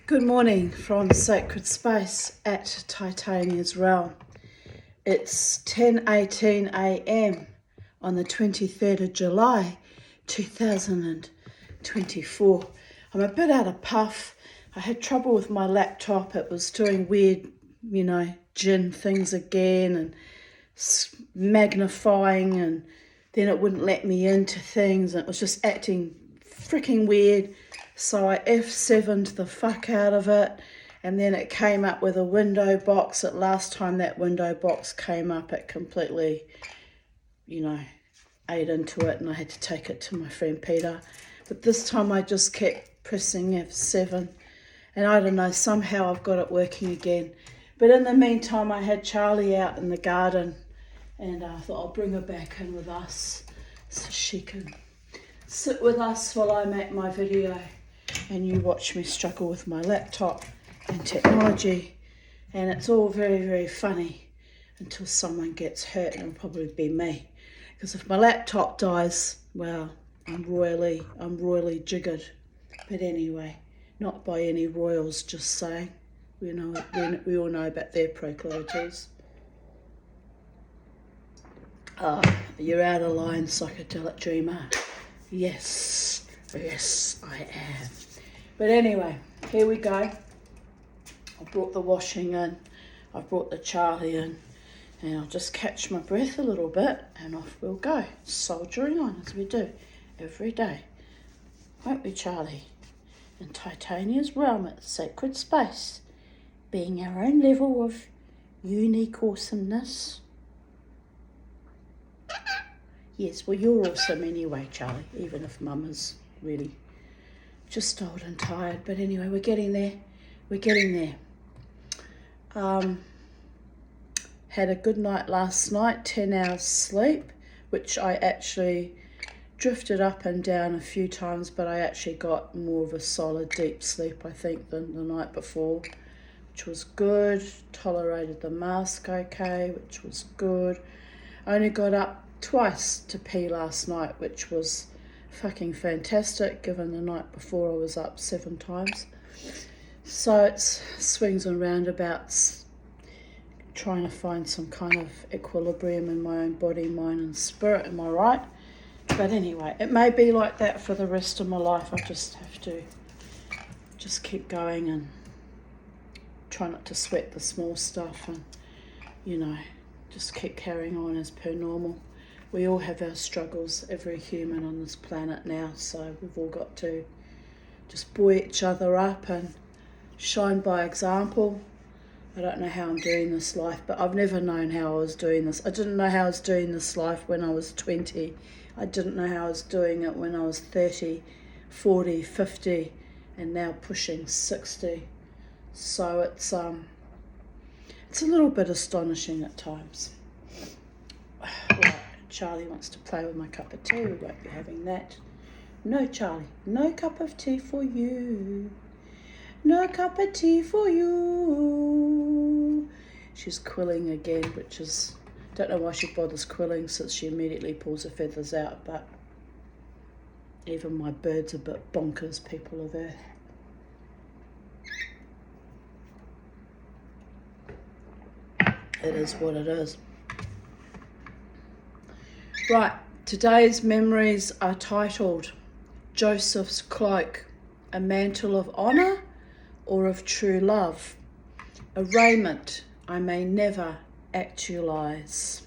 Good morning from Sacred Space at Titania's Realm. It's 10:18 a.m. on the 23rd of July 2024. I'm a bit out of puff. I had trouble with my laptop. It was doing weird, gin things again and magnifying, and then it wouldn't let me into things, and it was just acting freaking weird. So I F7'd the fuck out of it, and then it came up with a window box. At last time that window box came up, it completely, ate into it, and I had to take it to my friend Peter. But this time I just kept pressing F7, and I don't know, somehow I've got it working again. But in the meantime, I had Charlie out in the garden, and I thought I'll bring her back in with us so she can sit with us while I make my video and you watch me struggle with my laptop and technology. And it's all very, very funny until someone gets hurt, and it'll probably be me. Because if my laptop dies, well, I'm royally jiggered. But anyway, not by any royals, just saying. We all know about their proclivities. You're out of line, psychedelic dreamer. Yes, I am. But anyway, here we go. I brought the washing in. I brought the Charlie in. And I'll just catch my breath a little bit and off we'll go. Soldiering on as we do every day. Won't we, Charlie? In Titania's realm at Sacred Space, being our own level of unique awesomeness. Yes, well, you're awesome anyway, Charlie, even if Mum is really just old and tired. But anyway, we're getting there. Had a good night last night, 10 hours sleep, which I actually drifted up and down a few times, but I actually got more of a solid deep sleep, I think, than the night before, which was good. Tolerated the mask okay, which was good. I only got up twice to pee last night, which was fucking fantastic, given the night before I was up 7 times. So it's swings and roundabouts, trying to find some kind of equilibrium in my own body, mind and spirit, am I right? But anyway, it may be like that for the rest of my life. I just have to just keep going and try not to sweat the small stuff, and just keep carrying on as per normal. We all have our struggles, every human on this planet now, so we've all got to just buoy each other up and shine by example. I don't know how I'm doing this life, but I've never known how I was doing this. I didn't know how I was doing this life when I was 20. I didn't know how I was doing it when I was 30, 40, 50, and now pushing 60. So it's a little bit astonishing at times. Right, Charlie wants to play with my cup of tea. We won't be having that. No, Charlie, no cup of tea for you. No cup of tea for you. She's quilling again, which is, don't know why she bothers quilling since she immediately pulls her feathers out, but even my bird's a bit bonkers, people of Earth. It is what it is. Right, today's memories are titled Joseph's Cloak, a Mantle of Honour or of True Love, a raiment I may never actualise.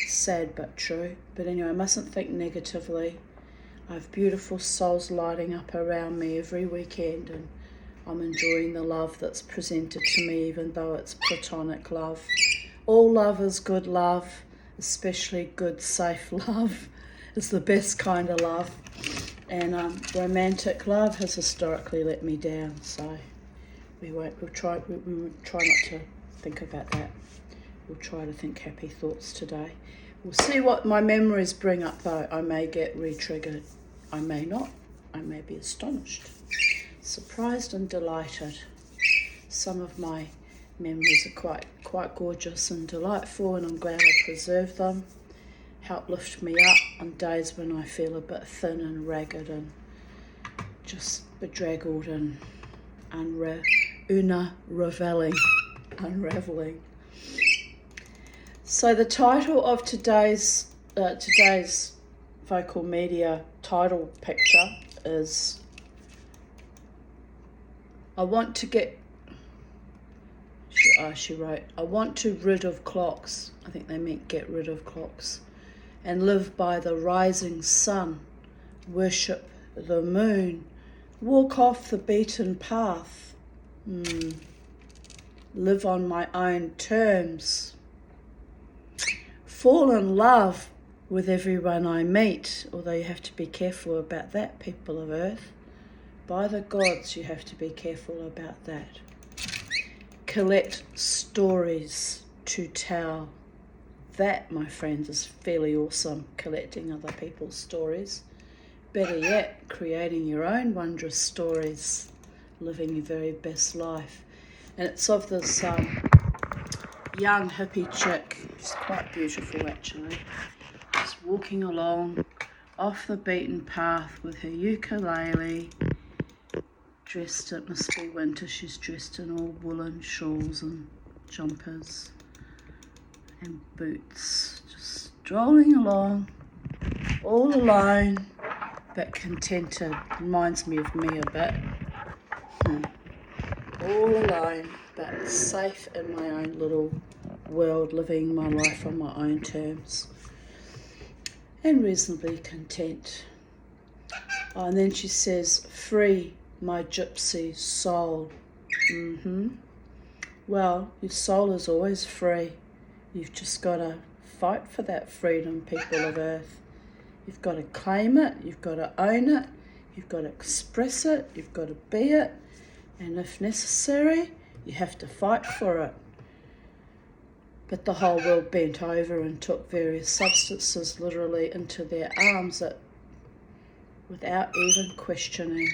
Sad but true. But anyway, I mustn't think negatively. I have beautiful souls lighting up around me every weekend, and I'm enjoying the love that's presented to me, even though it's platonic love. All love is good love, especially good, safe love. It's the best kind of love. And romantic love has historically let me down, so we'll try not to think about that. We'll try to think happy thoughts today. We'll see what my memories bring up, though. I may get re-triggered. I may not. I may be astonished, surprised and delighted. Some of my memories are quite gorgeous and delightful, and I'm glad I preserved them. Help lift me up on days when I feel a bit thin and ragged and just bedraggled and unraveling. So the title of today's vocal media title picture is she wrote, I want to rid of clocks. I think they meant get rid of clocks. And live by the rising sun, worship the moon, walk off the beaten path, live on my own terms, fall in love with everyone I meet, although you have to be careful about that, people of Earth. By the gods, you have to be careful about that. Collect stories to tell. That, my friends, is fairly awesome, collecting other people's stories. Better yet, creating your own wondrous stories, living your very best life. And it's of this young hippie chick, she's quite beautiful actually, just walking along off the beaten path with her ukulele, dressed, it must be winter, she's dressed in all woolen shawls and jumpers and boots, just strolling along, all alone, but contented. Reminds me of me a bit. All alone, but safe in my own little world, living my life on my own terms, and reasonably content. Oh, and then she says, free my gypsy soul. Well, your soul is always free. You've just got to fight for that freedom, people of Earth. You've got to claim it, you've got to own it, you've got to express it, you've got to be it, and if necessary, you have to fight for it. But the whole world bent over and took various substances literally into their arms without even questioning,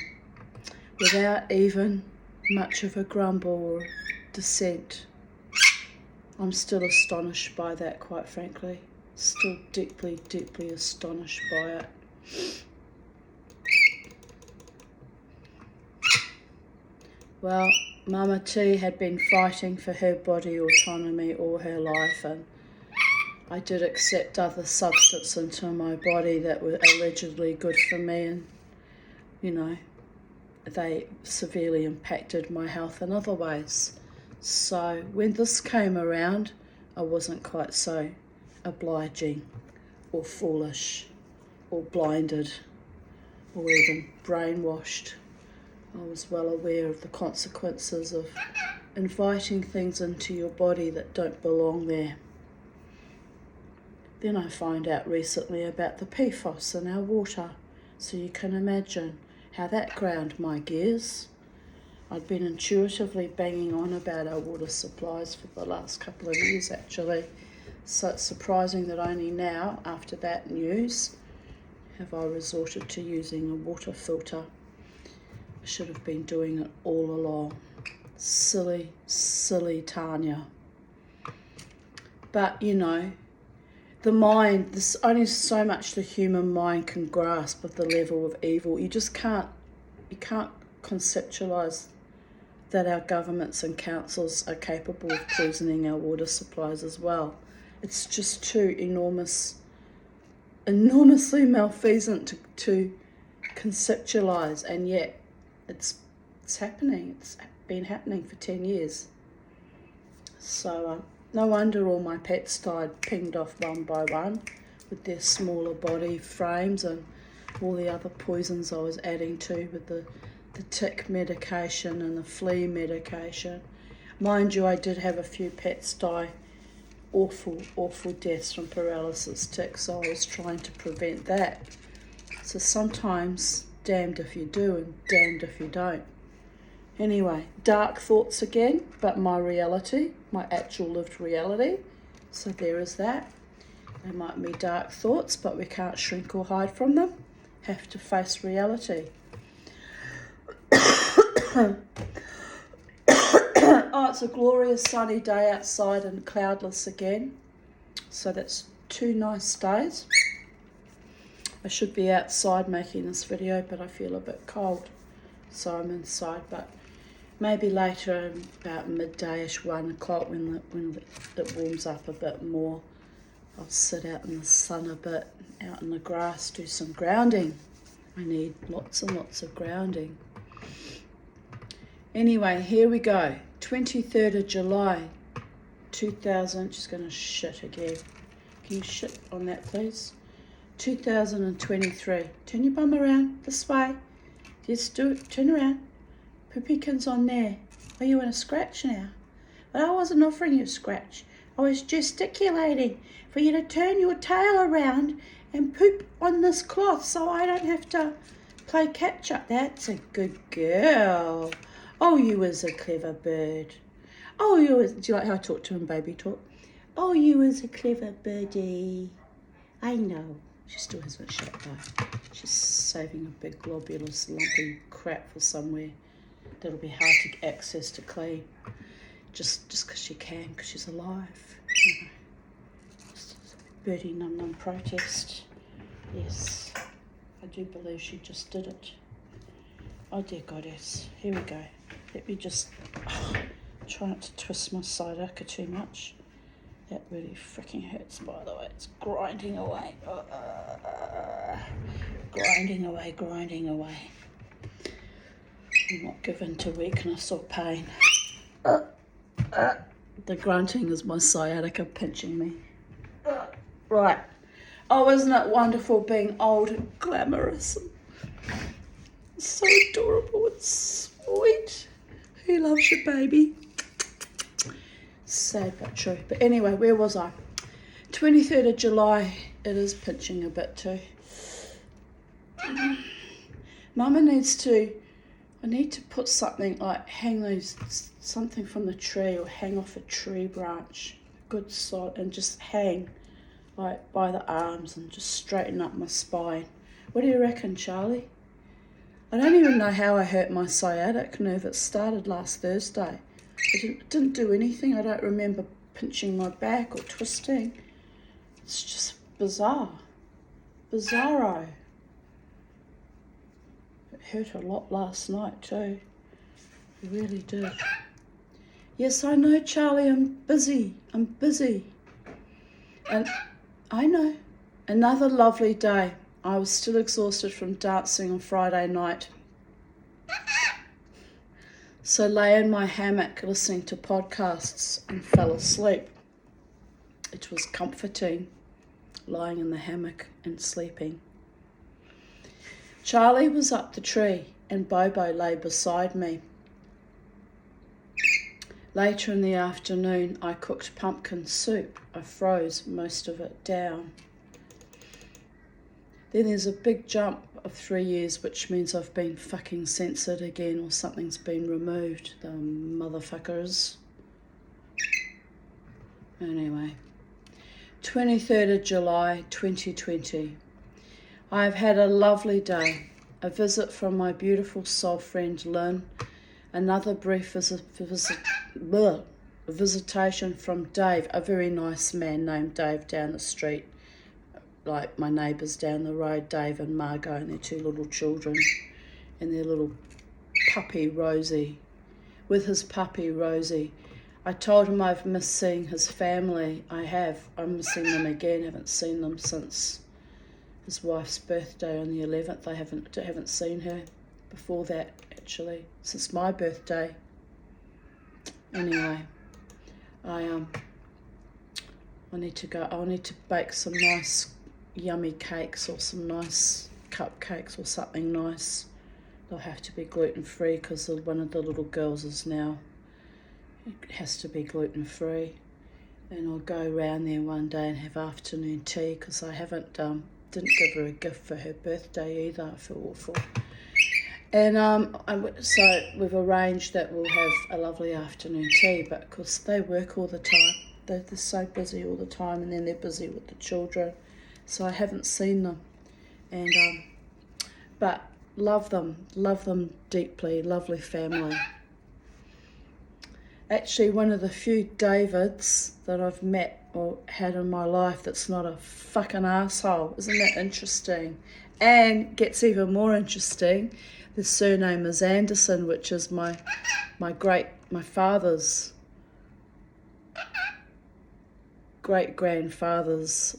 without even much of a grumble or dissent. I'm still astonished by that, quite frankly. Still deeply, deeply astonished by it. Well, Mama T had been fighting for her body autonomy all her life, and I did accept other substances into my body that were allegedly good for me, and, you know, they severely impacted my health in other ways. So when this came around, I wasn't quite so obliging or foolish or blinded or even brainwashed. I was well aware of the consequences of inviting things into your body that don't belong there. Then I find out recently about the PFOS in our water, so you can imagine how that ground my gears. I'd been intuitively banging on about our water supplies for the last couple of years actually, so it's surprising that only now, after that news, have I resorted to using a water filter. I should have been doing it all along. Silly, silly Tanya. But, you know, the mind, there's only so much the human mind can grasp of the level of evil. You can't conceptualise that our governments and councils are capable of poisoning our water supplies as well. It's just too enormously malfeasant to conceptualise, and yet it's happening. It's been happening for 10 years. So no wonder all my pets died, pinged off one by one with their smaller body frames and all the other poisons I was adding to with the tick medication and the flea medication. Mind you, I did have a few pets die awful, awful deaths from paralysis ticks, so I was trying to prevent that. So sometimes damned if you do and damned if you don't. Anyway, dark thoughts again, but my reality, my actual lived reality. So there is that. They might be dark thoughts, but we can't shrink or hide from them. Have to face reality. Oh, it's a glorious sunny day outside and cloudless again. So that's 2 nice days. I should be outside making this video, but I feel a bit cold. so I'm inside, but maybe later about midday-ish, 1 o'clock, when it warms up a bit more, I'll sit out in the sun a bit, out in the grass, do some grounding. I need lots and lots of grounding. Anyway, here we go. 23rd of July, 2000, just going to shit again. Can you shit on that, please? 2023. Turn your bum around, this way. Just do it, turn around. Poopykins on there. Are you in a scratch now? But I wasn't offering you a scratch. I was gesticulating for you to turn your tail around and poop on this cloth so I don't have to play catch up. That's a good girl. Oh, you was a clever bird. Oh, you was, do you like how I talk to him, baby talk? Oh, you was a clever birdie. I know. She still hasn't shut though. She's saving a big globulous lumpy crap for somewhere that'll be hard to access to clean. Just because she can, because she's alive. You know. Birdie num num protest. Yes, I do believe she just did it. Oh dear goddess, here we go. Let me just try not to twist my sciatica too much. That really freaking hurts, by the way. It's grinding away. Grinding away, grinding away. I'm not given to weakness or pain. The grunting is my sciatica pinching me. Right. Oh, isn't it wonderful being old and glamorous? So adorable and sweet. Who loves your baby? Sad but true. But anyway, where was I? 23rd of July. It is pinching a bit too. Mama needs to, I need to put something like something from the tree or hang off a tree branch. Good sod, and just hang like by the arms and just straighten up my spine. What do you reckon, Charlie? I don't even know how I hurt my sciatic nerve. It started last Thursday. It didn't do anything. I don't remember pinching my back or twisting. It's just bizarre. Bizarro. It hurt a lot last night too. It really did. Yes, I know, Charlie, I'm busy. And I know. Another lovely day. I was still exhausted from dancing on Friday night. So lay in my hammock listening to podcasts and fell asleep. It was comforting, lying in the hammock and sleeping. Charlie was up the tree and Bobo lay beside me. Later in the afternoon, I cooked pumpkin soup. I froze most of it down. Then there's a big jump of 3 years, which means I've been fucking censored again or something's been removed. The motherfuckers. Anyway, 23rd of July 2020. I've had a lovely day. A visit from my beautiful soul friend Lynn. Another brief visitation from Dave, a very nice man named Dave down the street. Like my neighbours down the road, Dave and Margot and their 2 little children and their little puppy Rosie. With his puppy Rosie. I told him I've missed seeing his family. I have. I'm missing them again. Haven't seen them since his wife's birthday on the 11th. I haven't seen her before that, actually, since my birthday. Anyway, I need to go. I need to bake some nice yummy cakes or some nice cupcakes or something nice. They'll have to be gluten-free because one of the little girls is now, it has to be gluten-free. And I'll go around there one day and have afternoon tea because I didn't give her a gift for her birthday either. I feel awful. And so we've arranged that we'll have a lovely afternoon tea, but because they work all the time, they're so busy all the time, and then they're busy with the children, so I haven't seen them. And but love them deeply, lovely family. Actually, one of the few Davids that I've met or had in my life that's not a fucking asshole. Isn't that interesting? And gets even more interesting. The surname is Anderson, which is my father's great-grandfather's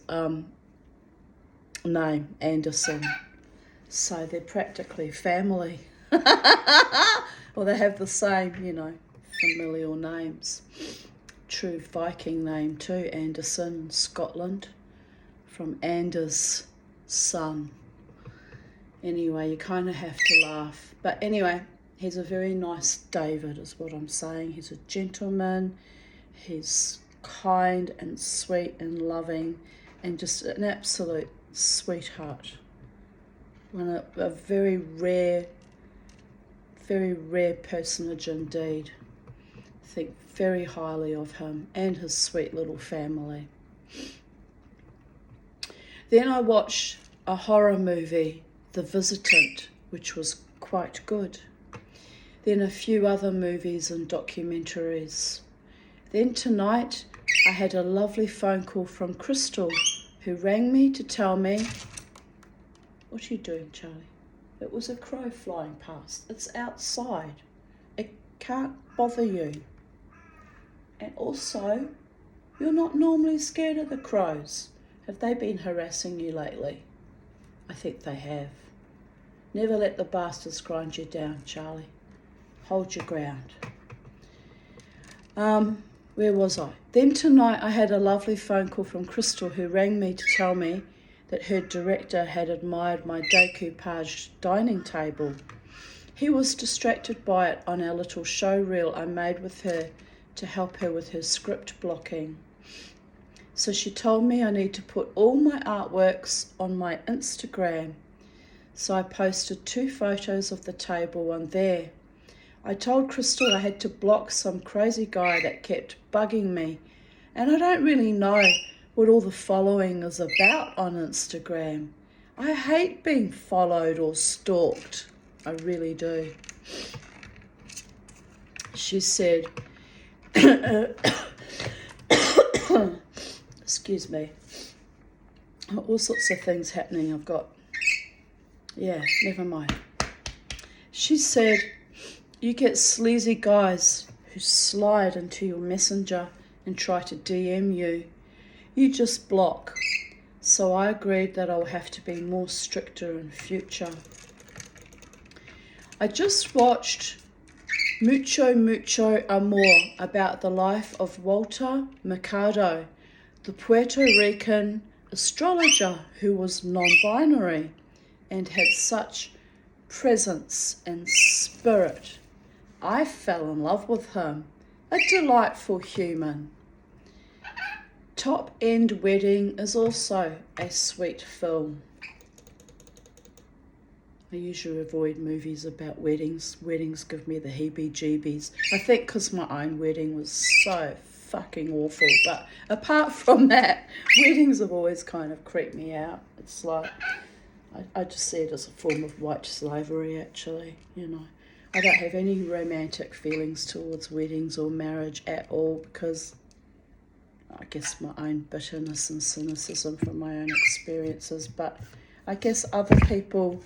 name, Anderson. So they're practically family. Or they have the same, familial names. True Viking name too, Anderson, Scotland, from Anders' son. Anyway, you kind of have to laugh. But anyway, he's a very nice David, is what I'm saying. He's a gentleman. He's kind and sweet and loving and just an absolute sweetheart. A very rare personage indeed. I think very highly of him and his sweet little family. Then I watched a horror movie, The Visitant, which was quite good. Then a few other movies and documentaries. Then tonight I had a lovely phone call from Crystal, who rang me to tell me, what are you doing, Charlie? It was a crow flying past. It's outside. It can't bother you. And also, you're not normally scared of the crows. Have they been harassing you lately? I think they have. Never let the bastards grind you down, Charlie. Hold your ground. Where was I? Then tonight I had a lovely phone call from Crystal, who rang me to tell me that her director had admired my decoupage dining table. He was distracted by it on our little show reel I made with her to help her with her script blocking. So she told me I need to put all my artworks on my Instagram. So I posted 2 photos of the table on there. I told Crystal I had to block some crazy guy that kept bugging me, and I don't really know what all the following is about on Instagram. I hate being followed or stalked. I really do. She said, excuse me, all sorts of things happening. Never mind. She said, you get sleazy guys who slide into your messenger and try to DM you. You just block. So I agreed that I'll have to be more stricter in future. I just watched Mucho Amor, about the life of Walter Mercado, the Puerto Rican astrologer who was non-binary and had such presence and spirit. I fell in love with him. A delightful human. Top End Wedding is also a sweet film. I usually avoid movies about weddings. Weddings give me the heebie-jeebies. I think because my own wedding was so fucking awful. But apart from that, weddings have always kind of creeped me out. It's like, I just see it as a form of white slavery, actually, I don't have any romantic feelings towards weddings or marriage at all, because I guess my own bitterness and cynicism from my own experiences. But I guess other people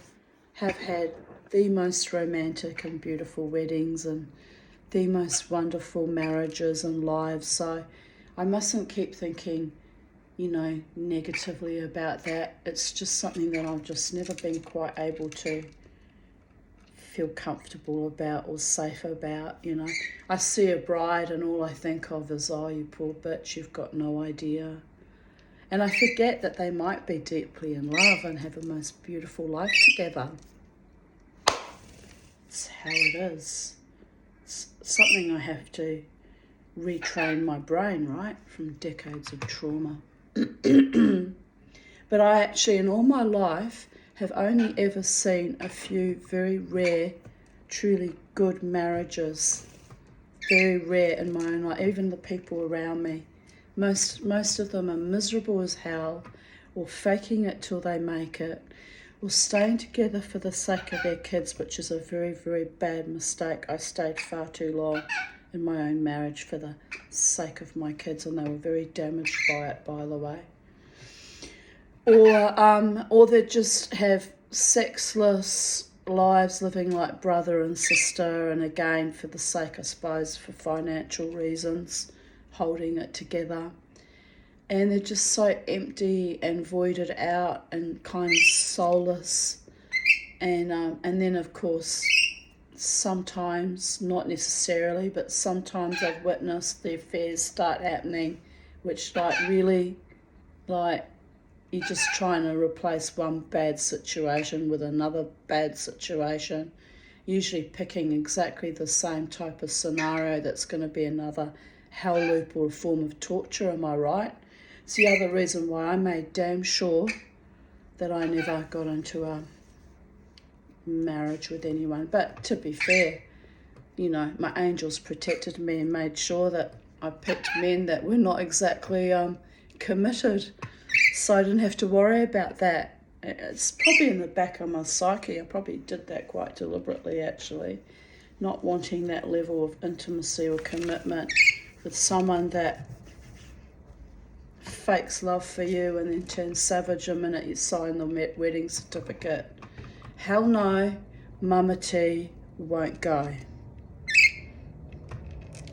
have had the most romantic and beautiful weddings and the most wonderful marriages and lives. So I mustn't keep thinking, negatively about that. It's just something that I've just never been quite able to feel comfortable about or safe about. I see a bride and all I think of is, oh, you poor bitch, you've got no idea. And I forget that they might be deeply in love and have a most beautiful life together. It's how it is. It's something I have to retrain my brain, right, from decades of trauma. But I actually, in all my life, have only ever seen a few very rare, truly good marriages. Very rare in my own life, even the people around me. Most of them are miserable as hell, or faking it till they make it, or staying together for the sake of their kids, which is a very, very bad mistake. I stayed far too long in my own marriage for the sake of my kids, and they were very damaged by it, by the way. Or they just have sexless, lives living like brother and sister, and again, for the sake, I suppose, for financial reasons, holding it together. And they're just so empty and voided out and kind of soulless. And then, of course, sometimes, not necessarily, but sometimes I've witnessed the affairs start happening, which really, you're just trying to replace one bad situation with another bad situation, usually picking exactly the same type of scenario that's going to be another hell loop or a form of torture, am I right? It's the other reason why I made damn sure that I never got into a marriage with anyone. But to be fair, my angels protected me and made sure that I picked men that were not exactly committed, so I didn't have to worry about that. It's probably in the back of my psyche. I probably did that quite deliberately, actually, not wanting that level of intimacy or commitment with someone that fakes love for you and then turns savage the minute you sign the wedding certificate. Hell no, Mama T won't go.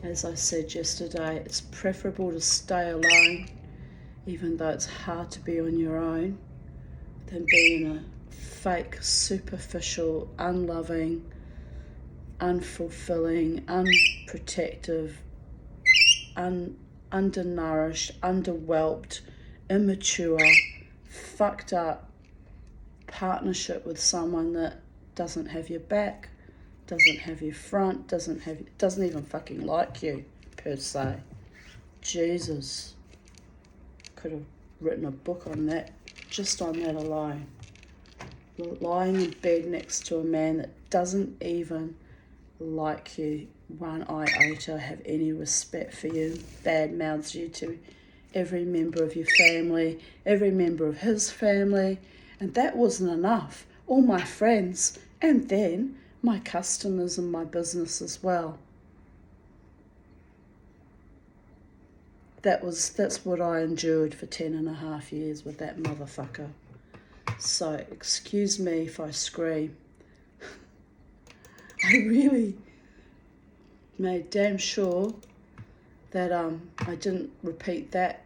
As I said yesterday, it's preferable to stay alone, even though it's hard to be on your own, than be in a fake, superficial, unloving, unfulfilling, unprotective, undernourished, underwhelmed, immature, fucked up partnership with someone that doesn't have your back, doesn't have your front, doesn't even fucking like you, per se. Jesus. Could have written a book on that, just on that alone. Lying in bed next to a man that doesn't even like you one iota, have any respect for you, bad mouths you to every member of your family, every member of his family, and that wasn't enough. All my friends, and then my customers and my business as well. That's what I endured for 10.5 years with that motherfucker. So excuse me if I scream. I really made damn sure that I didn't repeat that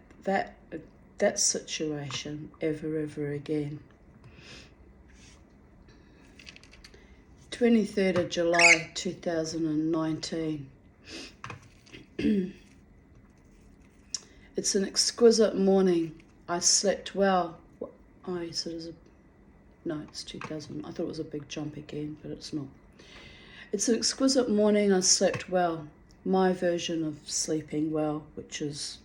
situation ever again. 23rd of July 2019. It's an exquisite morning. I slept well. Oh, yes, it is no, it's 2000. I thought it was a big jump again, but it's not. It's an exquisite morning. I slept well. My version of sleeping well, which is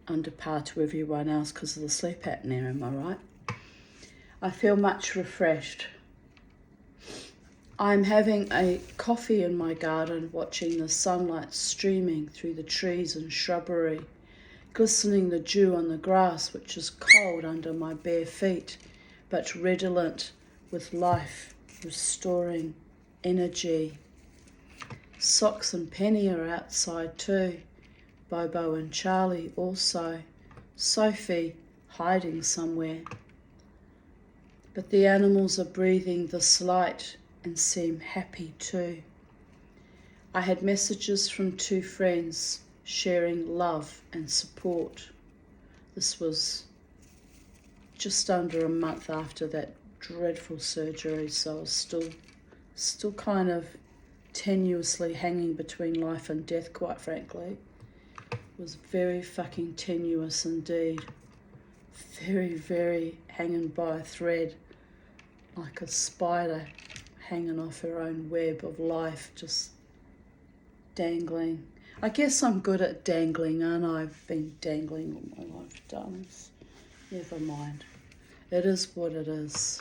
under par to everyone else because of the sleep apnea, am I right? I feel much refreshed. I'm having a coffee in my garden, watching the sunlight streaming through the trees and shrubbery, glistening the dew on the grass, which is cold under my bare feet, but redolent with life, restoring energy. Socks and Penny are outside too, Bobo and Charlie also, Sophie hiding somewhere. But the animals are breathing this light and seem happy too. I had messages from 2 friends sharing love and support. This was just under a month after that dreadful surgery, so I was still kind of tenuously hanging between life and death, quite frankly. It was very fucking tenuous indeed. Very, very hanging by a thread, like a spider hanging off her own web of life, just dangling. I guess I'm good at dangling, aren't I? I've been dangling all my lifetime. Never mind. It is what it is.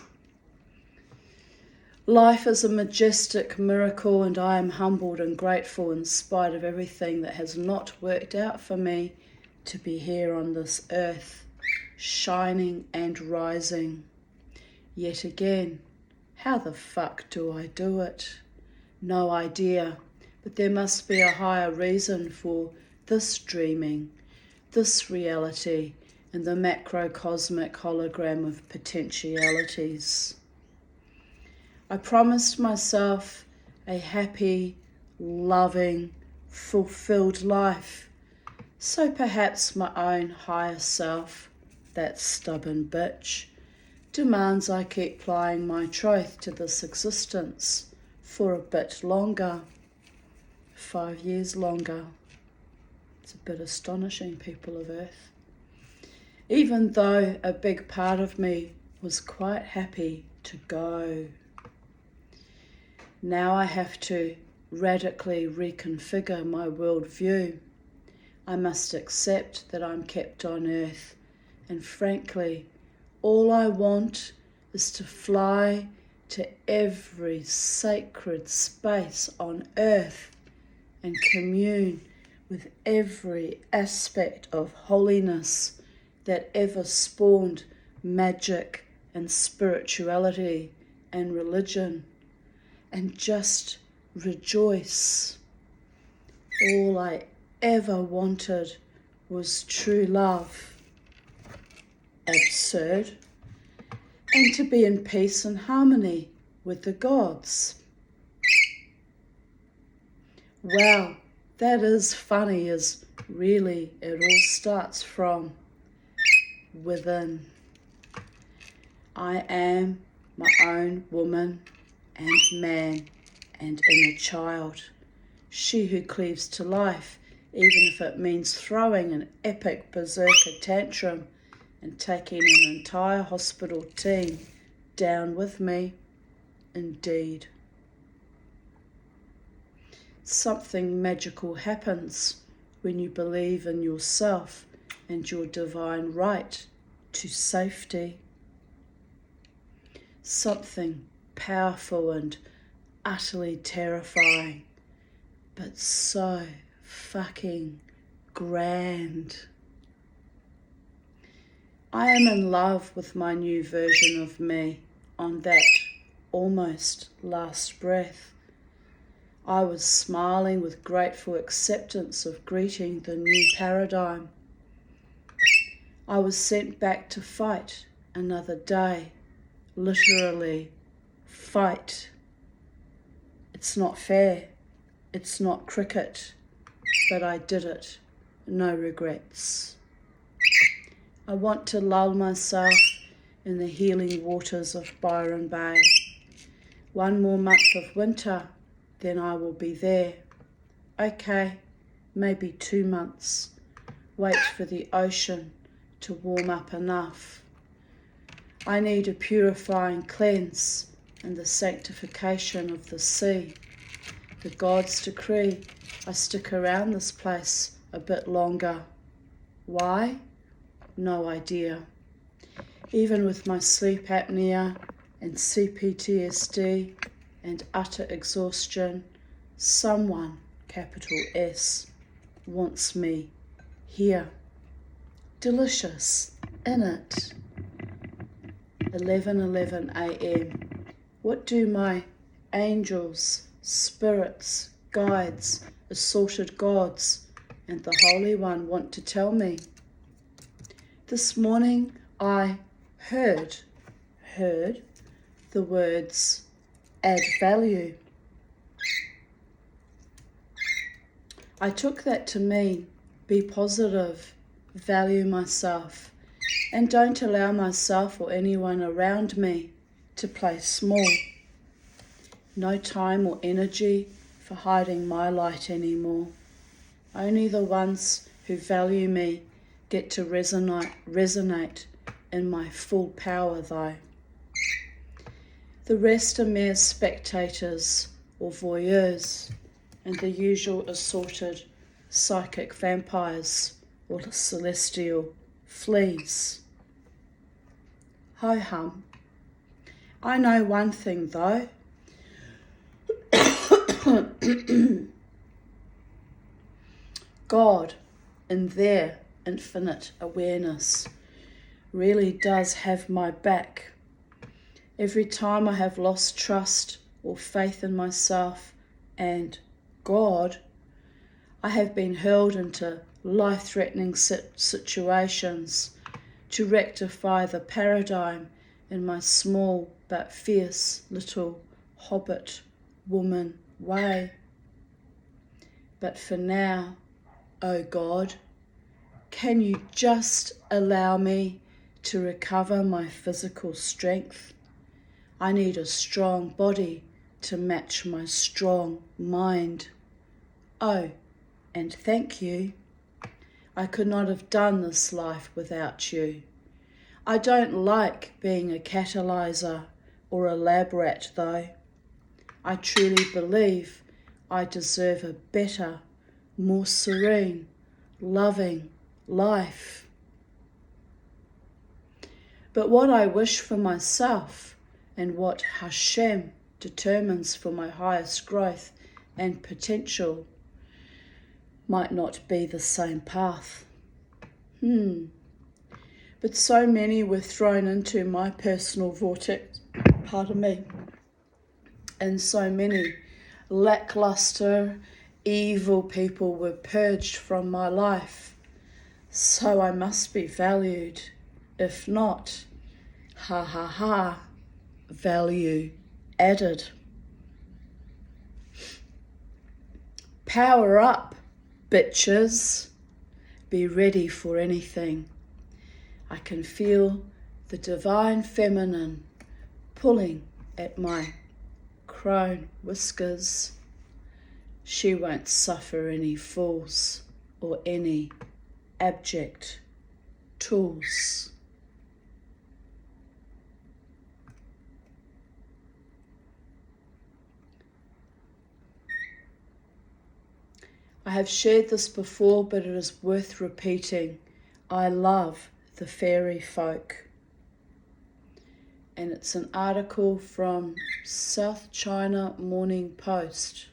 Life is a majestic miracle, and I am humbled and grateful in spite of everything that has not worked out for me to be here on this earth, shining and rising. Yet again, how the fuck do I do it? No idea, but there must be a higher reason for this dreaming, this reality, and the macrocosmic hologram of potentialities. I promised myself a happy, loving, fulfilled life. So perhaps my own higher self, that stubborn bitch, demands I keep plying my troth to this existence for a bit longer. 5 years longer. It's a bit astonishing, people of Earth. Even though a big part of me was quite happy to go. Now I have to radically reconfigure my worldview. I must accept that I'm kept on Earth, and frankly, all I want is to fly to every sacred space on Earth and commune with every aspect of holiness that ever spawned magic and spirituality and religion, and just rejoice. All I ever wanted was true love. Absurd. And to be in peace and harmony with the gods. Wow, that is funny, as really it all starts from within. I am my own woman and man and inner child. She who cleaves to life, even if it means throwing an epic berserker tantrum and taking an entire hospital team down with me. Indeed. Something magical happens when you believe in yourself and your divine right to safety. Something powerful and utterly terrifying, but so fucking grand. I am in love with my new version of me on that almost last breath. I was smiling with grateful acceptance of greeting the new paradigm. I was sent back to fight another day, literally fight. It's not fair, it's not cricket, but I did it, no regrets. I want to lull myself in the healing waters of Byron Bay. One more month of winter, then I will be there. Okay, maybe 2 months. Wait for the ocean to warm up enough. I need a purifying cleanse and the sanctification of the sea. The gods decree I stick around this place a bit longer. Why? No idea. Even with my sleep apnea and CPTSD and utter exhaustion, someone, capital S, wants me here. Delicious, in it. 11:11 a.m. What do my angels, spirits, guides, assorted gods, and the Holy One want to tell me? This morning I heard the words add value. I took that to mean be positive, value myself, and don't allow myself or anyone around me to play small. No time or energy for hiding my light anymore. Only the ones who value me get to resonate in my full power though. The rest are mere spectators or voyeurs, and the usual assorted psychic vampires or celestial fleas. Ho-hum. I know one thing though. God, in their infinite awareness, really does have my back. Every time I have lost trust or faith in myself and God, I have been hurled into life-threatening situations to rectify the paradigm in my small but fierce little hobbit woman way. But for now, oh God, can you just allow me to recover my physical strength? I need a strong body to match my strong mind. Oh, and thank you. I could not have done this life without you. I don't like being a catalyzer or a lab rat though. I truly believe I deserve a better, more serene, loving life. But what I wish for myself and what Hashem determines for my highest growth and potential might not be the same path. But so many were thrown into my personal vortex, pardon me, and so many lackluster, evil people were purged from my life. So I must be valued. If not, value added. Power up, bitches. Be ready for anything. I can feel the divine feminine pulling at my crone whiskers. She won't suffer any fools or any abject tools. I have shared this before, but it is worth repeating. I love the fairy folk. And it's an article from South China Morning Post.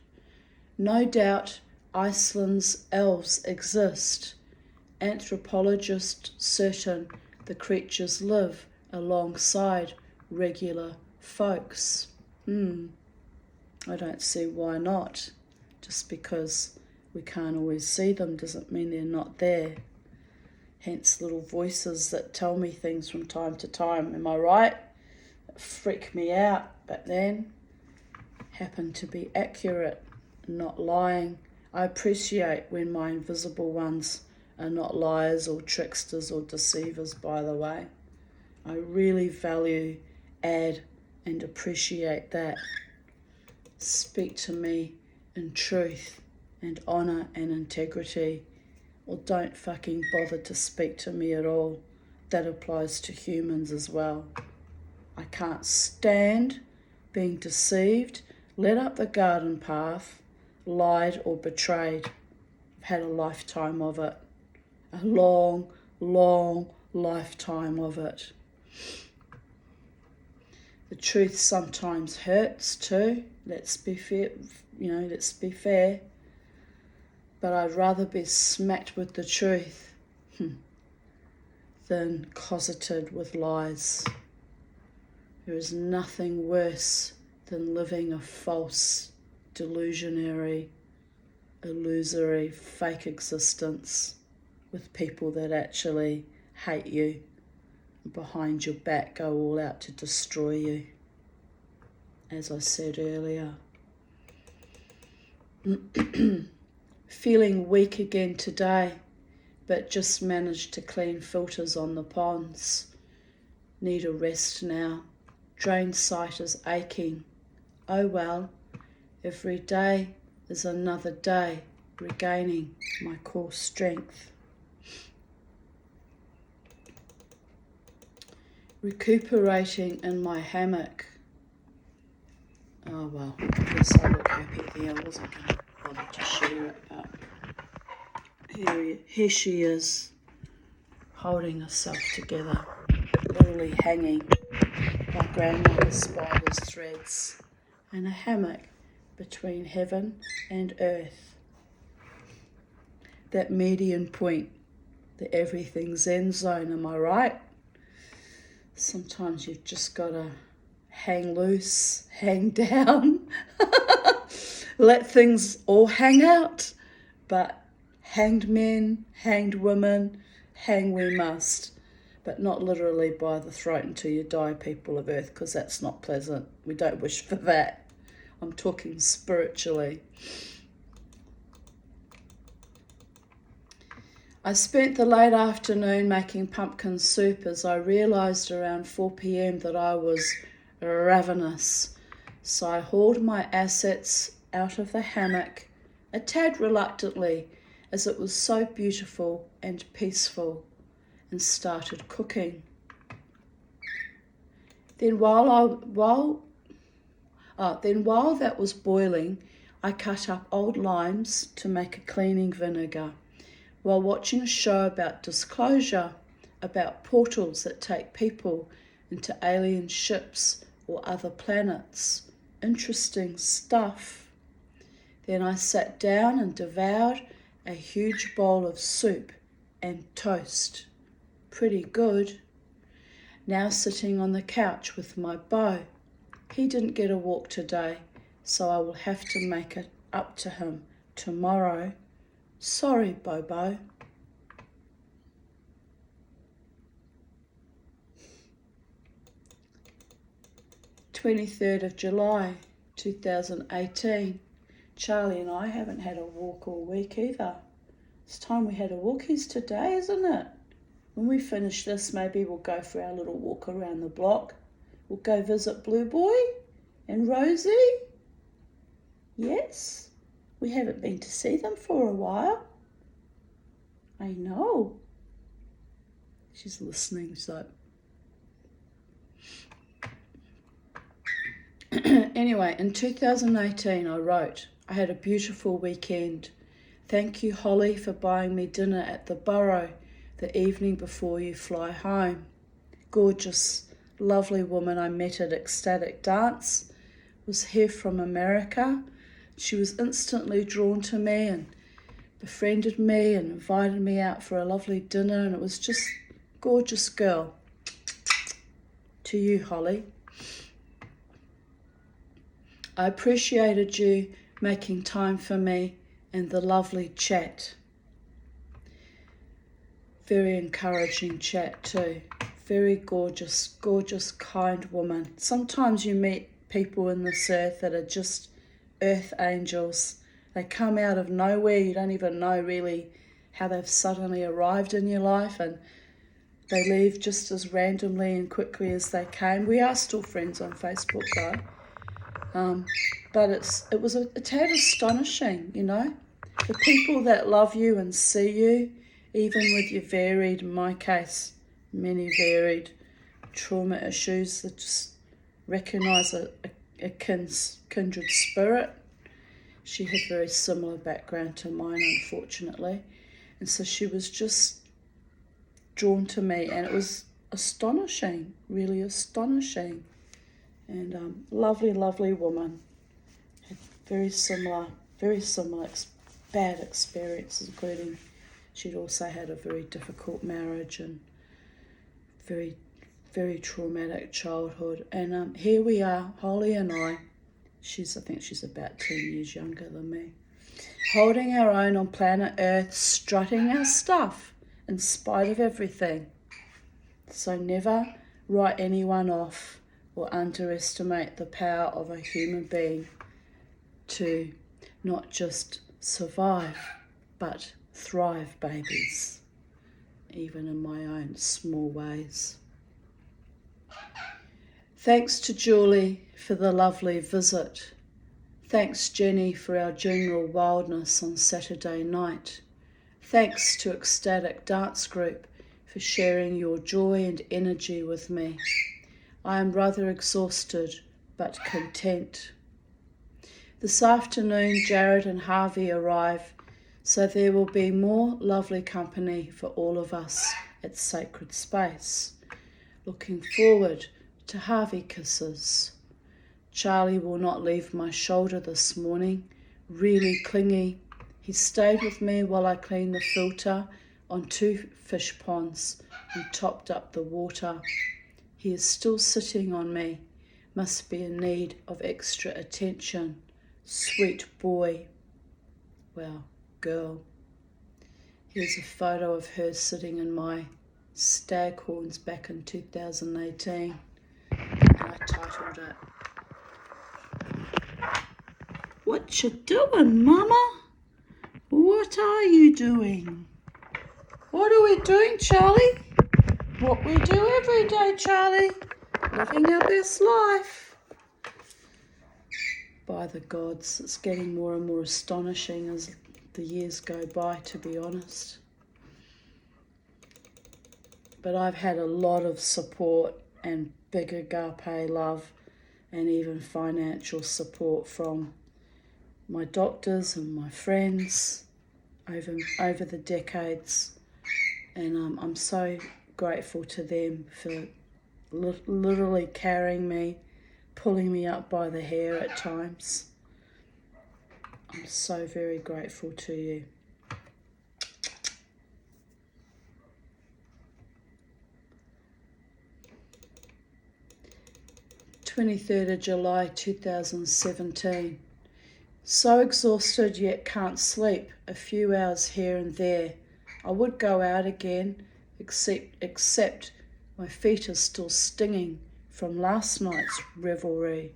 No doubt Iceland's elves exist. Anthropologists certain the creatures live alongside regular folks. I don't see why not. Just because we can't always see them doesn't mean they're not there. Hence little voices that tell me things from time to time. Am I right? That freak me out, but then happen to be accurate, not lying. I appreciate when my invisible ones are not liars or tricksters or deceivers, by the way. I really value, add, and appreciate that. Speak to me in truth and honour and integrity, or don't fucking bother to speak to me at all. That applies to humans as well. I can't stand being deceived, led up the garden path, lied or betrayed. I've had a lifetime of it. A long, long lifetime of it. The truth sometimes hurts too. Let's be fair, let's be fair. But I'd rather be smacked with the truth than cosseted with lies. There is nothing worse than living a false, delusionary, illusory, fake existence with people that actually hate you and behind your back go all out to destroy you. As I said earlier. Feeling weak again today, but just managed to clean filters on the ponds. Need a rest now. Drain sight is aching. Oh well, every day is another day regaining my core strength. Recuperating in my hammock. Oh well, I guess I look happy there. I wasn't going to bother to share it, but here she is, holding herself together, literally hanging by grandmother's spider's threads in a hammock between heaven and earth. That median point, the everything zen zone, am I right? Sometimes you've just got to hang loose, hang down, let things all hang out. But hanged men, hanged women, hang we must. But not literally by the throat until you die, people of earth, because that's not pleasant. We don't wish for that. I'm talking spiritually. I spent the late afternoon making pumpkin soup as I realised around 4 p.m. that I was ravenous. So I hauled my assets out of the hammock, a tad reluctantly, as it was so beautiful and peaceful, and started cooking. Then while that was boiling, I cut up old limes to make a cleaning vinegar, while watching a show about disclosure, about portals that take people into alien ships or other planets. Interesting stuff. Then I sat down and devoured a huge bowl of soup and toast. Pretty good. Now sitting on the couch with my beau. He didn't get a walk today, so I will have to make it up to him tomorrow. Sorry, Bobo. July 23rd, 2018. Charlie and I haven't had a walk all week either. It's time we had a walkies today, isn't it? When we finish this, maybe we'll go for our little walk around the block. We'll go visit Blue Boy and Rosie. Yes, we haven't been to see them for a while. I know. She's listening, so. Anyway, in 2018 I wrote, I had a beautiful weekend. Thank you, Holly, for buying me dinner at the Burrow the evening before you fly home. Gorgeous, lovely woman I met at Ecstatic Dance was here from America. She was instantly drawn to me and befriended me and invited me out for a lovely dinner, and it was just gorgeous girl. To you, Holly. I appreciated you making time for me and the lovely chat. Very encouraging chat too. Very gorgeous, gorgeous, kind woman. Sometimes you meet people in this earth that are just earth angels. They come out of nowhere. You don't even know really how they've suddenly arrived in your life, and they leave just as randomly and quickly as they came. We are still friends on Facebook though. But it was a tad astonishing, you know. The people that love you and see you, even with your varied, in my case, many varied trauma issues, that just recognise a kindred spirit. She had very similar background to mine, unfortunately. And so she was just drawn to me, and it was astonishing, really astonishing. And lovely, lovely woman. Had very similar bad experiences, including she'd also had a very difficult marriage and very, very traumatic childhood. And here we are, Holly and I. I think she's about 10 years younger than me. Holding our own on planet Earth, strutting our stuff in spite of everything. So never write anyone off or underestimate the power of a human being to not just survive, but thrive, babies, even in my own small ways. Thanks to Julie for the lovely visit. Thanks, Jenny, for our general wildness on Saturday night. Thanks to Ecstatic Dance Group for sharing your joy and energy with me. I am rather exhausted, but content. This afternoon, Jared and Harvey arrive, so there will be more lovely company for all of us at Sacred Space. Looking forward to Harvey kisses. Charlie will not leave my shoulder this morning, really clingy. He stayed with me while I cleaned the filter on 2 fish ponds and topped up the water. He is still sitting on me, must be in need of extra attention. Sweet boy. Well, girl. Here's a photo of her sitting in my Staghorns back in 2018. And I titled it What you doing, Mama? What are you doing? What are we doing, Charlie? What we do every day, Charlie. Living our best life. By the gods, it's getting more and more astonishing as the years go by, to be honest. But I've had a lot of support and big agape love and even financial support from my doctors and my friends over the decades. And I'm so grateful to them for literally carrying me, pulling me up by the hair at times. I'm so very grateful to you. 23rd of July 2017. So exhausted yet can't sleep, a few hours here and there. I would go out again, except my feet are still stinging from last night's revelry.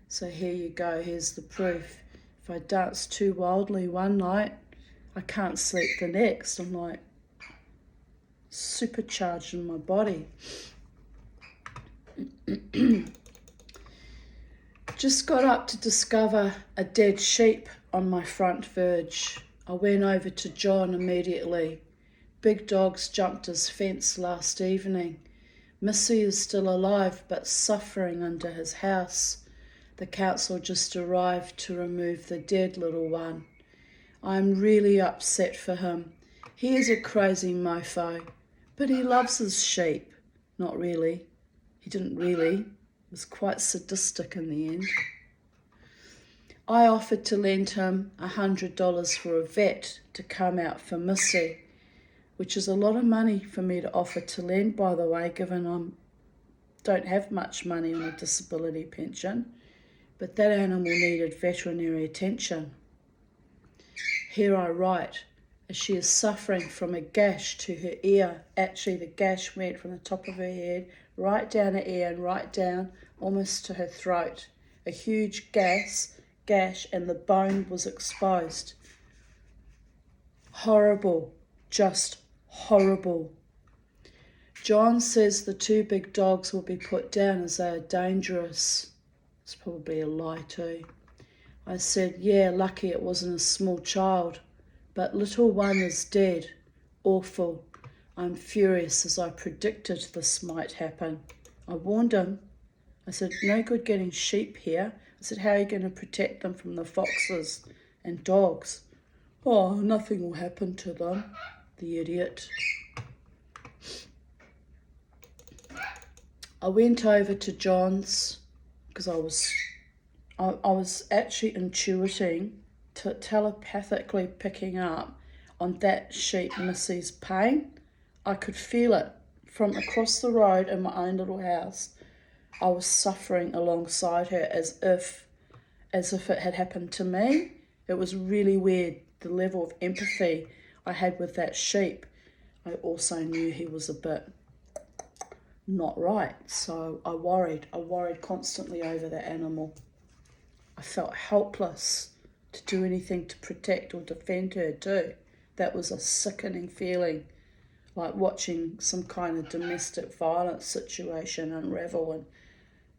So here you go, here's the proof. If I dance too wildly one night, I can't sleep the next. I'm like supercharged in my body. Just got up to discover a dead sheep on my front verge. I went over to John immediately. Big dogs jumped his fence last evening. Missy is still alive but suffering under his house. The council just arrived to remove the dead little one. I'm really upset for him. He is a crazy mofo, but he loves his sheep. Not really. He didn't really. It was quite sadistic in the end. I offered to lend him $100 for a vet to come out for Missy, which is a lot of money for me to offer to lend, by the way, given I don't have much money on a disability pension. But that animal needed veterinary attention. Here I write, as she is suffering from a gash to her ear. Actually, the gash went from the top of her head right down her ear and right down almost to her throat. A huge gash, and the bone was exposed. Horrible, just horrible. John says the two big dogs will be put down as they are dangerous. It's probably a lie too. I said, yeah, lucky it wasn't a small child, but little one is dead. Awful. I'm furious as I predicted this might happen. I warned him. I said, no good getting sheep here. I said, how are you going to protect them from the foxes and dogs? Oh, nothing will happen to them. The idiot. I went over to John's because I was actually intuiting, telepathically picking up on that sheep Missy's pain. I could feel it from across the road in my own little house. I was suffering alongside her as if it had happened to me. It was really weird, the level of empathy I had with that sheep. I also knew he was a bit not right, so I worried constantly over the animal. I felt helpless to do anything to protect or defend her too. That was a sickening feeling, like watching some kind of domestic violence situation unravel and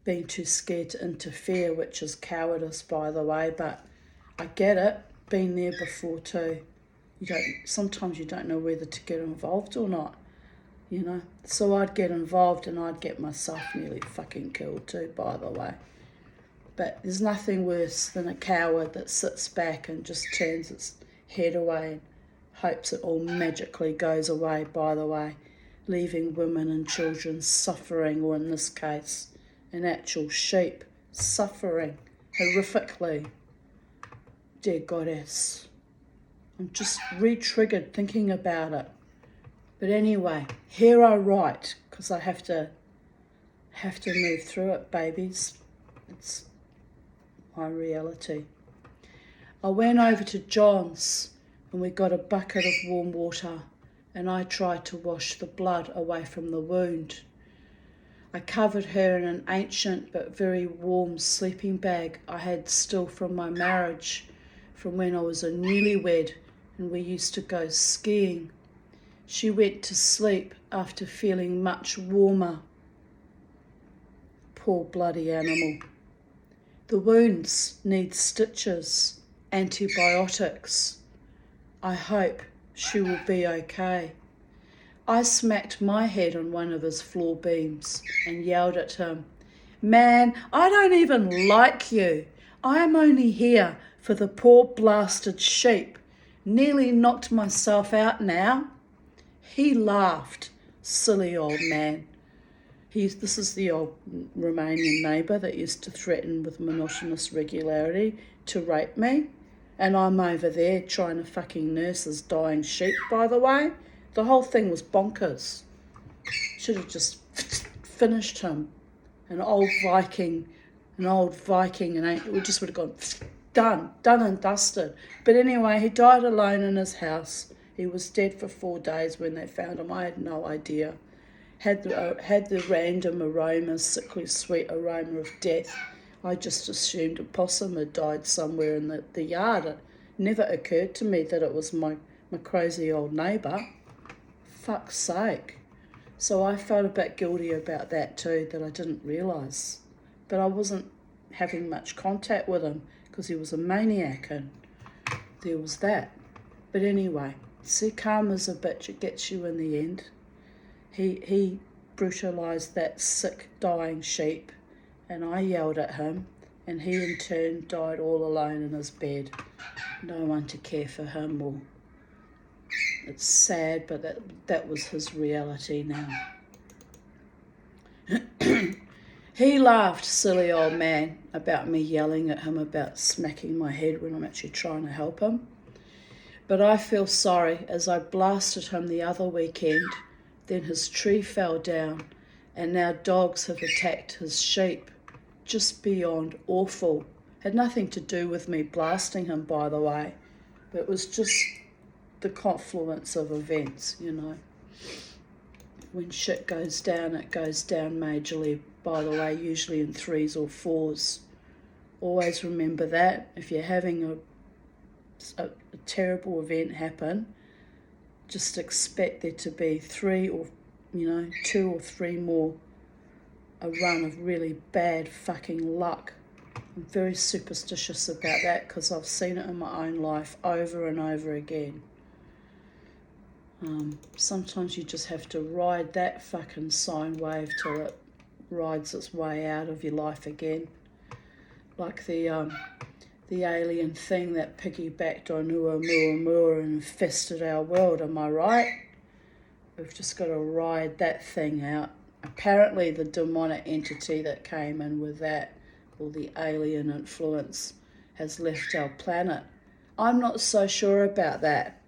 being too scared to interfere, which is cowardice, by the way, but I get it, been there before too. Sometimes you don't know whether to get involved or not. So I'd get involved and I'd get myself nearly fucking killed too, by the way. But there's nothing worse than a coward that sits back and just turns its head away and hopes it all magically goes away, by the way, leaving women and children suffering, or in this case, an actual sheep suffering horrifically. Dear goddess, I'm just re-triggered thinking about it. But anyway, here I write, because I have to move through it, babies. It's my reality. I went over to John's and we got a bucket of warm water and I tried to wash the blood away from the wound. I covered her in an ancient but very warm sleeping bag I had still from my marriage, from when I was a newlywed and we used to go skiing. She went to sleep after feeling much warmer. Poor bloody animal. The wounds need stitches, antibiotics. I hope she will be okay. I smacked my head on one of his floor beams and yelled at him, "Man, I don't even like you. I am only here for the poor blasted sheep. Nearly knocked myself out now." He laughed, silly old man. This is the old Romanian neighbour that used to threaten with monotonous regularity to rape me. And I'm over there trying to fucking nurse his dying sheep, by the way. The whole thing was bonkers. Should have just finished him. An old Viking, and we just would have gone done and dusted. But anyway, he died alone in his house. He was dead for 4 days when they found him. I had no idea. Had the random aroma, sickly sweet aroma of death. I just assumed a possum had died somewhere in the yard. It never occurred to me that it was my crazy old neighbour. Fuck's sake. So I felt a bit guilty about that too, that I didn't realise. But I wasn't having much contact with him because he was a maniac, and there was that. But anyway, see, karma's a bitch, it gets you in the end. He brutalised that sick, dying sheep, and I yelled at him, and he in turn died all alone in his bed. No one to care for him, or it's sad, but that was his reality now. He laughed, silly old man, about me yelling at him about smacking my head when I'm actually trying to help him. But I feel sorry, as I blasted him the other weekend. Then his tree fell down, and now dogs have attacked his sheep. Just beyond awful. Had nothing to do with me blasting him, by the way. But it was just the confluence of events, you know. When shit goes down, it goes down majorly, by the way, usually in 3s or 4s. Always remember that. If you're having a terrible event happen, just expect there to be 2 or 3 more, a run of really bad fucking luck. I'm very superstitious about that because I've seen it in my own life over and over again. Sometimes you just have to ride that fucking sine wave till it rides its way out of your life again. Like the alien thing that piggybacked on Oumuamua and infested our world, am I right? We've just got to ride that thing out. Apparently the demonic entity that came in with that, or the alien influence, has left our planet. I'm not so sure about that.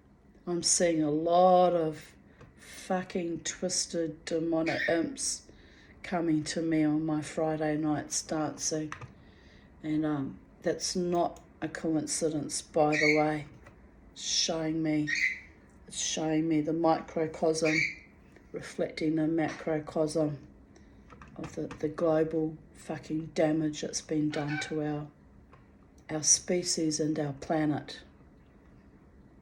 I'm seeing a lot of fucking twisted demonic imps coming to me on my Friday nights dancing. And that's not a coincidence, by the way. It's showing me the microcosm reflecting the macrocosm of the global fucking damage that's been done to our species and our planet.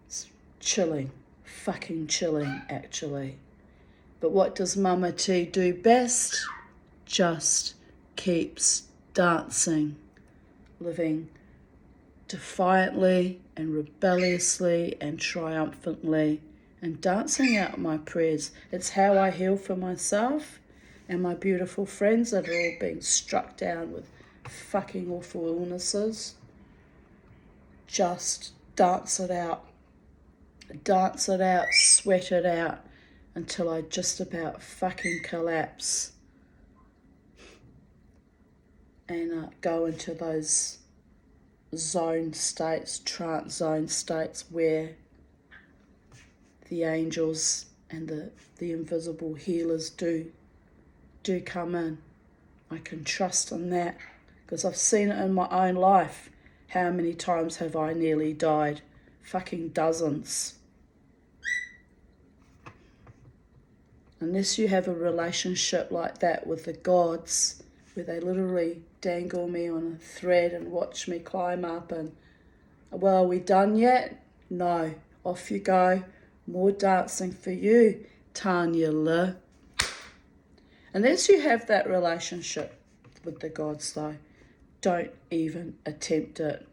It's chilling, fucking chilling, actually. But what does Mama T do best? Just keeps dancing, living defiantly and rebelliously and triumphantly, and dancing out my prayers. It's how I heal for myself and my beautiful friends that are all being struck down with fucking awful illnesses. Just dance it out, sweat it out until I just about fucking collapse and go into those trance zone states where the angels and the invisible healers do come in. I can trust in that because I've seen it in my own life. How many times have I nearly died? Fucking dozens. unless you have a relationship like that with the gods, where they literally dangle me on a thread and watch me climb up and, well, are we done yet? No. Off you go. More dancing for you, Tanya Le. Unless you have that relationship with the gods, though, don't even attempt it.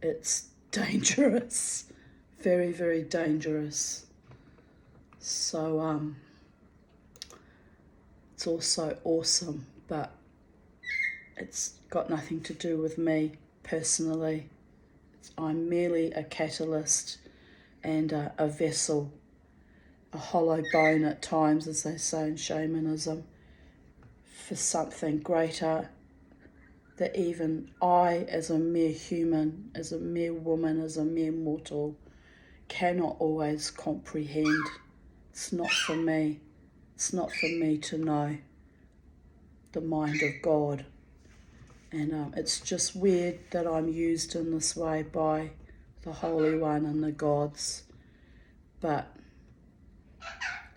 It's dangerous. Very, very dangerous. So, it's also awesome, but it's got nothing to do with me personally. I'm merely a catalyst and a vessel, a hollow bone at times, as they say in shamanism, for something greater that even I, as a mere human, as a mere woman, as a mere mortal, cannot always comprehend. It's not for me. It's not for me to know the mind of God. And it's just weird that I'm used in this way by the Holy One and the gods. But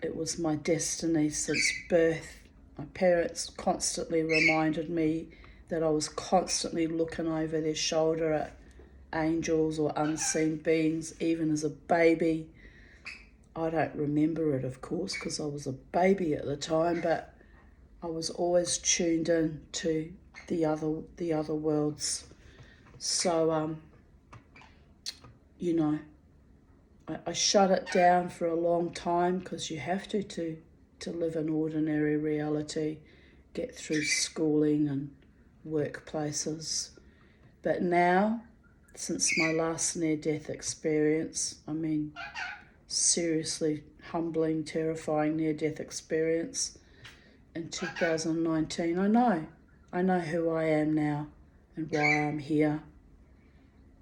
it was my destiny since birth. My parents constantly reminded me that I was constantly looking over their shoulder at angels or unseen beings, even as a baby. I don't remember it, of course, because I was a baby at the time, but I was always tuned in to the other worlds. So, I shut it down for a long time because you have to live an ordinary reality, get through schooling and workplaces. But now, since my last near-death experience, seriously humbling, terrifying near-death experience in 2019, I know who I am now and why I'm here.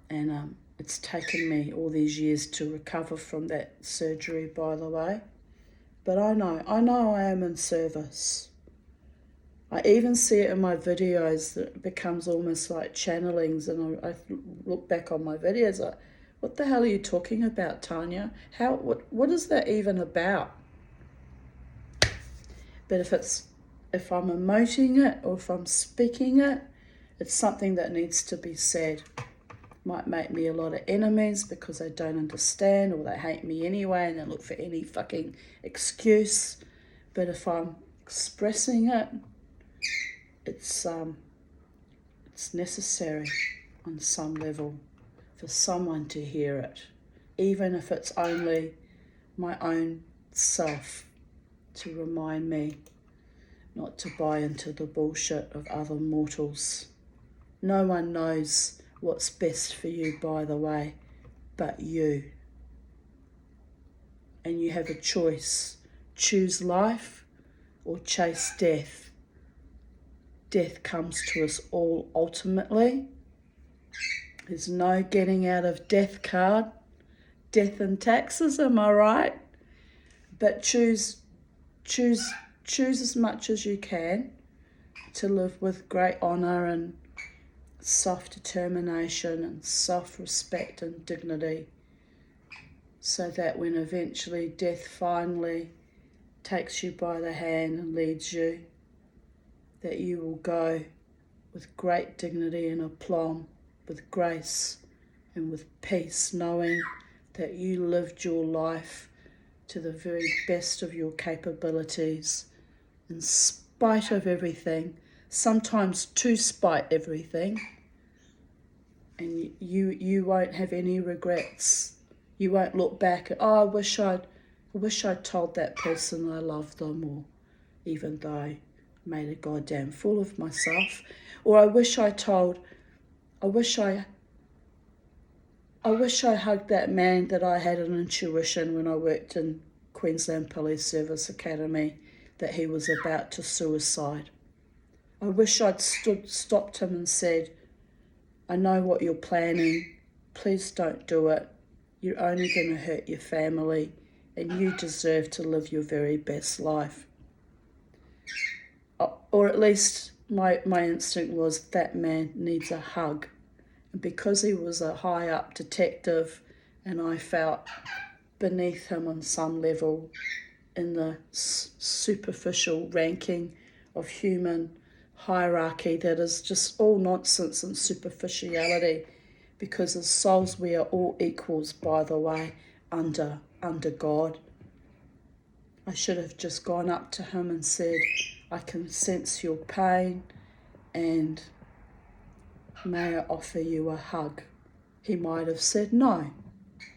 And it's taken me all these years to recover from that surgery, by the way. But I know I am in service. I even see it in my videos that it becomes almost like channelings, and I look back on my videos like, what the hell are you talking about, Tanya? What is that even about? But if I'm emoting it or if I'm speaking it, it's something that needs to be said. Might make me a lot of enemies because they don't understand or they hate me anyway and they look for any fucking excuse. But if I'm expressing it, it's necessary on some level for someone to hear it, even if it's only my own self, to remind me not to buy into the bullshit of other mortals. No one knows what's best for you, by the way, but you. And you have a choice. Choose life or chase death. Death comes to us all ultimately. There's no getting out of death card. Death and taxes, am I right? But choose as much as you can to live with great honour and self-determination and self-respect and dignity, so that when eventually death finally takes you by the hand and leads you, that you will go with great dignity and aplomb, with grace and with peace, knowing that you lived your life to the very best of your capabilities, in spite of everything, sometimes to spite everything, and you won't have any regrets. You won't look back at, I wish I'd told that person I loved them, or even though I made a goddamn fool of myself, or I wish I hugged that man that I had an intuition when I worked in Queensland Police Service Academy that he was about to suicide. I wish I'd stopped him and said, I know what you're planning, please don't do it. You're only going to hurt your family and you deserve to live your very best life. Or at least my instinct was, that man needs a hug. And because he was a high up detective and I felt beneath him on some level in the superficial ranking of human hierarchy that is just all nonsense and superficiality, because as souls we are all equals, by the way, under God. I should have just gone up to him and said, I can sense your pain and may I offer you a hug. He might have said no.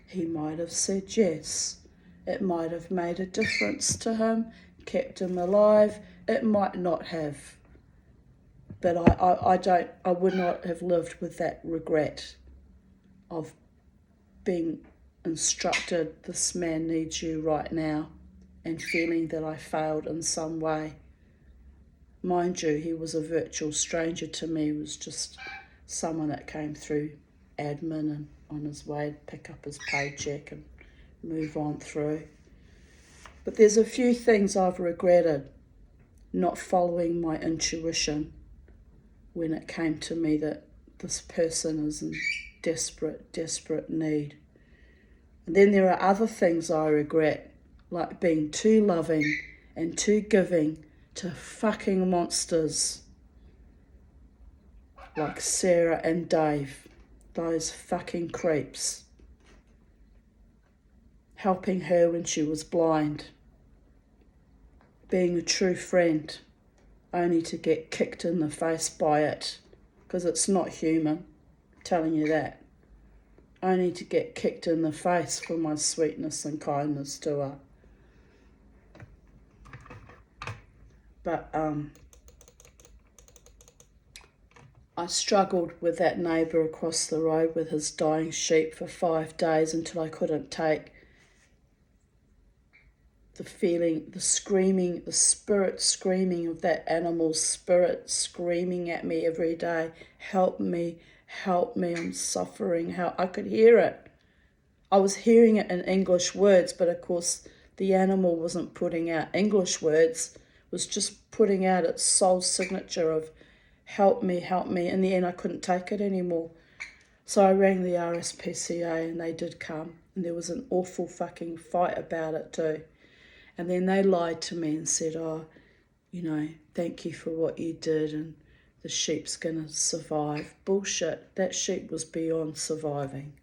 He might have said yes. It might have made a difference to him, kept him alive. It might not have. But I would not have lived with that regret of being instructed, this man needs you right now, and feeling that I failed in some way. Mind you, he was a virtual stranger to me. He was just someone that came through admin and on his way to pick up his paycheck and move on through. But there's a few things I've regretted not following my intuition when it came to me that this person is in desperate need. And then there are other things I regret, like being too loving and too giving to fucking monsters like Sarah and Dave, those fucking creeps. Helping her when she was blind. Being a true friend, only to get kicked in the face by it, because it's not human, I'm telling you that. Only to get kicked in the face for my sweetness and kindness to her. But I struggled with that neighbour across the road with his dying sheep for 5 days until I couldn't take the feeling, the screaming, the spirit screaming of that animal's spirit screaming at me every day. Help me, I'm suffering. How I could hear it. I was hearing it in English words, but of course the animal wasn't putting out English words, was just putting out its soul signature of help me. In the end I couldn't take it anymore. So I rang the RSPCA and they did come, and there was an awful fucking fight about it too. And then they lied to me and said, oh, thank you for what you did and the sheep's going to survive. Bullshit. That sheep was beyond surviving.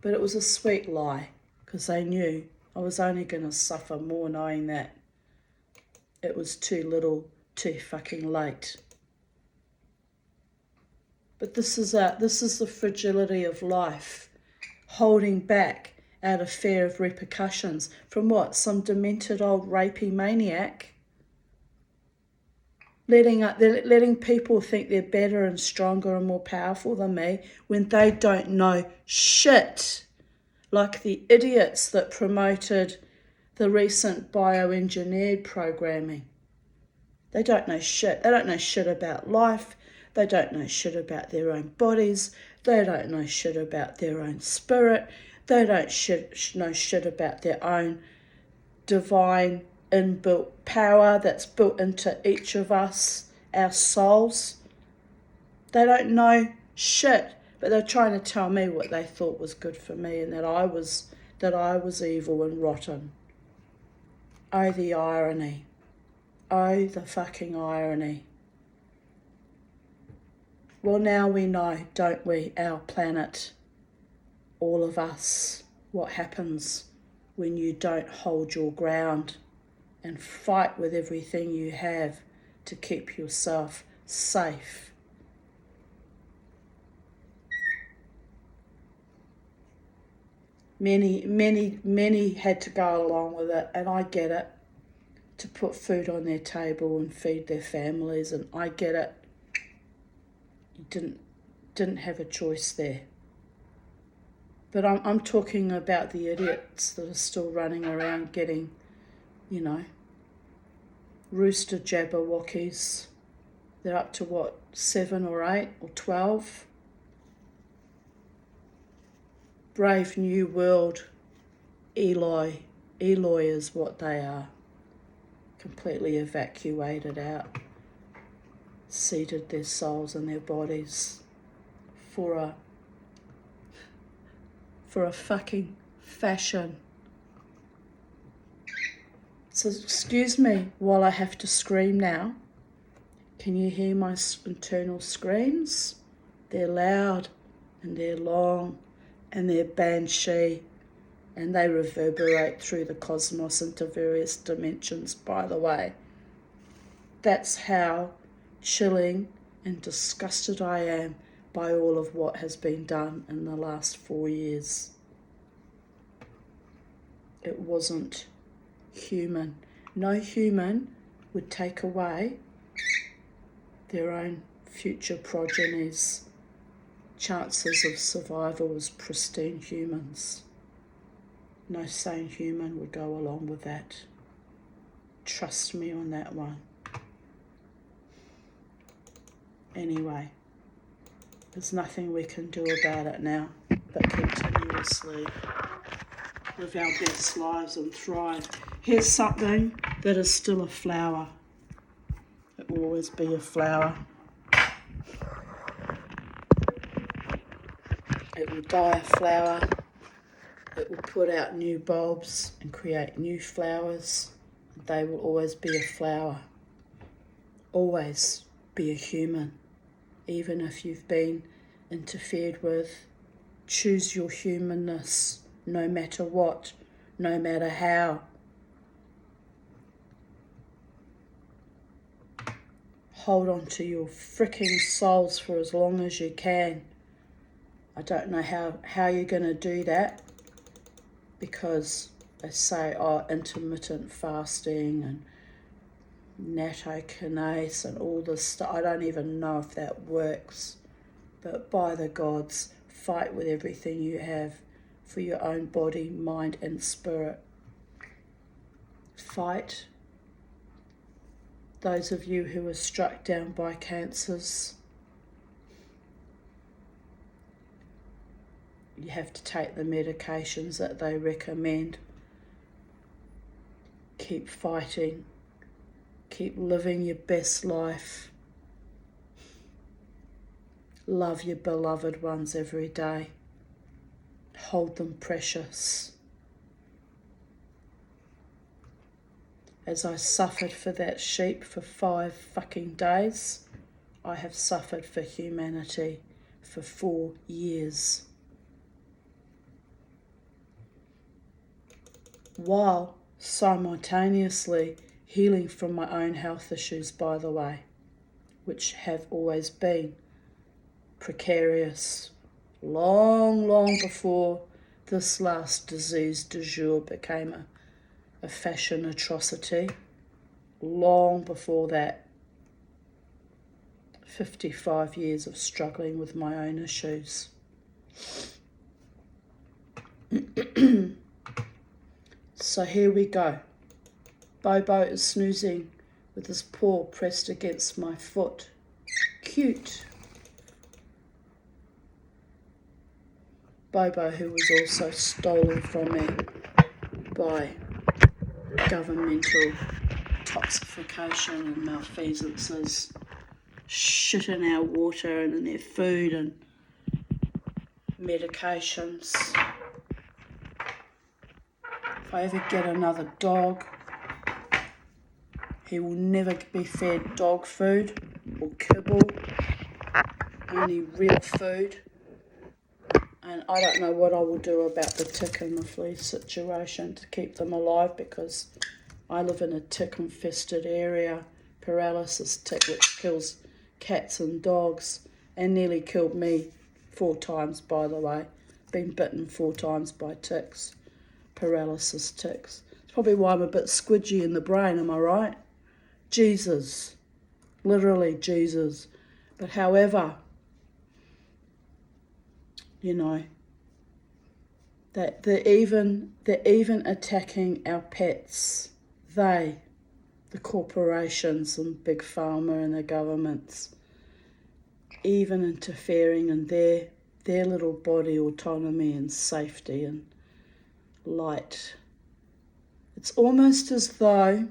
But it was a sweet lie, because they knew I was only going to suffer more knowing that it was too little, too fucking late. But this is the fragility of life, holding back out of fear of repercussions from what? Some demented old rapey maniac? Letting people think they're better and stronger and more powerful than me when they don't know shit. Like the idiots that promoted the recent bioengineered programming. They don't know shit. They don't know shit about life. They don't know shit about their own bodies. They don't know shit about their own spirit. They don't know shit about their own divine inbuilt power that's built into each of us, our souls. They don't know shit, but they're trying to tell me what they thought was good for me and that I was evil and rotten. Oh, the irony. Oh, the fucking irony. Well, now we know, don't we, our planet, all of us, what happens when you don't hold your ground and fight with everything you have to keep yourself safe. Many had to go along with it, and I get it, to put food on their table and feed their families, and I get it. You didn't have a choice there. But I'm talking about the idiots that are still running around getting, rooster jabberwockies. They're up to what, 7 or 8 or 12? Brave New World Eloi is what they are. Completely evacuated out, seeded their souls and their bodies for a fucking fashion. So excuse me while I have to scream now. Can you hear my internal screams? They're loud and they're long and they're banshee, and they reverberate through the cosmos into various dimensions, by the way. That's how chilling and disgusted I am by all of what has been done in the last 4 years. It wasn't human. No human would take away their own future progeny's chances of survival as pristine humans. No sane human would go along with that. Trust me on that one. Anyway, there's nothing we can do about it now but continuously live our best lives and thrive. Here's something that is still a flower. It will always be a flower. It will die a flower. It will put out new bulbs and create new flowers. They will always be a flower. Always be a human. Even if you've been interfered with, choose your humanness, no matter what, no matter how. Hold on to your freaking souls for as long as you can. I don't know how you're going to do that, because they say, intermittent fasting and nattokinase and all this stuff. I don't even know if that works. But by the gods, fight with everything you have for your own body, mind and spirit. Fight. Those of you who are struck down by cancers, you have to take the medications that they recommend. Keep fighting. Keep living your best life. Love your beloved ones every day. Hold them precious. As I suffered for that sheep for 5 fucking days, I have suffered for humanity for 4 years. While simultaneously healing from my own health issues, by the way, which have always been precarious, long before this last disease du jour became a fashion atrocity. Long before that, 55 years of struggling with my own issues. So here we go. Bobo is snoozing with his paw pressed against my foot. Cute. Bobo, who was also stolen from me by governmental toxification and malfeasances, shit in our water and in their food and medications. If I ever get another dog, he will never be fed dog food or kibble, only real food. And I don't know what I will do about the tick and the flea situation to keep them alive, because I live in a tick-infested area, paralysis tick, which kills cats and dogs, and nearly killed me 4 times, by the way. Been bitten 4 times by ticks, paralysis ticks. It's probably why I'm a bit squidgy in the brain, am I right? Jesus. Literally Jesus. But however, you know, that they're even attacking our pets. They, the corporations and big pharma and the governments, even interfering in their little body autonomy and safety and light. It's almost as though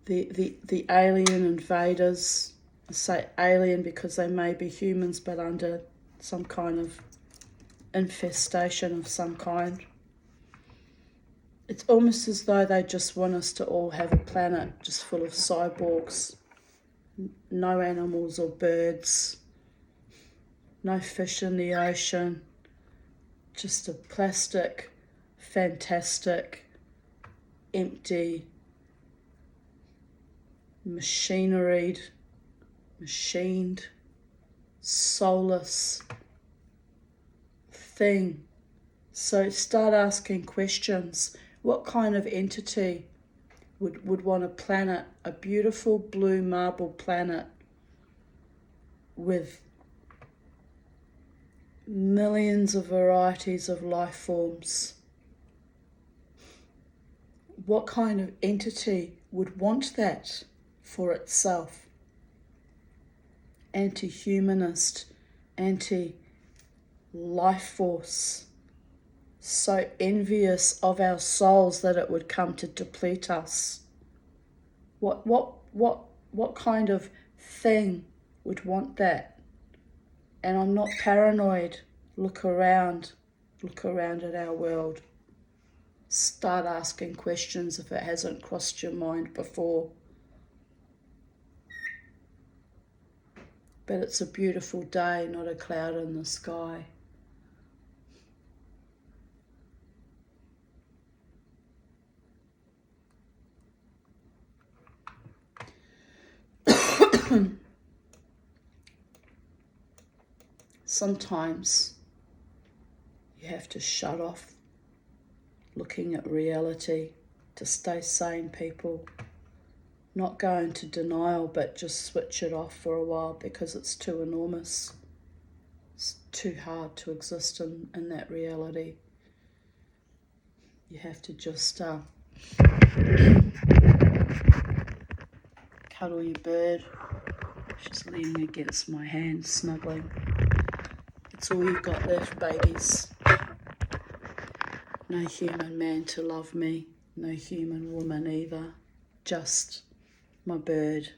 the alien invaders, I say alien because they may be humans but under some kind of infestation of some kind, It's almost as though they just want us to all have a planet just full of cyborgs. No animals or birds, no fish in the ocean, just a plastic, fantastic, empty, machined, soulless thing. So start asking questions. What kind of entity would want a planet, a beautiful blue marble planet with millions of varieties of life forms? What kind of entity would want that for itself? Anti-humanist, anti-life force, so envious of our souls that it would come to deplete us. What kind of thing would want that? And I'm not paranoid. Look around at our world. Start asking questions if it hasn't crossed your mind before. But it's a beautiful day, not a cloud in the sky. Sometimes you have to shut off looking at reality to stay sane, people. Not go into denial, but just switch it off for a while because it's too enormous. It's too hard to exist in that reality. You have to just cuddle your bird. She's leaning against my hand, snuggling. It's all you've got left, babies. No human man to love me, no human woman either. Just my bird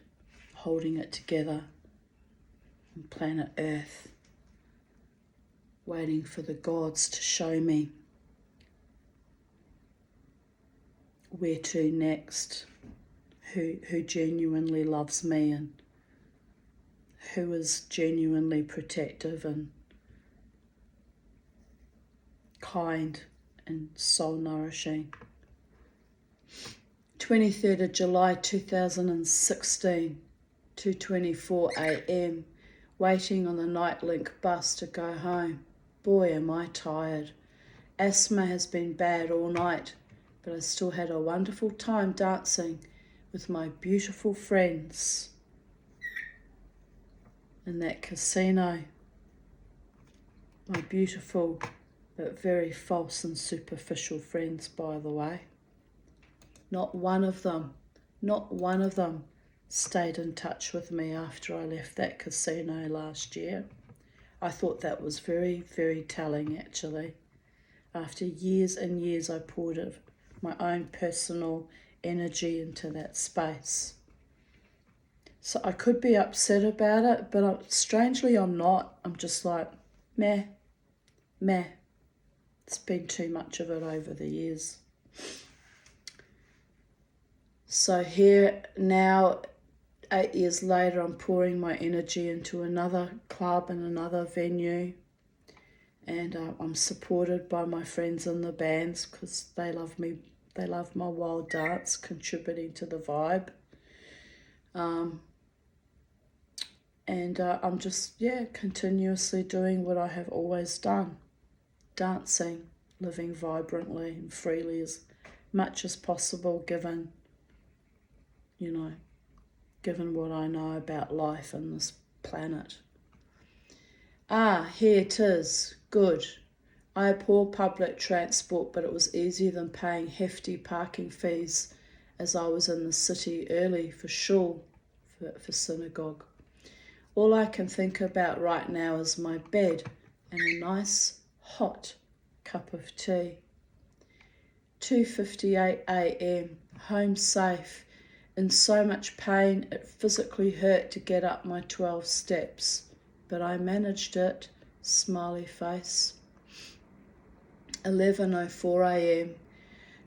holding it together on planet Earth, waiting for the gods to show me where to next, who genuinely loves me and who is genuinely protective and kind and soul nourishing. 23rd of July 2016, 2:24 a.m, waiting on the Nightlink bus to go home. Boy, am I tired. Asthma has been bad all night, but I still had a wonderful time dancing with my beautiful friends in that casino. My beautiful but very false and superficial friends, by the way. Not one of them stayed in touch with me after I left that casino last year. I thought that was very, very telling, actually. After years and years, I poured my own personal energy into that space. So I could be upset about it, but strangely I'm not. I'm just like, meh. It's been too much of it over the years. So here now, 8 years later, I'm pouring my energy into another club and another venue. And I'm supported by my friends in the bands because they love me. They love my wild dance, contributing to the vibe. And I'm just, continuously doing what I have always done. Dancing, living vibrantly and freely as much as possible given what I know about life on this planet. Here it is. Good. I abhor public transport, but it was easier than paying hefty parking fees as I was in the city early for shul, for synagogue. All I can think about right now is my bed and a nice hot cup of tea. 2:58 a.m, home safe. In so much pain it physically hurt to get up my 12 steps, but I managed it, smiley face. 11:04 a.m,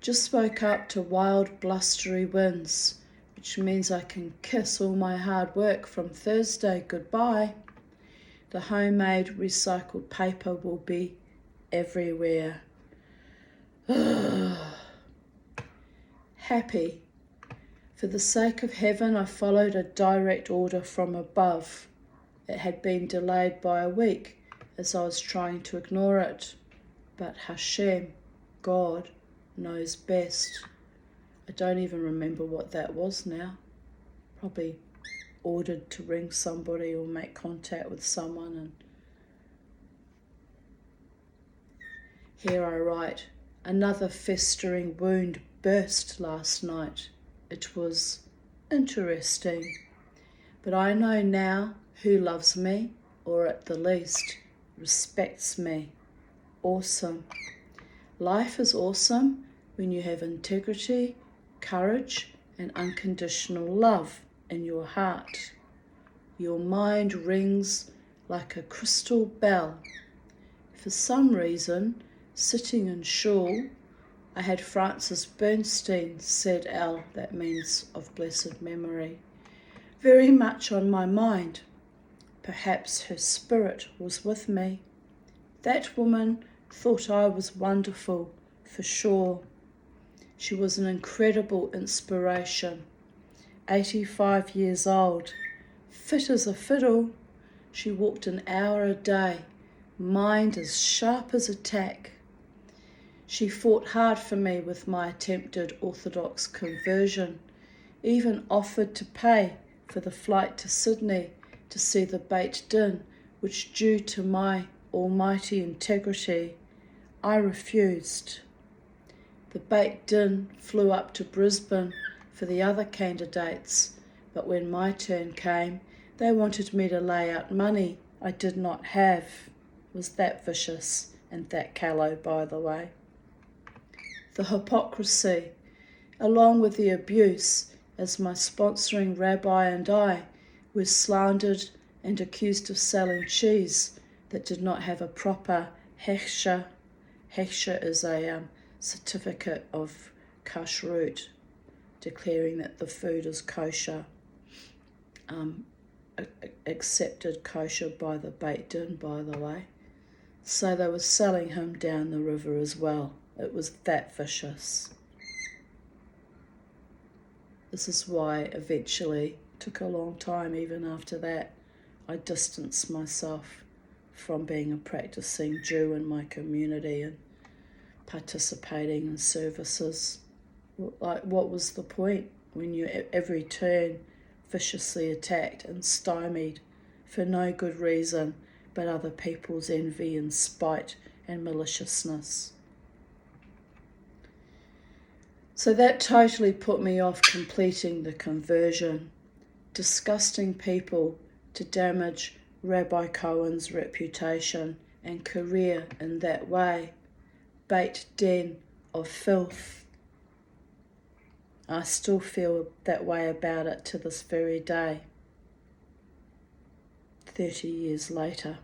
Just woke up to wild blustery winds, which means I can kiss all my hard work from Thursday goodbye. The homemade recycled paper will be everywhere. Happy. For the sake of heaven, I followed a direct order from above. It had been delayed by a week as I was trying to ignore it. But Hashem, God, knows best. I don't even remember what that was now. Probably ordered to ring somebody or make contact with someone. And here I write, another festering wound burst last night. It was interesting. But I know now who loves me, or at the least respects me. Awesome. Life is awesome when you have integrity, courage, and unconditional love in your heart. Your mind rings like a crystal bell. For some reason, sitting in shul, I had Frances Bernstein, said L, that means of blessed memory, very much on my mind. Perhaps her spirit was with me. That woman thought I was wonderful, for sure. She was an incredible inspiration. 85 years old, fit as a fiddle. She walked an hour a day, mind as sharp as a tack. She fought hard for me with my attempted Orthodox conversion, even offered to pay for the flight to Sydney to see the Beit Din, which, due to my almighty integrity, I refused. The Beit Din flew up to Brisbane for the other candidates, but when my turn came, they wanted me to lay out money I did not have. It was that vicious and that callow, by the way. The hypocrisy, along with the abuse, as my sponsoring rabbi and I were slandered and accused of selling cheese that did not have a proper hechsher. Hechsher is a certificate of kashrut, declaring that the food is kosher, accepted kosher by the Beit Din, by the way. So they were selling him down the river as well. It was that vicious. This is why eventually, took a long time even after that, I distanced myself from being a practicing Jew in my community and participating in services. Like, what was the point when you at every turn viciously attacked and stymied for no good reason but other people's envy and spite and maliciousness? So that totally put me off completing the conversion. Disgusting people to damage Rabbi Cohen's reputation and career in that way. Beit Din of filth. I still feel that way about it to this very day, 30 years later.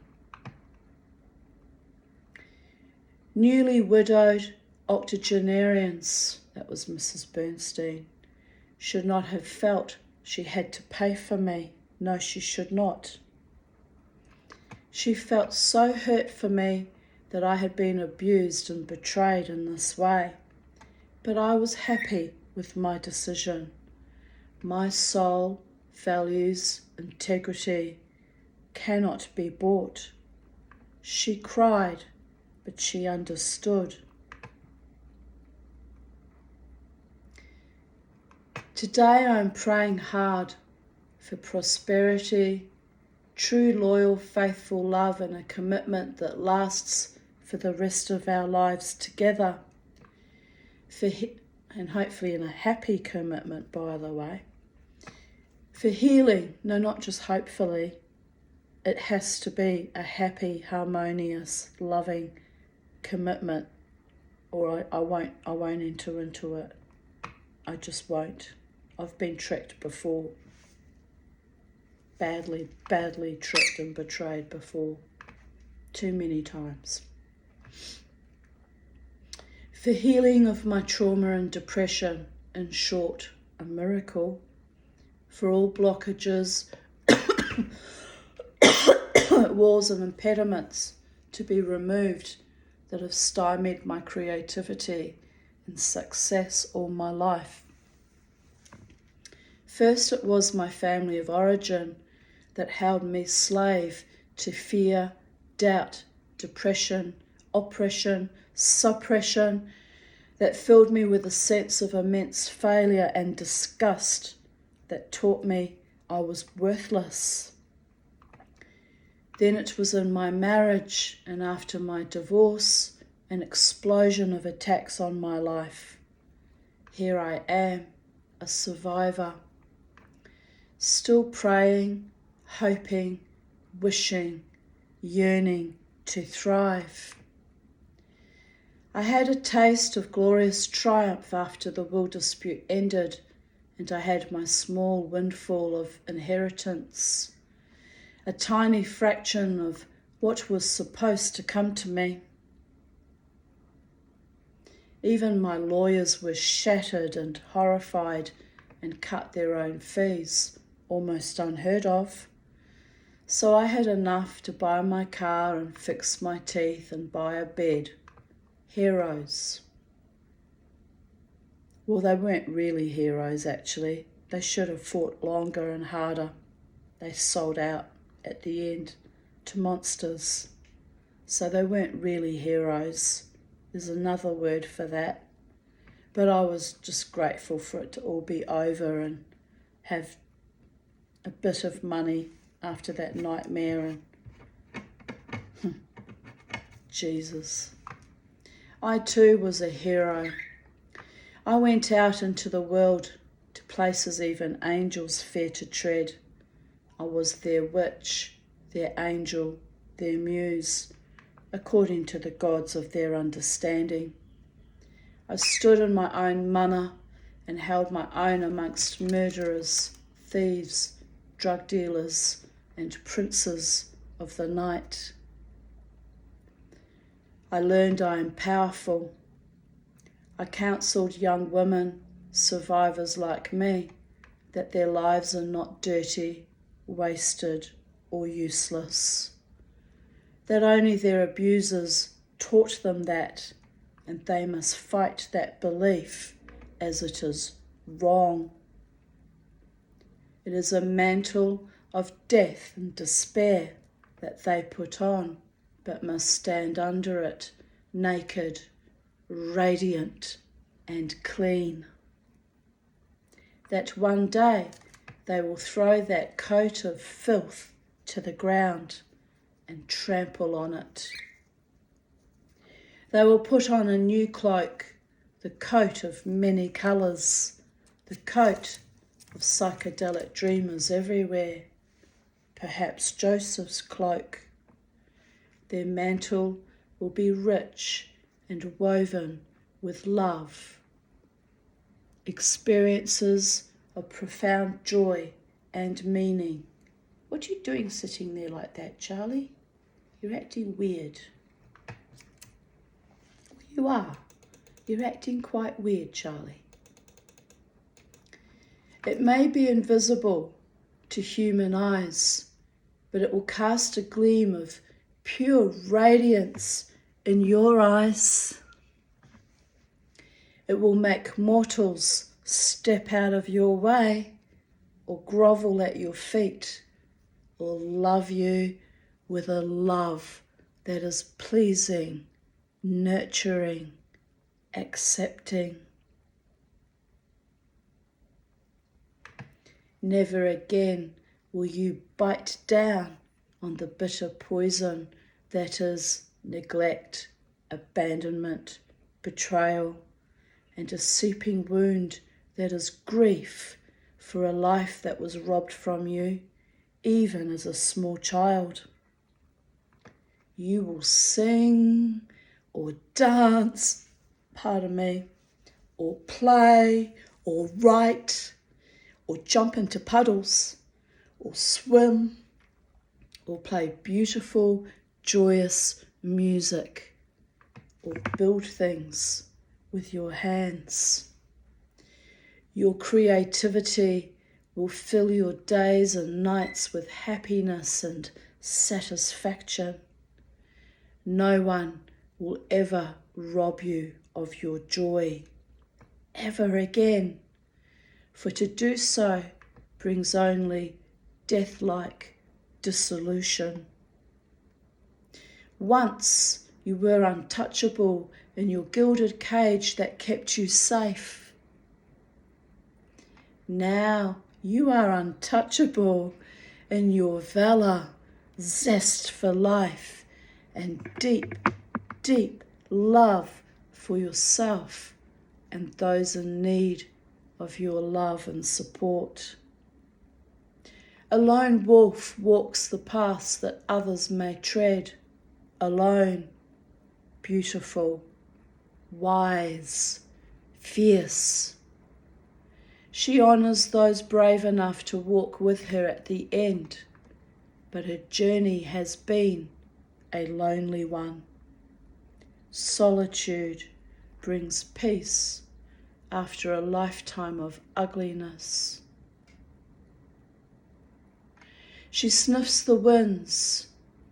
Newly widowed octogenarians, that was Mrs. Bernstein, should not have felt she had to pay for me. No, she should not. She felt so hurt for me that I had been abused and betrayed in this way. But I was happy with my decision. My soul, values, integrity cannot be bought. She cried, but she understood. Today I am praying hard for prosperity, true, loyal, faithful love, and a commitment that lasts for the rest of our lives together. And hopefully in a happy commitment, by the way. For healing, no, not just hopefully, it has to be a happy, harmonious, loving commitment, or I won't enter into it. I just won't. I've been tricked before. Badly tricked and betrayed before. Too many times. The healing of my trauma and depression, in short, a miracle. For all blockages, walls and impediments to be removed that have stymied my creativity and success all my life. First it was my family of origin that held me slave to fear, doubt, depression, oppression, suppression, that filled me with a sense of immense failure and disgust, that taught me I was worthless. Then it was in my marriage and after my divorce, an explosion of attacks on my life. Here I am, a survivor, still praying, hoping, wishing, yearning to thrive. I had a taste of glorious triumph after the will dispute ended, and I had my small windfall of inheritance, a tiny fraction of what was supposed to come to me. Even my lawyers were shattered and horrified and cut their own fees, almost unheard of. So I had enough to buy my car and fix my teeth and buy a bed. Heroes. Well, they weren't really heroes, actually. They should have fought longer and harder. They sold out at the end to monsters. So they weren't really heroes. There's another word for that. But I was just grateful for it to all be over and have a bit of money after that nightmare. And Jesus. I too was a hero. I went out into the world, to places even angels fear to tread. I was their witch, their angel, their muse, according to the gods of their understanding. I stood in my own mana and held my own amongst murderers, thieves, drug dealers, and princes of the night. I learned I am powerful. I counselled young women, survivors like me, that their lives are not dirty, wasted, or useless. That only their abusers taught them that, and they must fight that belief as it is wrong. It is a mantle of death and despair that they put on, but must stand under it, naked, radiant, and clean. That one day they will throw that coat of filth to the ground and trample on it. They will put on a new cloak, the coat of many colours, the coat of psychedelic dreamers everywhere, perhaps Joseph's cloak. Their mantle will be rich and woven with love, experiences of profound joy and meaning. What are you doing sitting there like that, Charlie? You're acting weird. You are. You're acting quite weird, Charlie. It may be invisible to human eyes, but it will cast a gleam of pure radiance in your eyes. It will make mortals step out of your way or grovel at your feet or love you with a love that is pleasing, nurturing, accepting. Never again will you bite down on the bitter poison that is neglect, abandonment, betrayal, and a seeping wound that is grief for a life that was robbed from you, even as a small child. You will sing or dance, pardon me, or play or write or jump into puddles or swim or play beautiful, joyous music or build things with your hands. Your creativity will fill your days and nights with happiness and satisfaction. No one will ever rob you of your joy, ever again, for to do so brings only death-like dissolution. Once you were untouchable in your gilded cage that kept you safe. Now you are untouchable in your valor, zest for life, and deep, deep love for yourself and those in need of your love and support. A lone wolf walks the paths that others may tread, alone, beautiful, wise, fierce. She honours those brave enough to walk with her at the end, but her journey has been a lonely one. Solitude brings peace after a lifetime of ugliness. She sniffs the winds,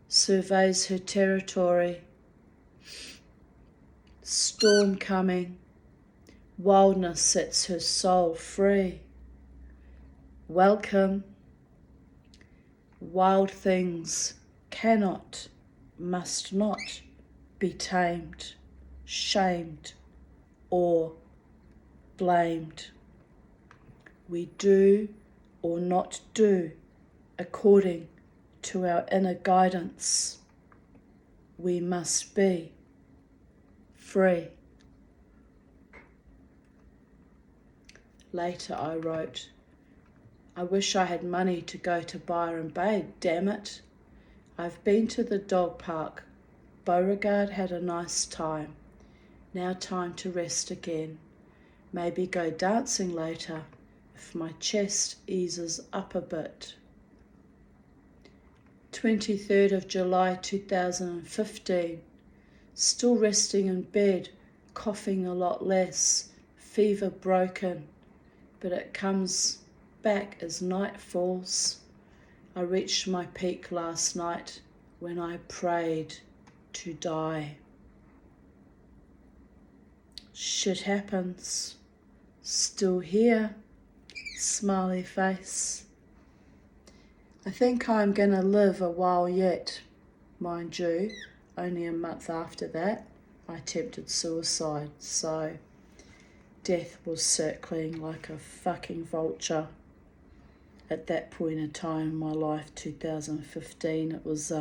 surveys her territory. Storm coming, wildness sets her soul free. Welcome. Wild things cannot, must not be tamed, shamed, or blamed. We do or not do according to our inner guidance. We must be free. Later I wrote, I wish I had money to go to Byron Bay, damn it. I've been to the dog park. Beauregard had a nice time. Now time to rest again. Maybe go dancing later if my chest eases up a bit. 23rd of July 2015. Still resting in bed, coughing a lot less, fever broken, but it comes back as night falls. I reached my peak last night when I prayed to die. Shit happens. Still here, smiley face. I think I'm gonna live a while yet, mind you. Only a month after that, I attempted suicide, so death was circling like a fucking vulture. At that point in time in my life, 2015, it was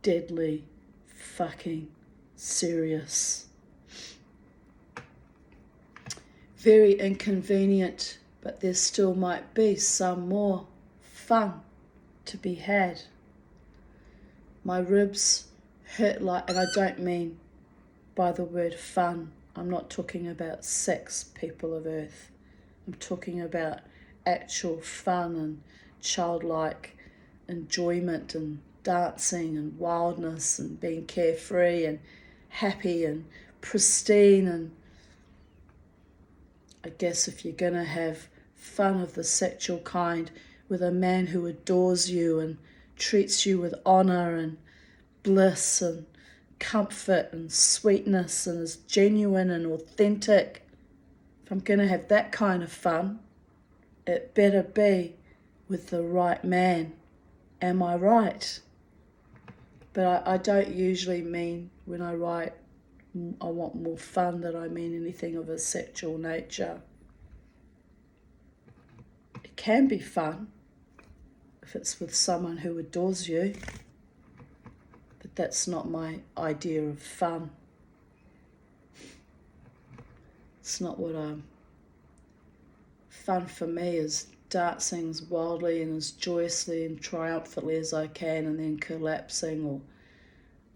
deadly fucking serious. Very inconvenient, but there still might be some more fun to be had. My ribs hurt like, and I don't mean by the word fun, I'm not talking about sex, people of Earth. I'm talking about actual fun and childlike enjoyment and dancing and wildness and being carefree and happy and pristine. And I guess if you're gonna have fun of the sexual kind with a man who adores you and treats you with honor and bliss and comfort and sweetness and is genuine and authentic, if I'm gonna have that kind of fun, it better be with the right man. Am I right? But I don't usually mean when I write I want more fun that I mean anything of a sexual nature. It can be fun if it's with someone who adores you, but that's not my idea of fun. It's not what fun for me is dancing as wildly and as joyously and triumphantly as I can, and then collapsing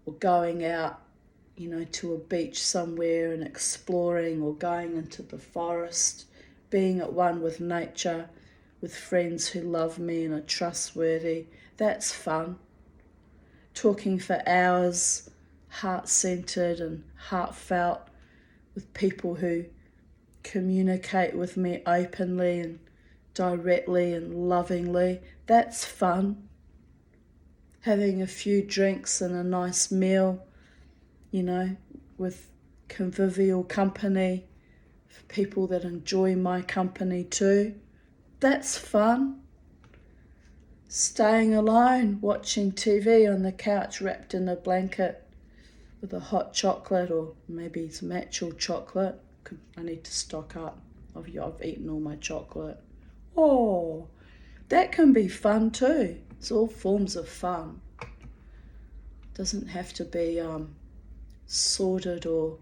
or going out, to a beach somewhere and exploring, or going into the forest, being at one with nature, with friends who love me and are trustworthy. That's fun. Talking for hours, heart-centered and heartfelt, with people who communicate with me openly and directly and lovingly. That's fun. Having a few drinks and a nice meal, with convivial company, for people that enjoy my company too. That's fun. Staying alone, watching TV on the couch wrapped in a blanket with a hot chocolate, or maybe some actual chocolate. I need to stock up. I've eaten all my chocolate. Oh, that can be fun too. It's all forms of fun. Doesn't have to be sordid or,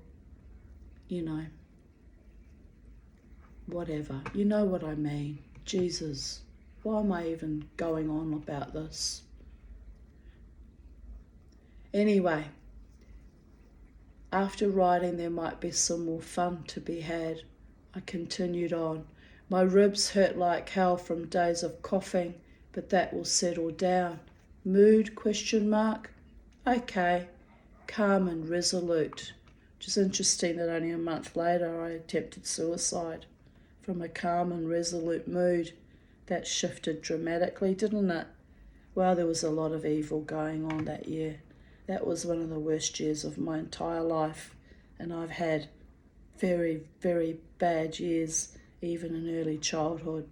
whatever. You know what I mean. Jesus, why am I even going on about this? Anyway, after writing there might be some more fun to be had. I continued on. My ribs hurt like hell from days of coughing, but that will settle down. Mood, ? Okay, calm and resolute. Which is interesting that only a month later I attempted suicide. From a calm and resolute mood, that shifted dramatically, didn't it? Well, there was a lot of evil going on that year. That was one of the worst years of my entire life, and I've had very, very bad years, even in early childhood.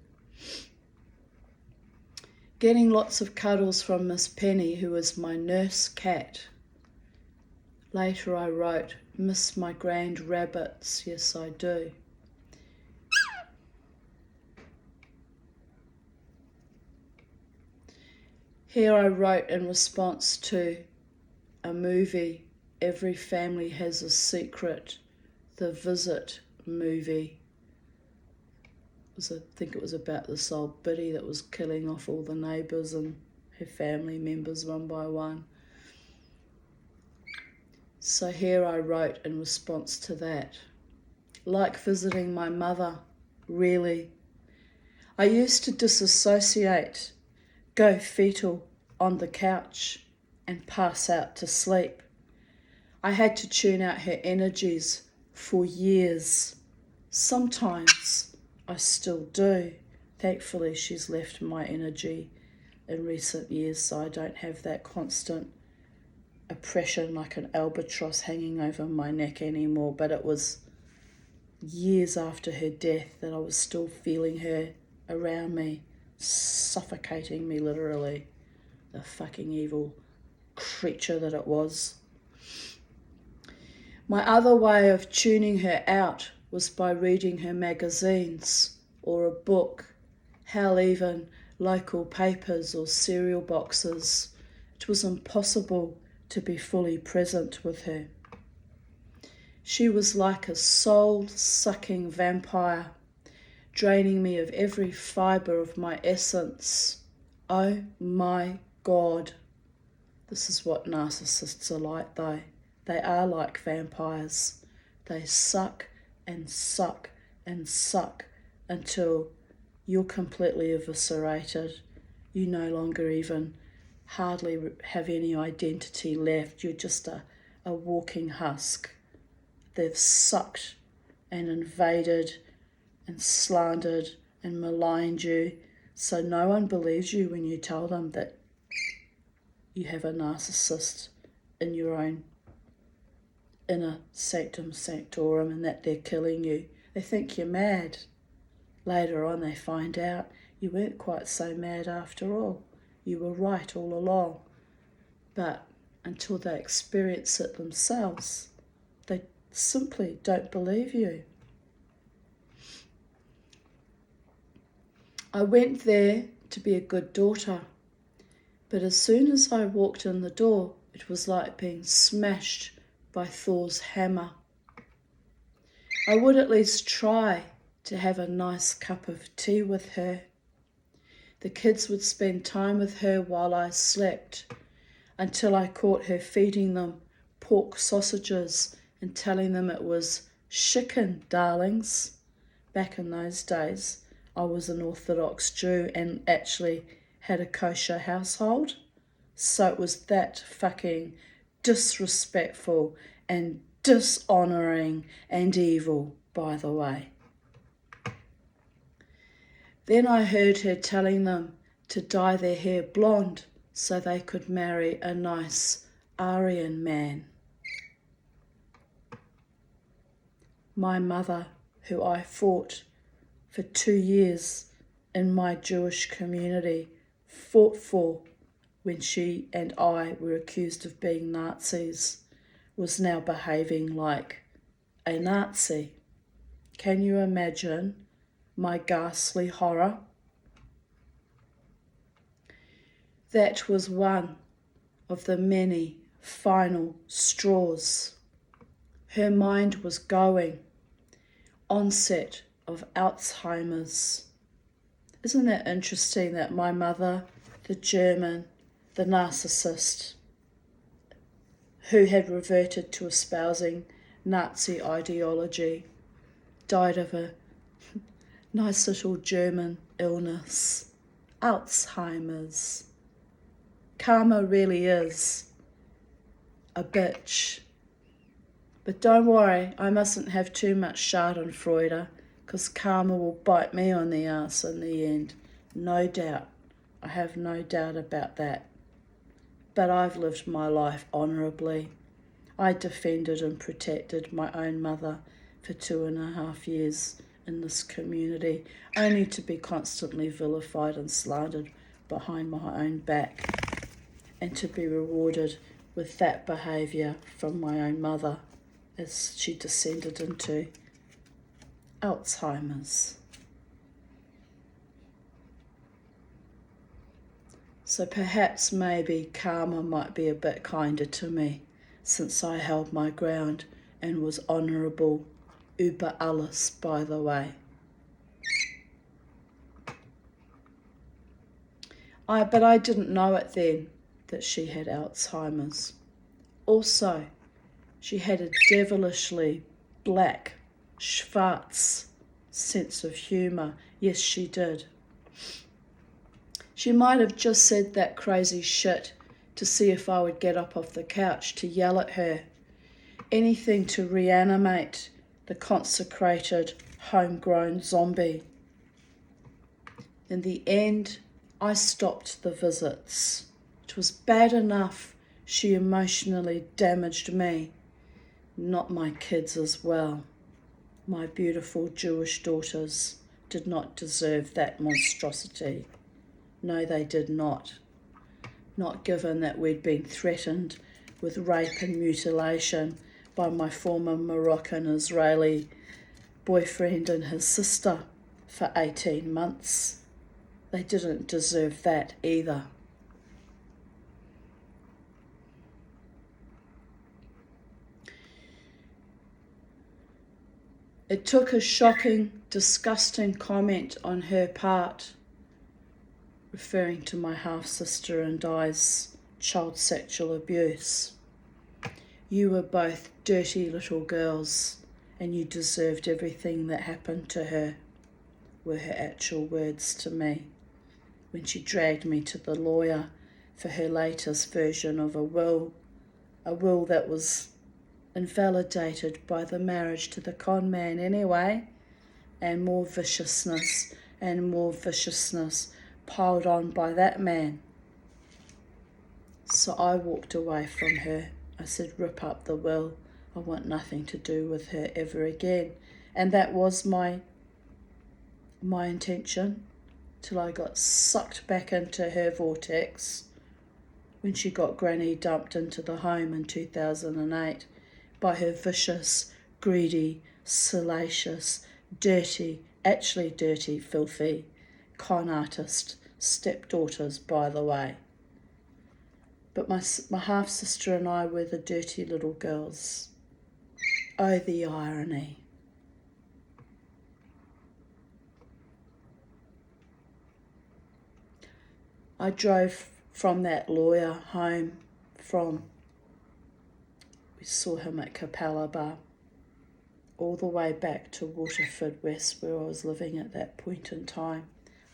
Getting lots of cuddles from Miss Penny, who was my nurse cat. Later I wrote, miss my grand rabbits, yes I do. Here I wrote in response to a movie, Every Family Has a Secret, The Visit movie. I think it was about this old biddy that was killing off all the neighbours and her family members one by one. So here I wrote in response to that. Like visiting my mother, really. I used to disassociate, go fetal on the couch and pass out to sleep. I had to tune out her energies for years. Sometimes I still do. Thankfully, she's left my energy in recent years, so I don't have that constant oppression like an albatross hanging over my neck anymore. But it was years after her death that I was still feeling her around me, suffocating me literally. The fucking evil creature that it was. My other way of tuning her out was by reading her magazines or a book, hell even local papers or cereal boxes. It was impossible to be fully present with her. She was like a soul-sucking vampire, draining me of every fibre of my essence. Oh my God. This is what narcissists are like though. They are like vampires. They suck and suck and suck until you're completely eviscerated. You no longer even hardly have any identity left. You're just a walking husk. They've sucked and invaded and slandered and maligned you, so no one believes you when you tell them that you have a narcissist in your own inner sanctum sanctorum and that they're killing you. They think you're mad. Later on they find out you weren't quite so mad after all. You were right all along. But until they experience it themselves, they simply don't believe you. I went there to be a good daughter, but as soon as I walked in the door, it was like being smashed by Thor's hammer. I would at least try to have a nice cup of tea with her. The kids would spend time with her while I slept, until I caught her feeding them pork sausages and telling them it was chicken, darlings. Back in those days, I was an Orthodox Jew and actually had a kosher household. So it was that fucking disrespectful and dishonouring and evil, by the way. Then I heard her telling them to dye their hair blonde so they could marry a nice Aryan man. My mother, who I fought for 2 years in my Jewish community, fought for when she and I were accused of being Nazis, was now behaving like a Nazi. Can you imagine my ghastly horror? That was one of the many final straws. Her mind was going. Onset of Alzheimer's. Isn't that interesting that my mother, the German, the narcissist, who had reverted to espousing Nazi ideology, died of a nice little German illness, Alzheimer's. Karma really is a bitch. But don't worry, I mustn't have too much schadenfreude, because karma will bite me on the ass in the end. No doubt. I have no doubt about that. But I've lived my life honourably. I defended and protected my own mother for 2.5 years in this community, only to be constantly vilified and slandered behind my own back, and to be rewarded with that behaviour from my own mother as she descended into Alzheimer's. So perhaps maybe karma might be a bit kinder to me, since I held my ground and was honourable über alles, by the way. But I didn't know it then that she had Alzheimer's. Also, she had a devilishly black, schwarz sense of humour. Yes, she did. She might have just said that crazy shit to see if I would get up off the couch to yell at her. Anything to reanimate the consecrated, homegrown zombie. In the end, I stopped the visits. It was bad enough she emotionally damaged me, not my kids as well. My beautiful Jewish daughters did not deserve that monstrosity. No, they did not. Not given that we'd been threatened with rape and mutilation by my former Moroccan-Israeli boyfriend and his sister for 18 months. They didn't deserve that either. It took a shocking, disgusting comment on her part, referring to my half-sister and I's child sexual abuse. You were both dirty little girls, and you deserved everything that happened to her, were her actual words to me, when she dragged me to the lawyer for her latest version of a will that was invalidated by the marriage to the con man anyway, and more viciousness piled on by that man. So I walked away from her. I said, rip up the will. I want nothing to do with her ever again. And that was my intention, till I got sucked back into her vortex when she got Granny dumped into the home in 2008 by her vicious, greedy, salacious, dirty, filthy con artist stepdaughters, by the way. But my half-sister and I were the dirty little girls. Oh, the irony. I drove from that lawyer home we saw him at Capella Bar, all the way back to Waterford West, where I was living at that point in time.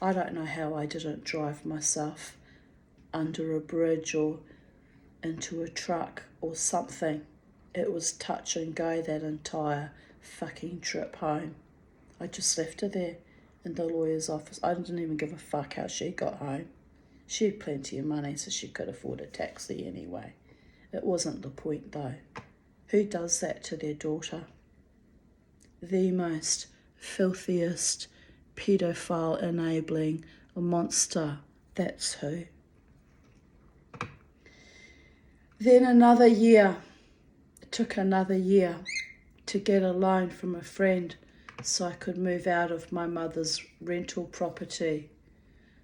I don't know how I didn't drive myself under a bridge or into a truck or something. It was touch and go that entire fucking trip home. I just left her there in the lawyer's office. I didn't even give a fuck how she got home. She had plenty of money, so she could afford a taxi anyway. It wasn't the point, though. Who does that to their daughter? The most filthiest, paedophile-enabling monster. That's who. Then another year. It took another year to get a loan from a friend so I could move out of my mother's rental property.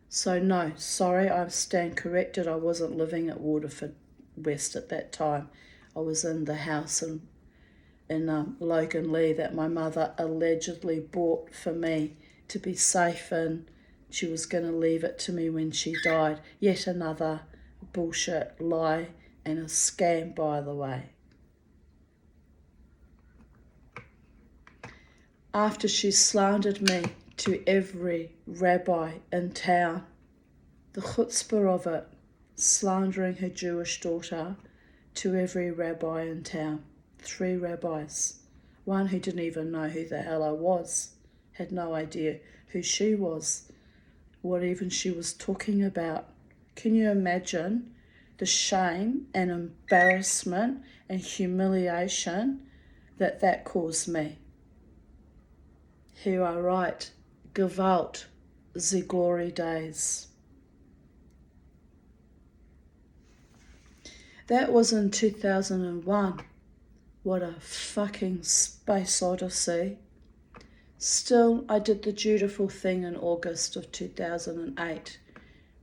So no, sorry, I stand corrected. I wasn't living at Waterford West at that time. I was in the house in Logan Lee that my mother allegedly bought for me to be safe in. She was going to leave it to me when she died. Yet another bullshit lie and a scam, by the way. After she slandered me to every rabbi in town, the chutzpah of it, slandering her Jewish daughter to every rabbi in town. 3 rabbis. One who didn't even know who the hell I was, had no idea who she was, what even she was talking about. Can you imagine the shame and embarrassment and humiliation that caused me? Here I write, Gewalt, the glory days. That was in 2001. What a fucking space odyssey. Still, I did the dutiful thing in August of 2008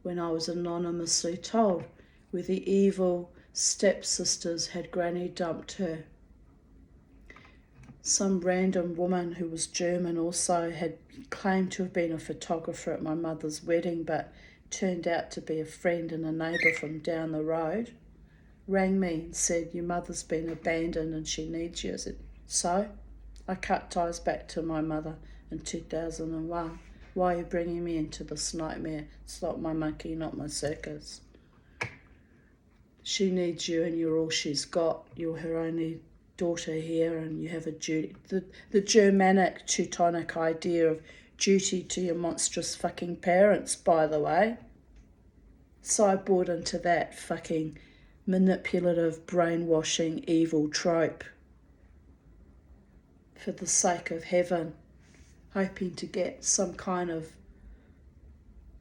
when I was anonymously told where the evil stepsisters had granny dumped her. Some random woman who was German also had claimed to have been a photographer at my mother's wedding, but turned out to be a friend and a neighbour from down the road. Rang me and said, your mother's been abandoned and she needs you. I said, so? I cut ties back to my mother in 2001. Why are you bringing me into this nightmare? It's not my monkey, not my circus. She needs you and you're all she's got. You're her only daughter here and you have a duty. The Germanic Teutonic idea of duty to your monstrous fucking parents, by the way. So I bought into that fucking manipulative, brainwashing, evil trope for the sake of heaven, hoping to get some kind of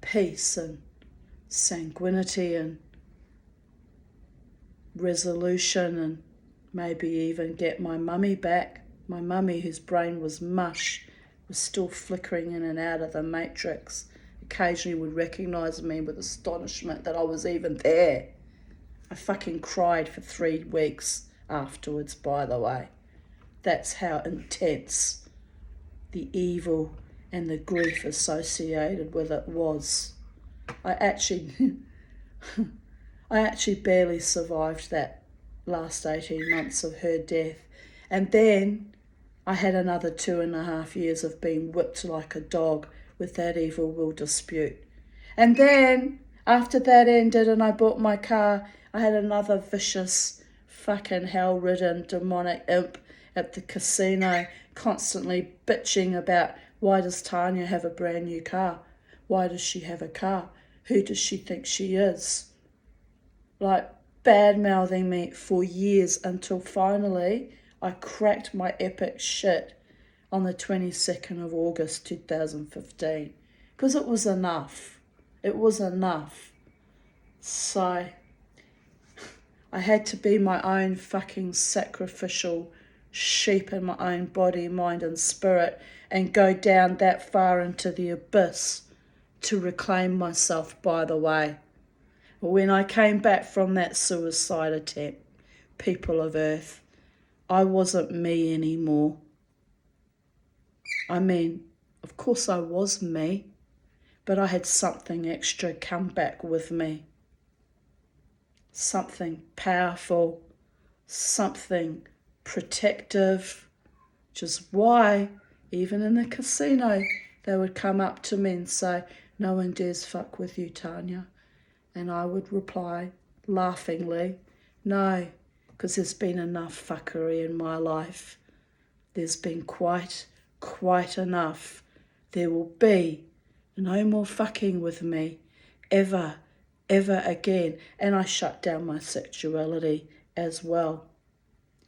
peace and sanguinity and resolution and maybe even get my mummy back. My mummy, whose brain was mush, was still flickering in and out of the matrix. Occasionally would recognise me with astonishment that I was even there. I fucking cried for 3 weeks afterwards, by the way. That's how intense the evil and the grief associated with it was. I actually barely survived that last 18 months of her death. And then I had another 2.5 years of being whipped like a dog with that evil will dispute. And then after that ended and I bought my car, I had another vicious, fucking hell-ridden, demonic imp at the casino constantly bitching about why does Tanya have a brand new car? Why does she have a car? Who does she think she is? Like bad-mouthing me for years until finally I cracked my epic shit on the 22nd of August 2015 because it was enough. It was enough. So I had to be my own fucking sacrificial sheep in my own body, mind and spirit and go down that far into the abyss to reclaim myself, by the way. When I came back from that suicide attempt, people of Earth, I wasn't me anymore. I mean, of course I was me, but I had something extra come back with me. Something powerful, something protective, which is why, even in the casino, they would come up to me and say, no one dares fuck with you, Tanya. And I would reply, laughingly, no, because there's been enough fuckery in my life. There's been quite enough. There will be no more fucking with me ever again. And I shut down my sexuality as well,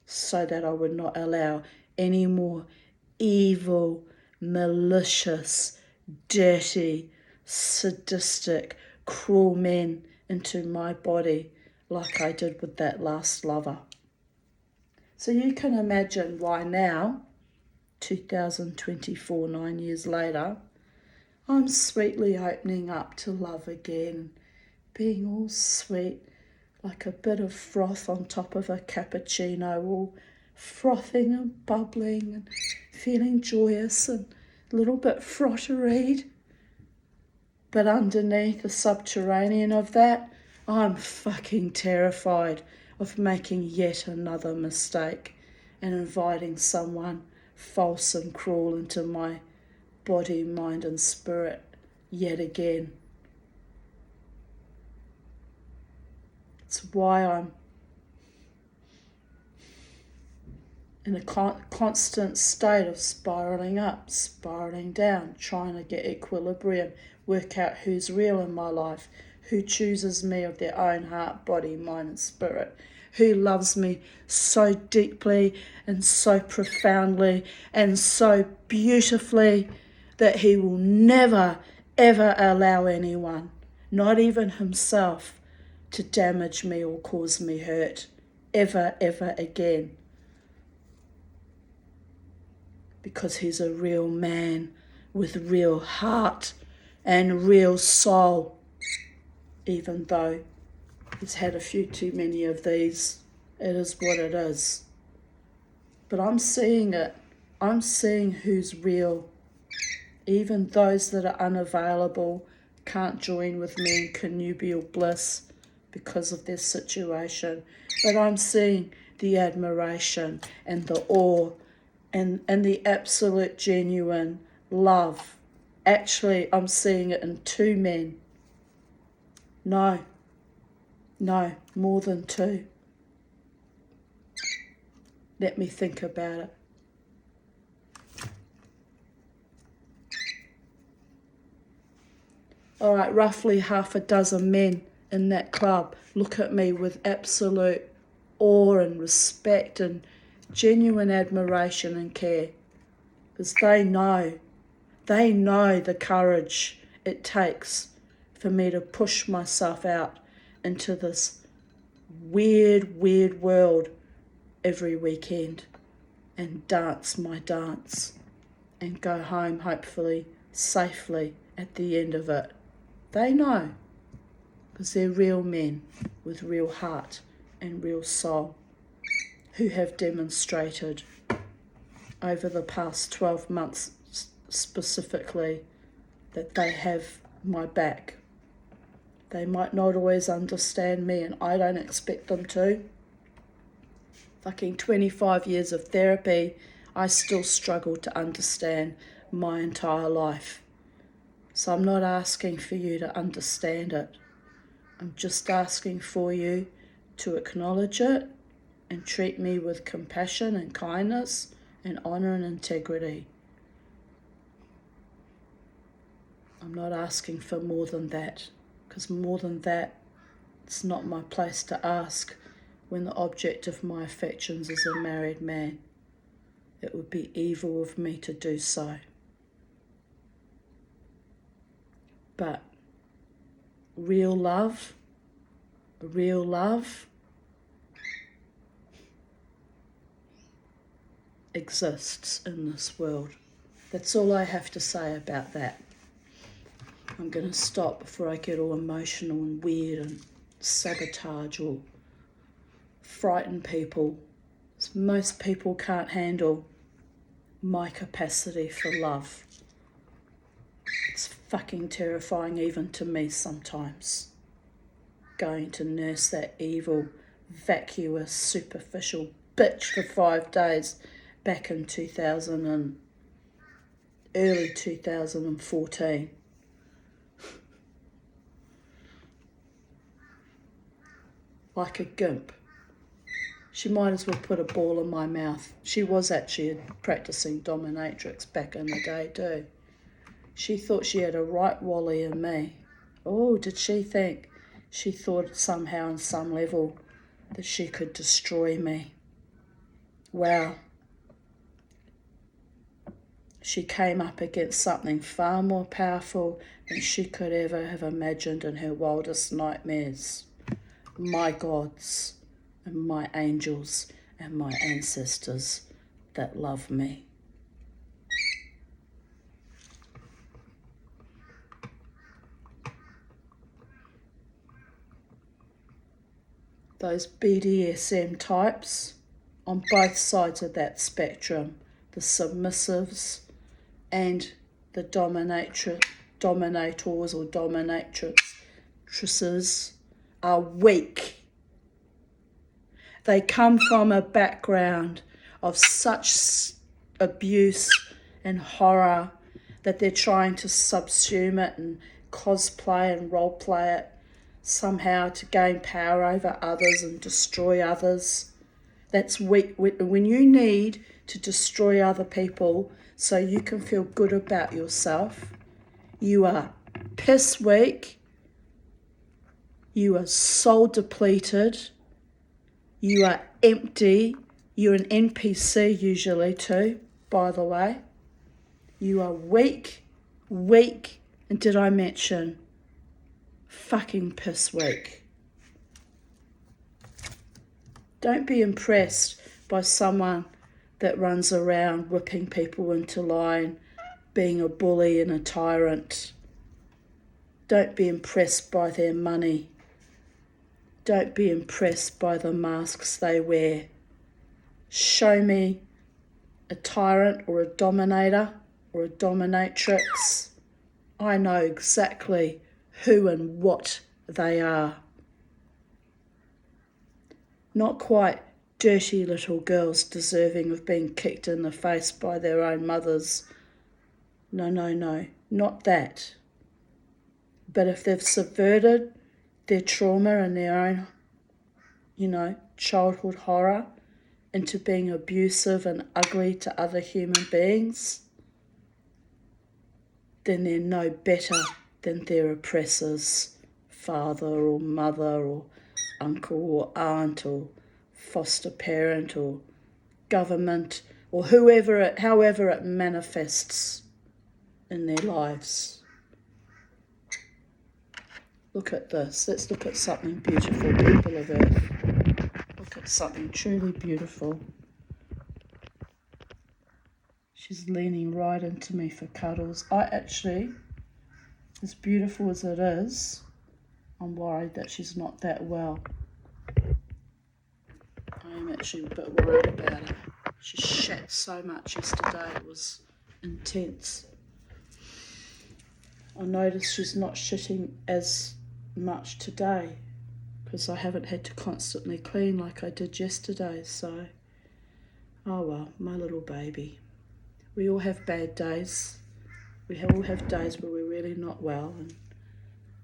so that I would not allow any more evil, malicious, dirty, sadistic, cruel men into my body like I did with that last lover. So you can imagine why now, 2024, 9 years later, I'm sweetly opening up to love again, being all sweet, like a bit of froth on top of a cappuccino, all frothing and bubbling and feeling joyous and a little bit frotteried. But underneath the subterranean of that, I'm fucking terrified of making yet another mistake and inviting someone false and cruel into my body, mind and spirit yet again. It's why I'm in a constant state of spiraling up, spiraling down, trying to get equilibrium, work out who's real in my life, who chooses me of their own heart, body, mind and spirit, who loves me so deeply and so profoundly and so beautifully that he will never, ever allow anyone, not even himself, to damage me or cause me hurt, ever again. Because he's a real man with real heart and real soul, even though he's had a few too many of these. It is what it is. But I'm seeing it. I'm seeing who's real. Even those that are unavailable can't join with me in connubial bliss because of their situation. But I'm seeing the admiration and the awe and the absolute genuine love. Actually, I'm seeing it in two men. No, more than two. Let me think about it. All right, roughly half a dozen men in that club look at me with absolute awe and respect and genuine admiration and care, because they know the courage it takes for me to push myself out into this weird world every weekend and dance my dance and go home hopefully safely at the end of it. They know, because they're real men with real heart and real soul who have demonstrated over the past 12 months specifically that they have my back. They might not always understand me, and I don't expect them to. Fucking 25 years of therapy, I still struggle to understand my entire life. So I'm not asking for you to understand it. I'm just asking for you to acknowledge it and treat me with compassion and kindness and honour and integrity. I'm not asking for more than that, because more than that, it's not my place to ask when the object of my affections is a married man. It would be evil of me to do so. But real love exists in this world. That's all I have to say about that. I'm going to stop before I get all emotional and weird and sabotage or frighten people. Most people can't handle my capacity for love. It's fucking terrifying even to me sometimes. Going to nurse that evil, vacuous, superficial bitch for 5 days back in early 2014. Like a gimp. She might as well put a ball in my mouth. She was actually practicing dominatrix back in the day too. She thought she had a right wally in me. Oh, did she think? She thought somehow on some level that she could destroy me. Wow. She came up against something far more powerful than she could ever have imagined in her wildest nightmares. My gods and my angels and my ancestors that love me. Those BDSM types on both sides of that spectrum, the submissives and the dominators or dominatrixes, are weak. They come from a background of such abuse and horror that they're trying to subsume it and cosplay and roleplay it somehow to gain power over others and destroy others. That's weak. When you need to destroy other people so you can feel good about yourself, you are piss weak, you are soul depleted, you are empty, you're an NPC usually too, by the way. You are weak, and did I mention fucking piss weak? Don't be impressed by someone that runs around whipping people into line, being a bully and a tyrant. Don't be impressed by their money. Don't be impressed by the masks they wear. Show me a tyrant or a dominator or a dominatrix. I know exactly who and what they are. Not quite dirty little girls deserving of being kicked in the face by their own mothers. No, not that. But if they've subverted their trauma and their own, childhood horror into being abusive and ugly to other human beings, then they're no better than their oppressors, father or mother or uncle or aunt or foster parent or government or however it manifests in their lives. Look at this. Let's look at something beautiful, people of Earth. Look at something truly beautiful. She's leaning right into me for cuddles. I actually, as beautiful as it is, I'm worried that she's not that well. I am actually a bit worried about her. She shat so much yesterday, it was intense. I noticed she's not shitting as much today because I haven't had to constantly clean like I did yesterday, so oh well, my little baby. We all have bad days. We all have days where we're really not well,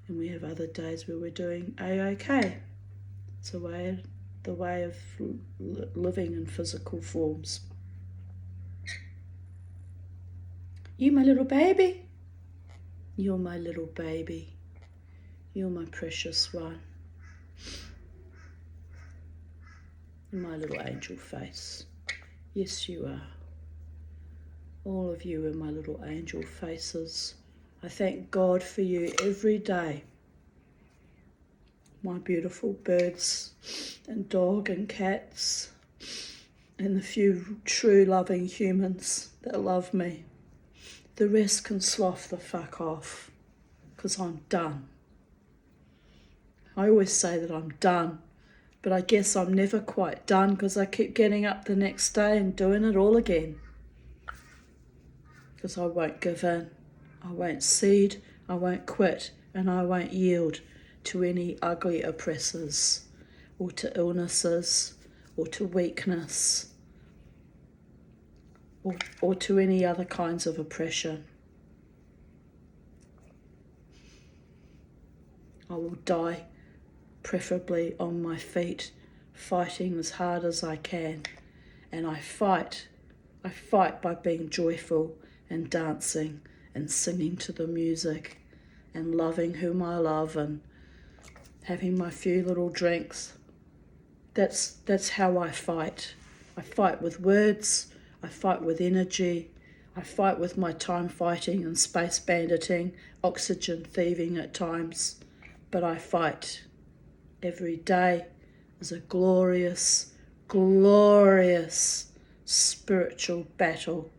and we have other days where we're doing A-OK. It's the way of living in physical forms. You my little baby. You're my little baby. You're my precious one. My little angel face. Yes, you are. All of you are my little angel faces. I thank God for you every day. My beautiful birds and dog and cats and the few true loving humans that love me. The rest can slough the fuck off because I'm done. I always say that I'm done, but I guess I'm never quite done because I keep getting up the next day and doing it all again. Because I won't give in, I won't cede, I won't quit, and I won't yield to any ugly oppressors or to illnesses or to weakness or to any other kinds of oppression. I will die preferably on my feet fighting as hard as I can. And I fight by being joyful and dancing and singing to the music and loving whom I love and having my few little drinks. That's how I fight. I fight with words, I fight with energy, I fight with my time fighting and space banditing, oxygen thieving at times, but I fight. Every day is a glorious, glorious spiritual battle.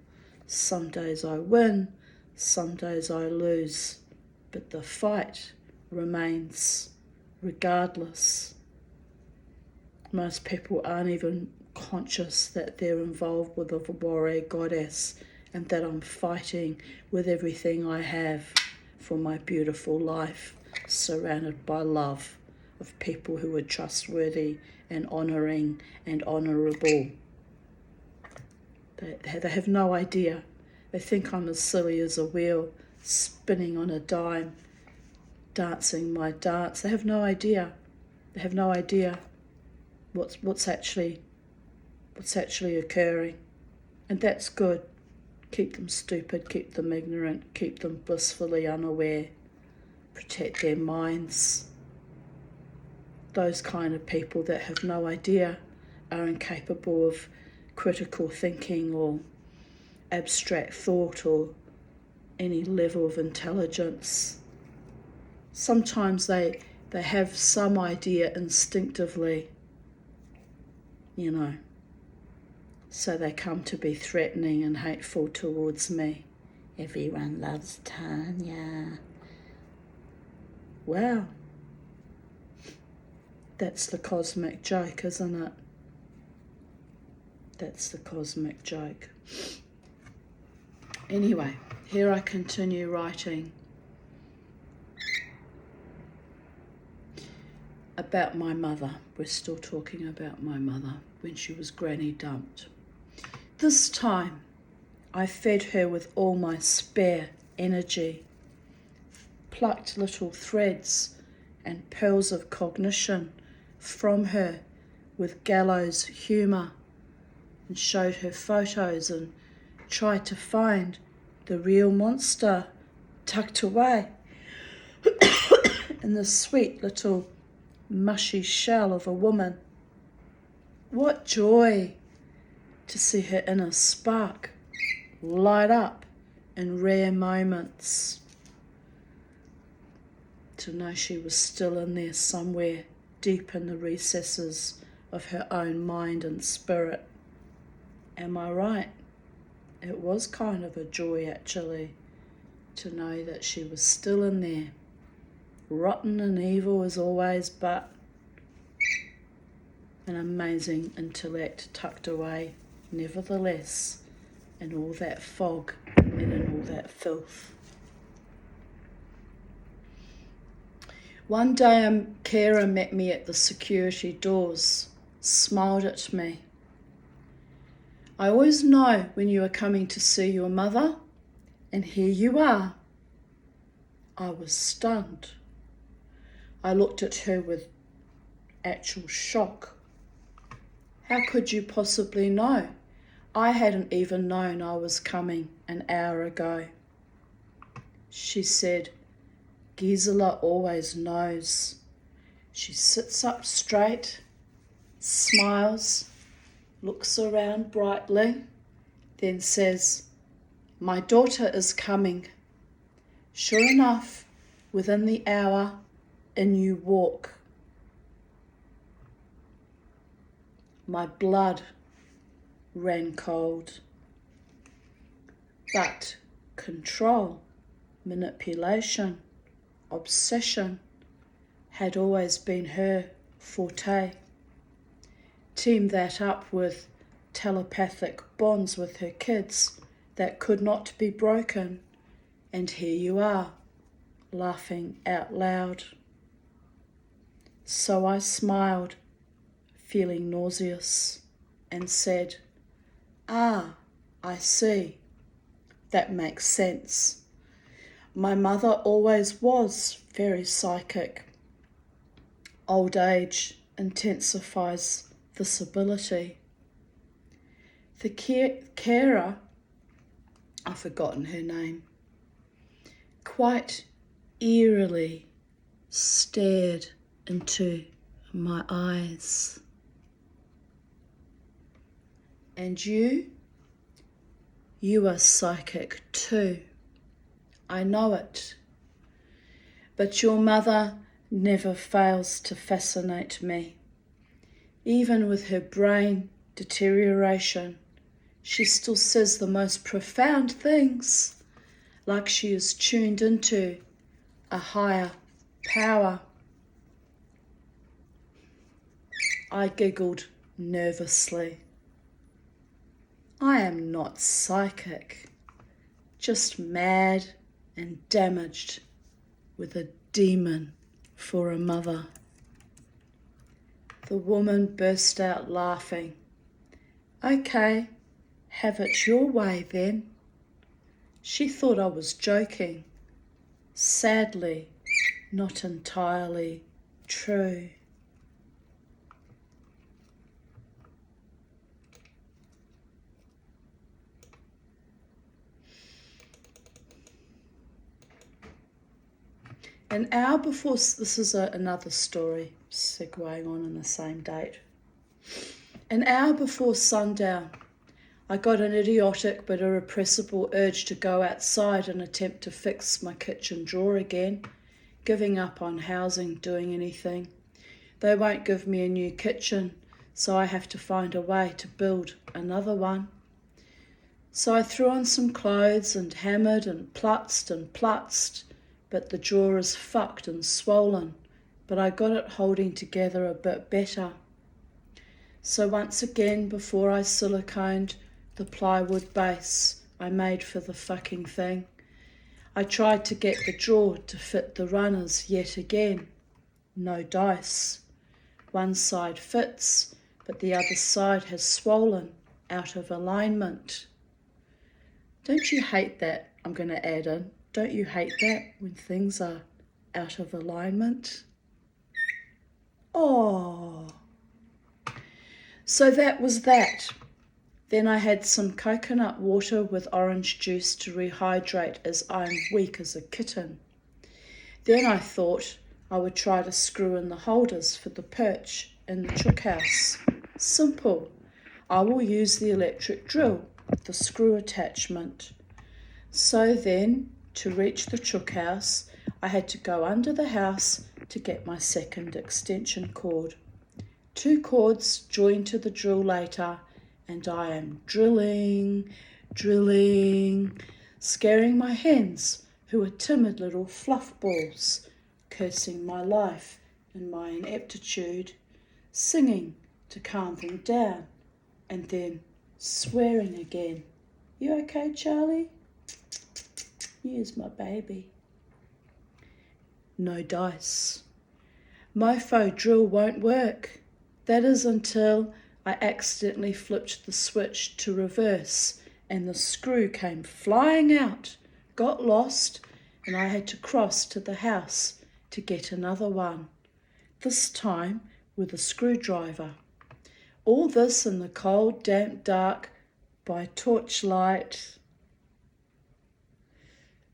Some days I win, some days I lose, but the fight remains regardless. Most people aren't even conscious that they're involved with a warrior goddess and that I'm fighting with everything I have for my beautiful life, surrounded by love of people who are trustworthy and honouring and honourable. They have no idea. They think I'm as silly as a wheel, spinning on a dime, dancing my dance. They have no idea. They have no idea what's actually occurring. And that's good. Keep them stupid, keep them ignorant, keep them blissfully unaware. Protect their minds. Those kind of people that have no idea are incapable of critical thinking or abstract thought or any level of intelligence. Sometimes they have some idea instinctively, so they come to be threatening and hateful towards me. Everyone loves Tanya. Wow. That's the cosmic joke, isn't it? That's the cosmic joke. Anyway, here I continue writing about my mother. We're still talking about my mother when she was granny dumped. This time, I fed her with all my spare energy, plucked little threads and pearls of cognition from her with gallows humour, and showed her photos and tried to find the real monster tucked away in the sweet little mushy shell of a woman. What joy to see her inner spark light up in rare moments. To know she was still in there somewhere deep in the recesses of her own mind and spirit. Am I right? It was kind of a joy actually to know that she was still in there, rotten and evil as always, but an amazing intellect tucked away nevertheless in all that fog and in all that filth. One day a carer met me at the security doors, smiled at me. I always know when you are coming to see your mother, and here you are. I was stunned. I looked at her with actual shock. How could you possibly know? I hadn't even known I was coming an hour ago. She said, Gisela always knows. She sits up straight, smiles, looks around brightly, then says, my daughter is coming. Sure enough, within the hour, in you walk. My blood ran cold. But control, manipulation, obsession had always been her forte. Team that up with telepathic bonds with her kids that could not be broken, and here you are, laughing out loud. So I smiled, feeling nauseous, and said, I see. That makes sense. My mother always was very psychic. Old age intensifies this ability. The carer, I've forgotten her name, quite eerily stared into my eyes. And you are psychic too. I know it. But your mother never fails to fascinate me. Even with her brain deterioration, she still says the most profound things, like she is tuned into a higher power. I giggled nervously. I am not psychic, just mad and damaged with a demon for a mother. The woman burst out laughing. Okay, have it your way then. She thought I was joking. Sadly, not entirely true. An hour before, this is another story segueing on in the same date. An hour before sundown, I got an idiotic but irrepressible urge to go outside and attempt to fix my kitchen drawer again, giving up on housing doing anything. They won't give me a new kitchen, so I have to find a way to build another one. So I threw on some clothes and hammered and plutzed, but the drawer is fucked and swollen, but I got it holding together a bit better. So once again, before I siliconed the plywood base I made for the fucking thing, I tried to get the drawer to fit the runners yet again. No dice. One side fits, but the other side has swollen out of alignment. Don't you hate that? I'm going to add in. Don't you hate that when things are out of alignment? Oh. So that was that. Then I had some coconut water with orange juice to rehydrate as I'm weak as a kitten. Then I thought I would try to screw in the holders for the perch in the chook house. Simple. I will use the electric drill, the screw attachment. So then, to reach the chook house, I had to go under the house to get my second extension cord. 2 cords joined to the drill later, and I am drilling, scaring my hens, who are timid little fluff balls, cursing my life and my ineptitude, singing to calm them down, and then swearing again. You okay, Charlie? Here's my baby. No dice. Mofo drill won't work. That is until I accidentally flipped the switch to reverse and the screw came flying out, got lost, and I had to cross to the house to get another one, this time with a screwdriver. All this in the cold, damp dark by torchlight.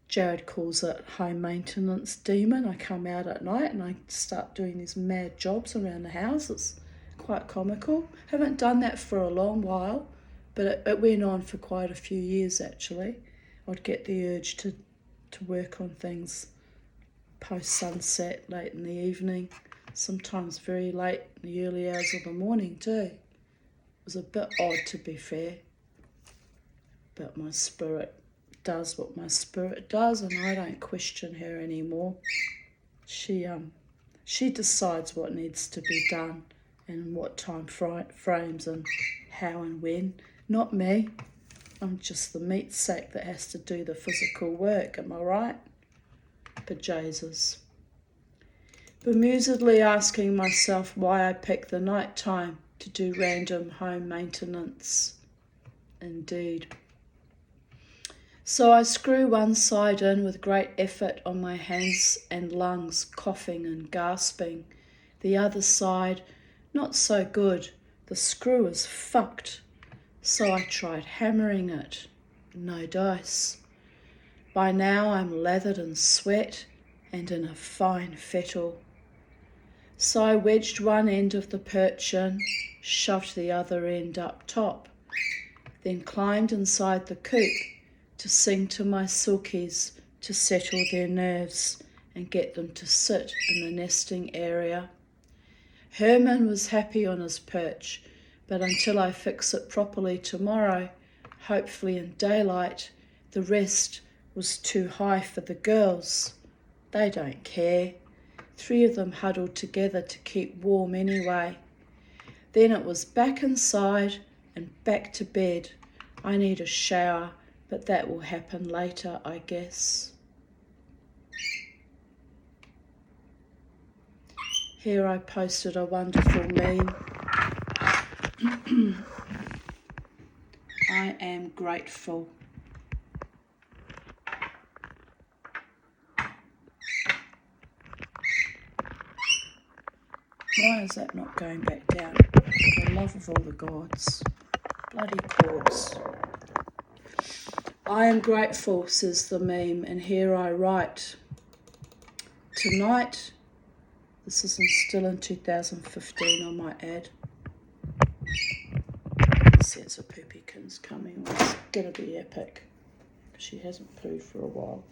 Jared calls it high maintenance demon. I come out at night and I start doing these mad jobs around the houses. Quite comical. Haven't done that for a long while, but it went on for quite a few years actually. I'd get the urge to work on things post-sunset, late in the evening, sometimes very late in the early hours of the morning too. It was a bit odd, to be fair, but my spirit does what my spirit does, and I don't question her anymore. She decides what needs to be done and what time frames and how and when. Not me. I'm just the meat sack that has to do the physical work, am I right? Bejesus. Bemusedly asking myself why I pick the night time to do random home maintenance. Indeed. So I screw one side in with great effort on my hands and lungs, coughing and gasping. The other side Not so good. The screw is fucked. So I tried hammering it. No dice. By now I'm lathered in sweat and in a fine fettle. So I wedged one end of the perch in, shoved the other end up top, then climbed inside the coop to sing to my silkies to settle their nerves and get them to sit in the nesting area. Herman was happy on his perch, but until I fix it properly tomorrow, hopefully in daylight, the rest was too high for the girls. They don't care. 3 of them huddled together to keep warm anyway. Then it was back inside and back to bed. I need a shower, but that will happen later, I guess. Here I posted a wonderful meme. I am grateful. Why is that not going back down? For the love of all the gods. Bloody cords. I am grateful, says the meme, and here I write. Tonight, this is still in 2015, I might add. Sets of poopykins coming. It's going to be epic. She hasn't pooed for a while.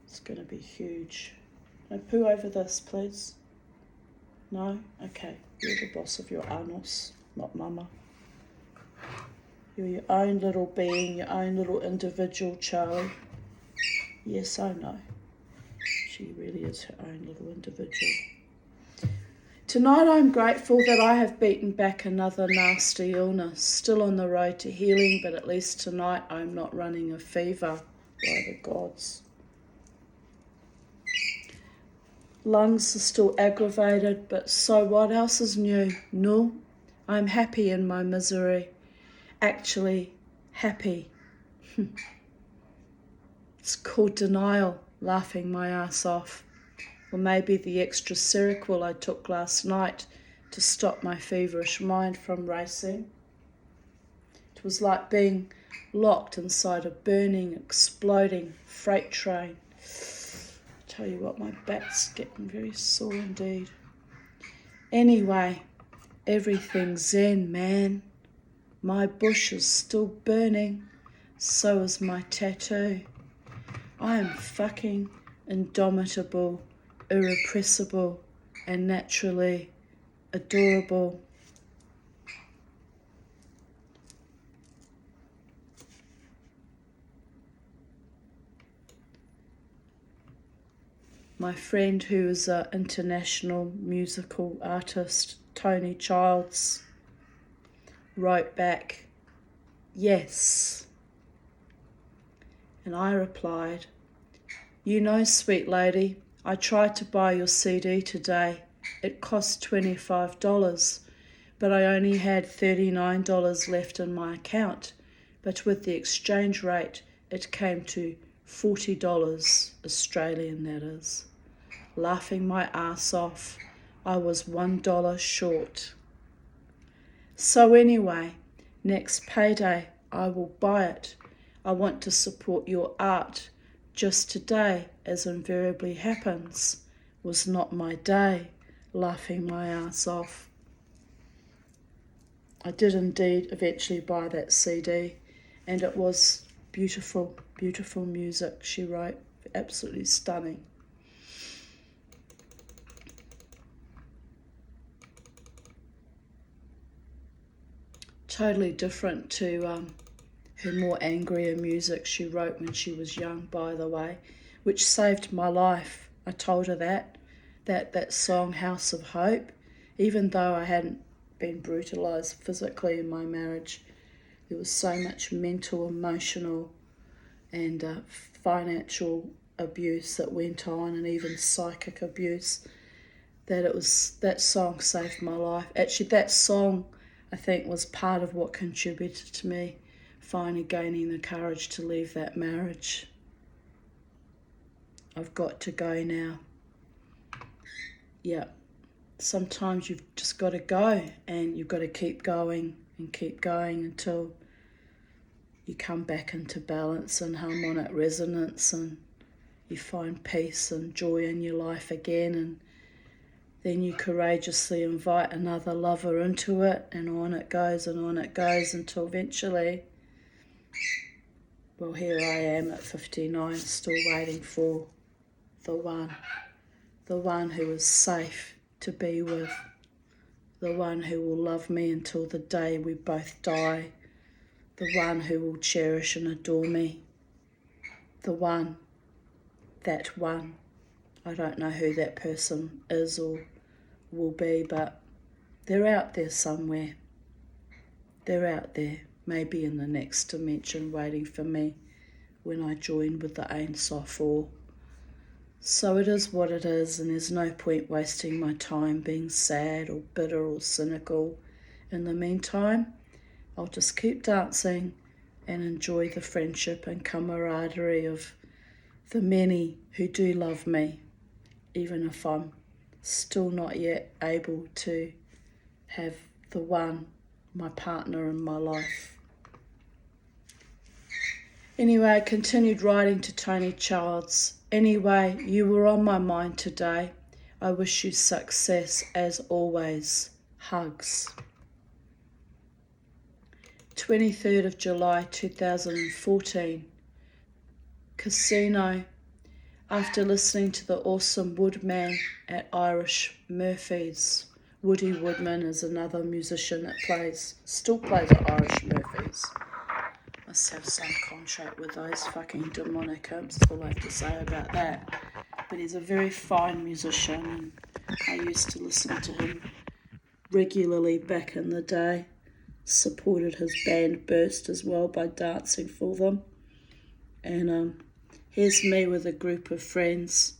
It's going to be huge. Can I poo over this, please? No? Okay. You're the boss of your anus, not mama. You're your own little being, your own little individual, Charlie. Yes, I know. She really is her own little individual. Tonight I'm grateful that I have beaten back another nasty illness. Still on the road to healing, but at least tonight I'm not running a fever, by the gods. Lungs are still aggravated, but so what else is new? No, I'm happy in my misery. Actually, happy. It's called denial, laughing my ass off. Or maybe the extra Seroquel I took last night to stop my feverish mind from racing. It was like being locked inside a burning, exploding freight train. Tell you what, my back's getting very sore indeed. Anyway, everything's zen, man. My bush is still burning, so is my tattoo. I am fucking indomitable, irrepressible, and naturally adorable. My friend who is an international musical artist, Tony Childs, wrote back, yes. And I replied, you know, sweet lady, I tried to buy your CD today. It cost $25, but I only had $39 left in my account. But with the exchange rate, it came to $40, Australian that is. Laughing my ass off, I was $1 short. So anyway, next payday, I will buy it. I want to support your art. Just today, as invariably happens, was not my day, laughing my ass off. I did indeed eventually buy that CD, and it was beautiful, beautiful music, she wrote, absolutely stunning. Totally different to her more angrier music she wrote when she was young, by the way, which saved my life. I told her that song, House of Hope, even though I hadn't been brutalised physically in my marriage, there was so much mental, emotional and financial abuse that went on, and even psychic abuse, that song saved my life. Actually, that song, I think, was part of what contributed to me finally gaining the courage to leave that marriage. I've got to go now. Yeah, sometimes you've just got to go, and you've got to keep going and keep going until you come back into balance and harmonic resonance, and you find peace and joy in your life again, and then you courageously invite another lover into it, and on it goes and on it goes until eventually, well, here I am at 59, still waiting for the one who is safe to be with, the one who will love me until the day we both die, the one who will cherish and adore me, the one, that one. I don't know who that person is or will be, but they're out there somewhere. They're out there, maybe in the next dimension, waiting for me when I join with the Ein Sof Or. So it is what it is, and there's no point wasting my time being sad or bitter or cynical. In the meantime, I'll just keep dancing and enjoy the friendship and camaraderie of the many who do love me, even if I'm still not yet able to have the one, my partner in my life. Anyway, I continued writing to Tony Childs. Anyway, you were on my mind today. I wish you success as always. Hugs. 23rd of July 2014. Casino. After listening to the awesome Woodman at Irish Murphy's. Woody Woodman is another musician that still plays at Irish Murphy's. Must have some contract with those fucking demonic imps, that's all I have to say about that. But he's a very fine musician, and I used to listen to him regularly back in the day. Supported his band Burst as well by dancing for them. And here's me with a group of friends.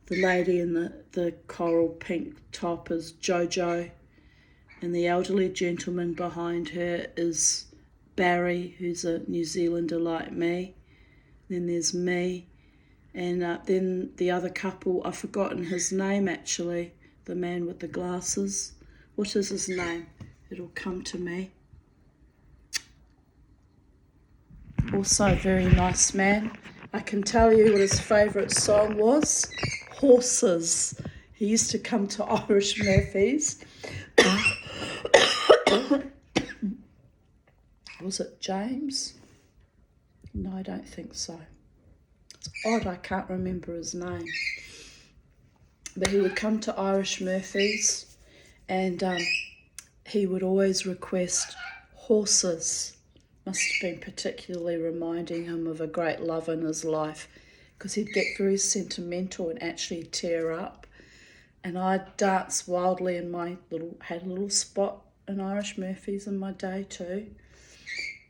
The lady in the coral pink top is Jojo, and the elderly gentleman behind her is Barry, who's a New Zealander like me. Then there's me, and then the other couple, I've forgotten his name actually, the man with the glasses. What is his name? It'll come to me. Also a very nice man. I can tell you what his favourite song was. Horses. He used to come to Irish Murphy's. Was it James? No, I don't think so. It's odd, I can't remember his name. But he would come to Irish Murphy's, and he would always request horses. Must have been particularly reminding him of a great love in his life, because he'd get very sentimental and actually tear up. And I'd dance wildly in had a little spot in Irish Murphy's in my day too.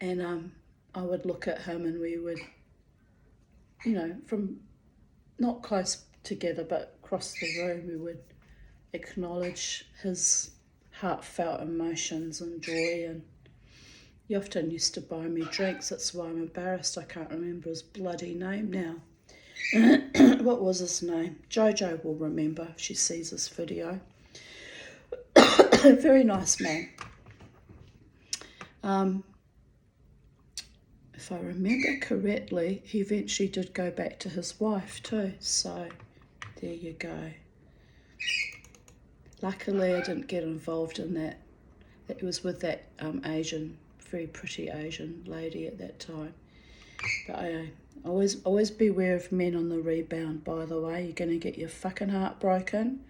And I would look at him, and we would, from not close together, but across the room, we would acknowledge his heartfelt emotions and joy. And he often used to buy me drinks. That's why I'm embarrassed I can't remember his bloody name now. What was his name? Jojo will remember if she sees this video. Very nice man. If I remember correctly, he eventually did go back to his wife too. So there you go. Luckily, I didn't get involved in that. It was with that very pretty Asian lady at that time. But I always beware of men on the rebound, by the way. You're going to get your fucking heart broken.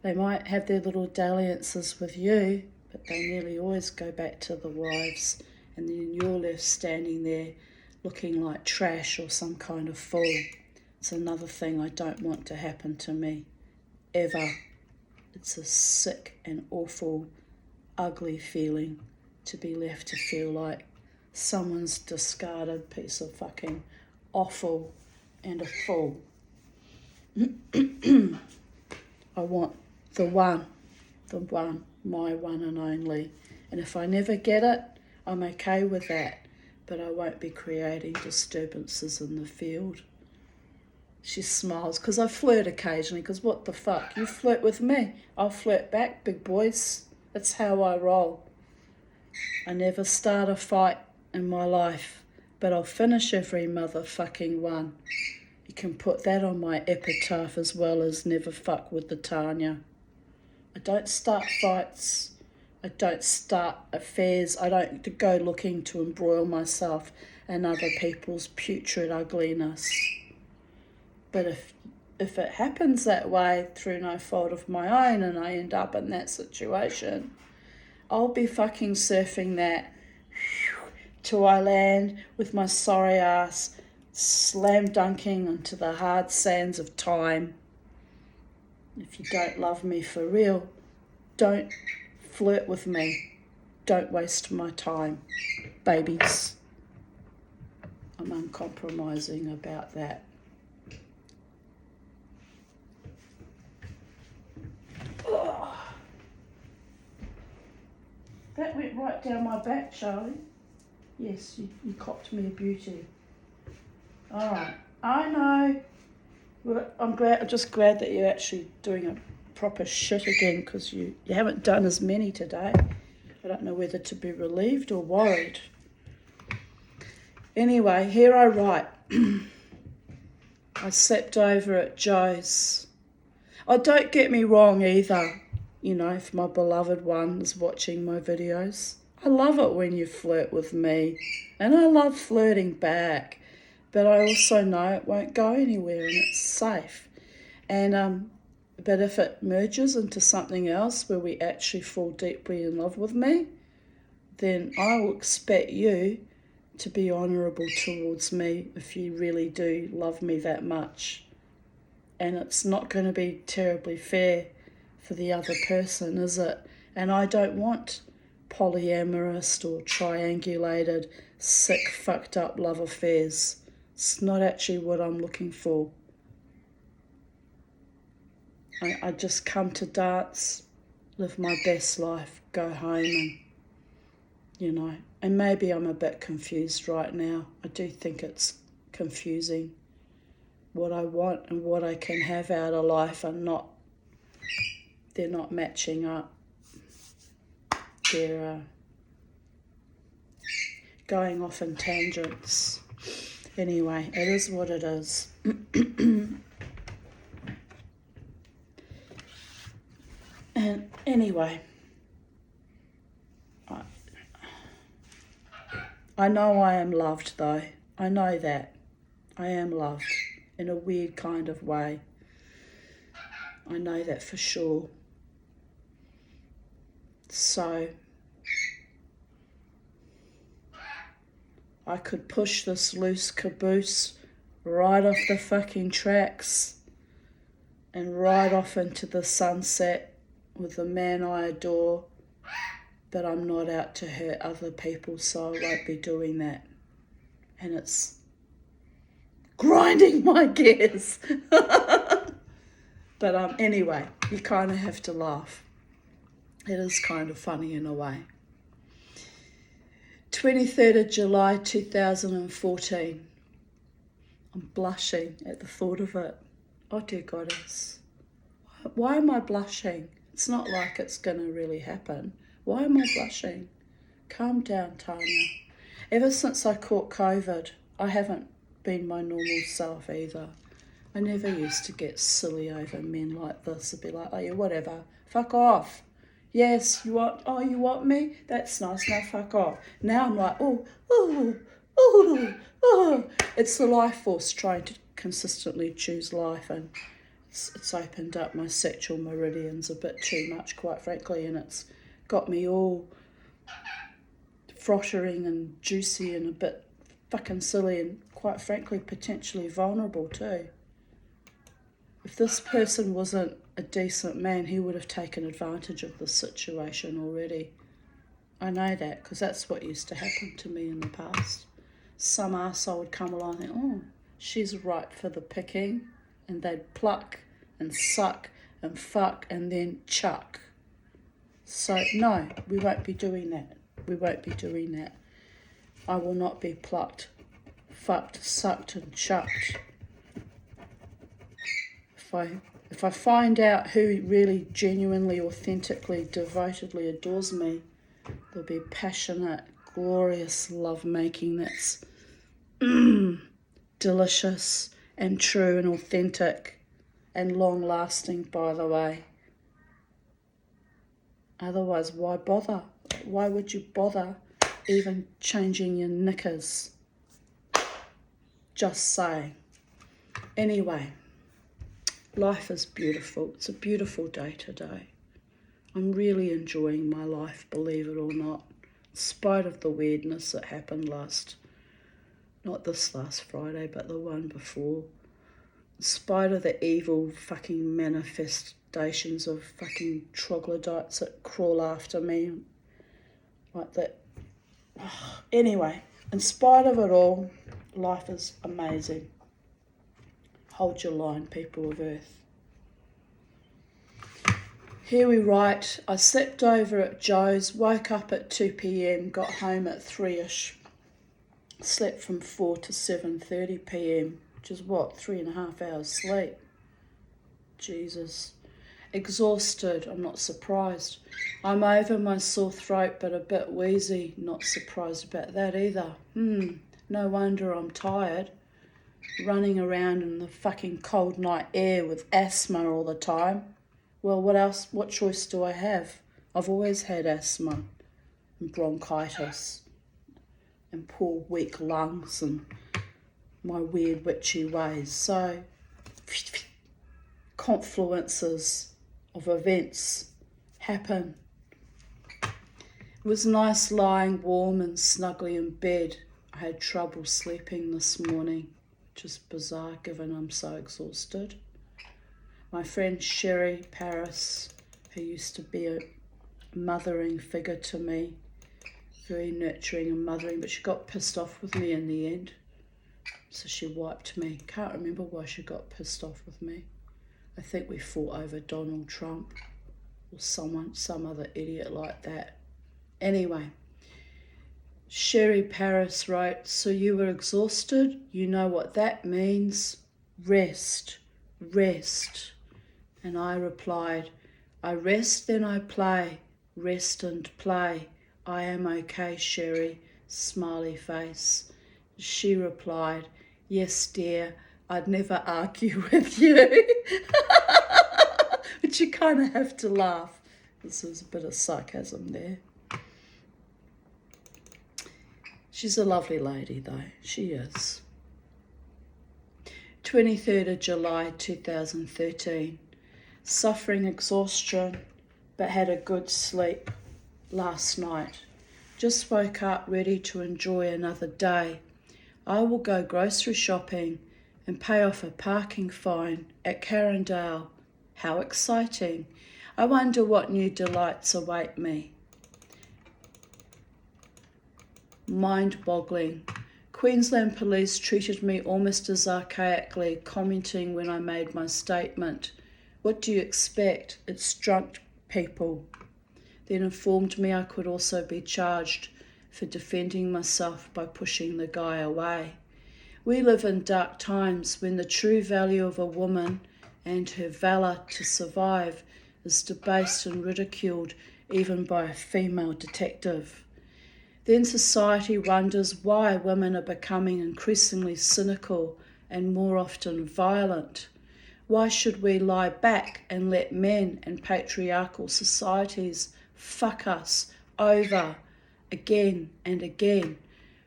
They might have their little dalliances with you, but they nearly always go back to the wives, and then you're left standing there looking like trash or some kind of fool. It's another thing I don't want to happen to me, ever. It's a sick and awful, ugly feeling to be left to feel like someone's discarded piece of fucking offal and a fool. I want the one, my one and only. And if I never get it, I'm okay with that, but I won't be creating disturbances in the field. She smiles because I flirt occasionally, because what the fuck? You flirt with me, I'll flirt back, big boys. That's how I roll. I never start a fight in my life, but I'll finish every motherfucking one. You can put that on my epitaph as well as never fuck with the Tanya. I don't start fights. I don't start affairs. I don't go looking to embroil myself in other people's putrid ugliness. But if it happens that way through no fault of my own and I end up in that situation, I'll be fucking surfing that till I land with my sorry ass slam dunking into the hard sands of time. If you don't love me for real, don't flirt with me. Don't waste my time, babies. I'm uncompromising about that. Oh, that went right down my back, Charlie. Yes, you copped me a beauty. All right, I know. Well, I'm just glad that you're actually doing a proper shit again, because you haven't done as many today. I don't know whether to be relieved or worried. Anyway, here I write. I slept over at Joe's. Oh, don't get me wrong either. You know, if my beloved one is watching my videos, I love it when you flirt with me, and I love flirting back. But I also know it won't go anywhere and it's safe. And but if it merges into something else where we actually fall deeply in love with me, then I will expect you to be honourable towards me if you really do love me that much. And it's not going to be terribly fair for the other person, is it? And I don't want polyamorous or triangulated, sick, fucked up love affairs. It's not actually what I'm looking for. I just come to dance, live my best life, go home, and, you know, and maybe I'm a bit confused right now. I do think it's confusing. What I want and what I can have out of life they're not matching up. They're going off in tangents. Anyway, it is what it is. And anyway, I know I am loved though. I know that. I am loved in a weird kind of way. I know that for sure. So I could push this loose caboose right off the fucking tracks and right off into the sunset with the man I adore, but I'm not out to hurt other people, so I won't be doing that. And it's grinding my gears. But anyway, you kind of have to laugh. It is kind of funny in a way. 23rd of July 2014. I'm blushing at the thought of it. Oh dear goddess. Why am I blushing? It's not like it's going to really happen. Why am I blushing? Calm down, Tanya. Ever since I caught COVID, I haven't been my normal self either. I never used to get silly over men like this. I'd be like, oh yeah, whatever. Fuck off. Yes, you want me? That's nice, now fuck off. Now I'm like, oh. It's the life force trying to consistently choose life, and it's opened up my sexual meridians a bit too much, quite frankly, and it's got me all frottering and juicy and a bit fucking silly and, quite frankly, potentially vulnerable too. If this person wasn't a decent man, he would have taken advantage of the situation already. I know that because that's what used to happen to me in the past. Some arsehole would come along and think, oh, she's ripe for the picking, and they'd pluck and suck and fuck and then chuck. So no, we won't be doing that. We won't be doing that. I will not be plucked, fucked, sucked and chucked if I find out who really genuinely, authentically, devotedly adores me, there'll be passionate, glorious love making that's delicious and true and authentic and long lasting, by the way. Otherwise, why bother? Why would you bother even changing your knickers? Just saying. Anyway, life is beautiful. It's a beautiful day today. I'm really enjoying my life, believe it or not, in spite of the weirdness that happened not this last Friday, but the one before. In spite of the evil fucking manifestations of fucking troglodytes that crawl after me, like that. Anyway, in spite of it all, life is amazing. Hold your line, people of Earth. Here we write, I slept over at Joe's, woke up at 2 p.m, got home at 3ish. Slept from 4 to 7:30 p.m, which is what, 3.5 hours sleep. Jesus. Exhausted, I'm not surprised. I'm over my sore throat but a bit wheezy, not surprised about that either. No wonder I'm tired. Running around in the fucking cold night air with asthma all the time. Well, what choice do I have? I've always had asthma and bronchitis and poor weak lungs and my weird witchy ways. So, confluences of events happen. It was nice lying warm and snugly in bed. I had trouble sleeping this morning, which is bizarre given I'm so exhausted. My friend Sherry Paris, who used to be a mothering figure to me, very nurturing and mothering, but she got pissed off with me in the end. So she wiped me. Can't remember why she got pissed off with me. I think we fought over Donald Trump or some other idiot like that. Anyway, Sherry Paris wrote, so you were exhausted? You know what that means. Rest. Rest. And I replied, I rest, then I play. Rest and play. I am okay, Sherry. Smiley face. She replied, yes, dear, I'd never argue with you. But you kind of have to laugh. This was a bit of sarcasm there. She's a lovely lady, though. She is. 23rd of July 2013. Suffering exhaustion, but had a good sleep last night. Just woke up ready to enjoy another day. I will go grocery shopping and pay off a parking fine at Carindale. How exciting. I wonder what new delights await me. Mind-boggling. Queensland Police treated me almost as archaically, commenting when I made my statement. What do you expect? It's drunk people. Then informed me I could also be charged for defending myself by pushing the guy away. We live in dark times when the true value of a woman and her valour to survive is debased and ridiculed even by a female detective. Then society wonders why women are becoming increasingly cynical and more often violent. Why should we lie back and let men and patriarchal societies fuck us over again and again?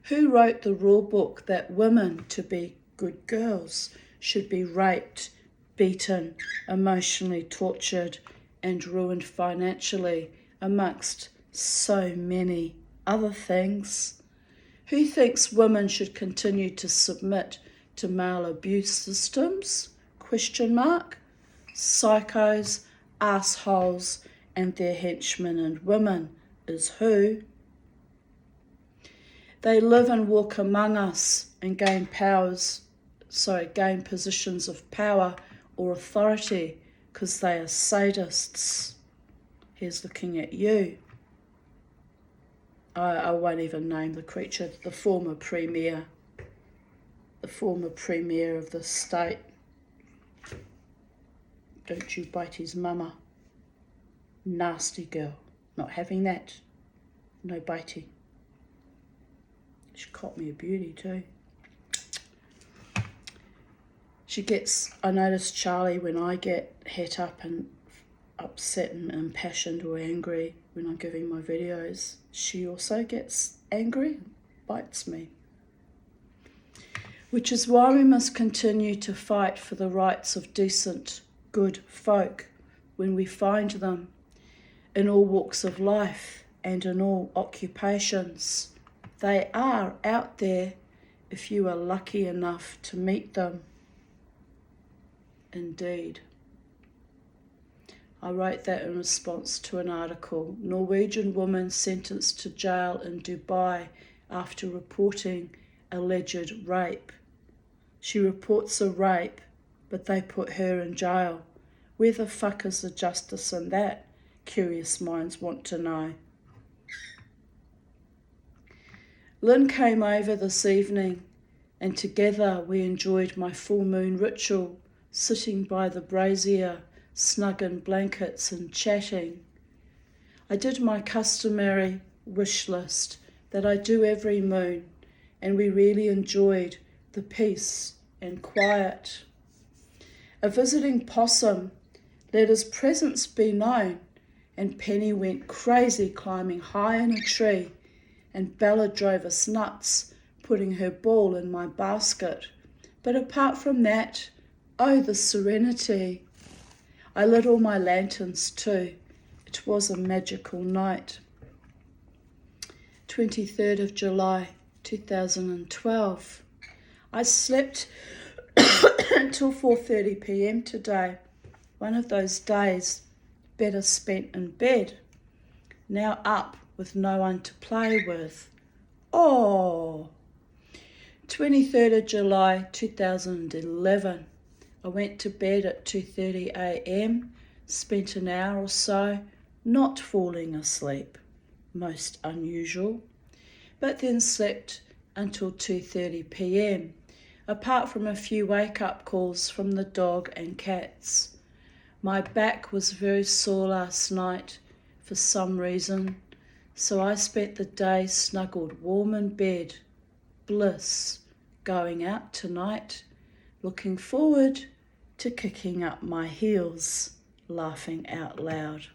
Who wrote the rule book that women, to be good girls, should be raped, beaten, emotionally tortured, and ruined financially, amongst so many other things? Who thinks women should continue to submit to male abuse systems? ? Psychos, assholes, and their henchmen and women is who. They live and walk among us and gain positions of power or authority because they are sadists. Here's looking at you. I won't even name the creature, the former premier of the state. Don't you bite his mama. Nasty girl. Not having that. No biting. She caught me a beauty too. I notice Charlie, when I get het up and upset and impassioned or angry when I'm giving my videos, she also gets angry, bites me. Which is why we must continue to fight for the rights of decent, good folk when we find them in all walks of life and in all occupations. They are out there if you are lucky enough to meet them. Indeed. I wrote that in response to an article. Norwegian woman sentenced to jail in Dubai after reporting alleged rape. She reports a rape, but they put her in jail. Where the fuck is the justice in that? Curious minds want to know. Lynn came over this evening, and together we enjoyed my full moon ritual, sitting by the brazier, snug in blankets and chatting. I did my customary wish list that I do every moon, and we really enjoyed the peace and quiet. A visiting possum let his presence be known, and Penny went crazy climbing high in a tree, and Bella drove us nuts, putting her ball in my basket. But apart from that, oh, the serenity. I lit all my lanterns too. It was a magical night. 23rd of July, 2012. I slept until 4:30 p.m. today. One of those days better spent in bed. Now up with no one to play with. Oh! 23rd of July, 2011. I went to bed at 2:30 a.m, spent an hour or so not falling asleep, most unusual, but then slept until 2:30 p.m, apart from a few wake-up calls from the dog and cats. My back was very sore last night for some reason, so I spent the day snuggled warm in bed. Bliss. Going out tonight, looking forward to kicking up my heels, laughing out loud.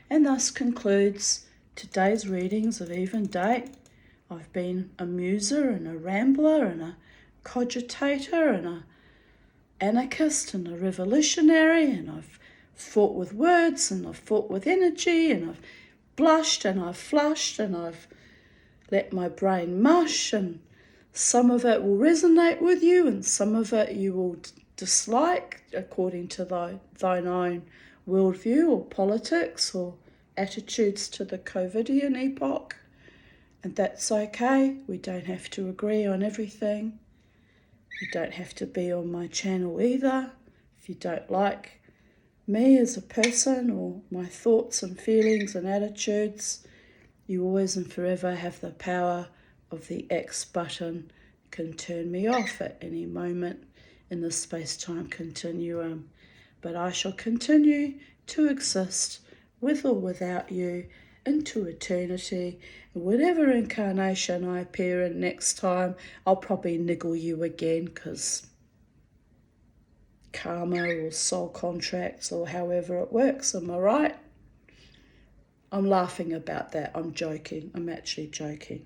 And thus concludes today's readings of Even Date. I've been a muser and a rambler and a cogitator and a anarchist and a revolutionary, and I've fought with words and I've fought with energy, and I've blushed and I've flushed and I've let my brain mush, and some of it will resonate with you and some of it you will dislike according to thine own worldview or politics or attitudes to the COVIDian epoch. And that's okay. We don't have to agree on everything. You don't have to be on my channel either. If you don't like me as a person or my thoughts and feelings and attitudes, you always and forever have the power of the X button. Can turn me off at any moment in the space-time continuum. But I shall continue to exist with or without you into eternity. And whatever incarnation I appear in next time, I'll probably niggle you again, because karma or soul contracts or however it works, am I right? I'm laughing about that. I'm joking. I'm actually joking.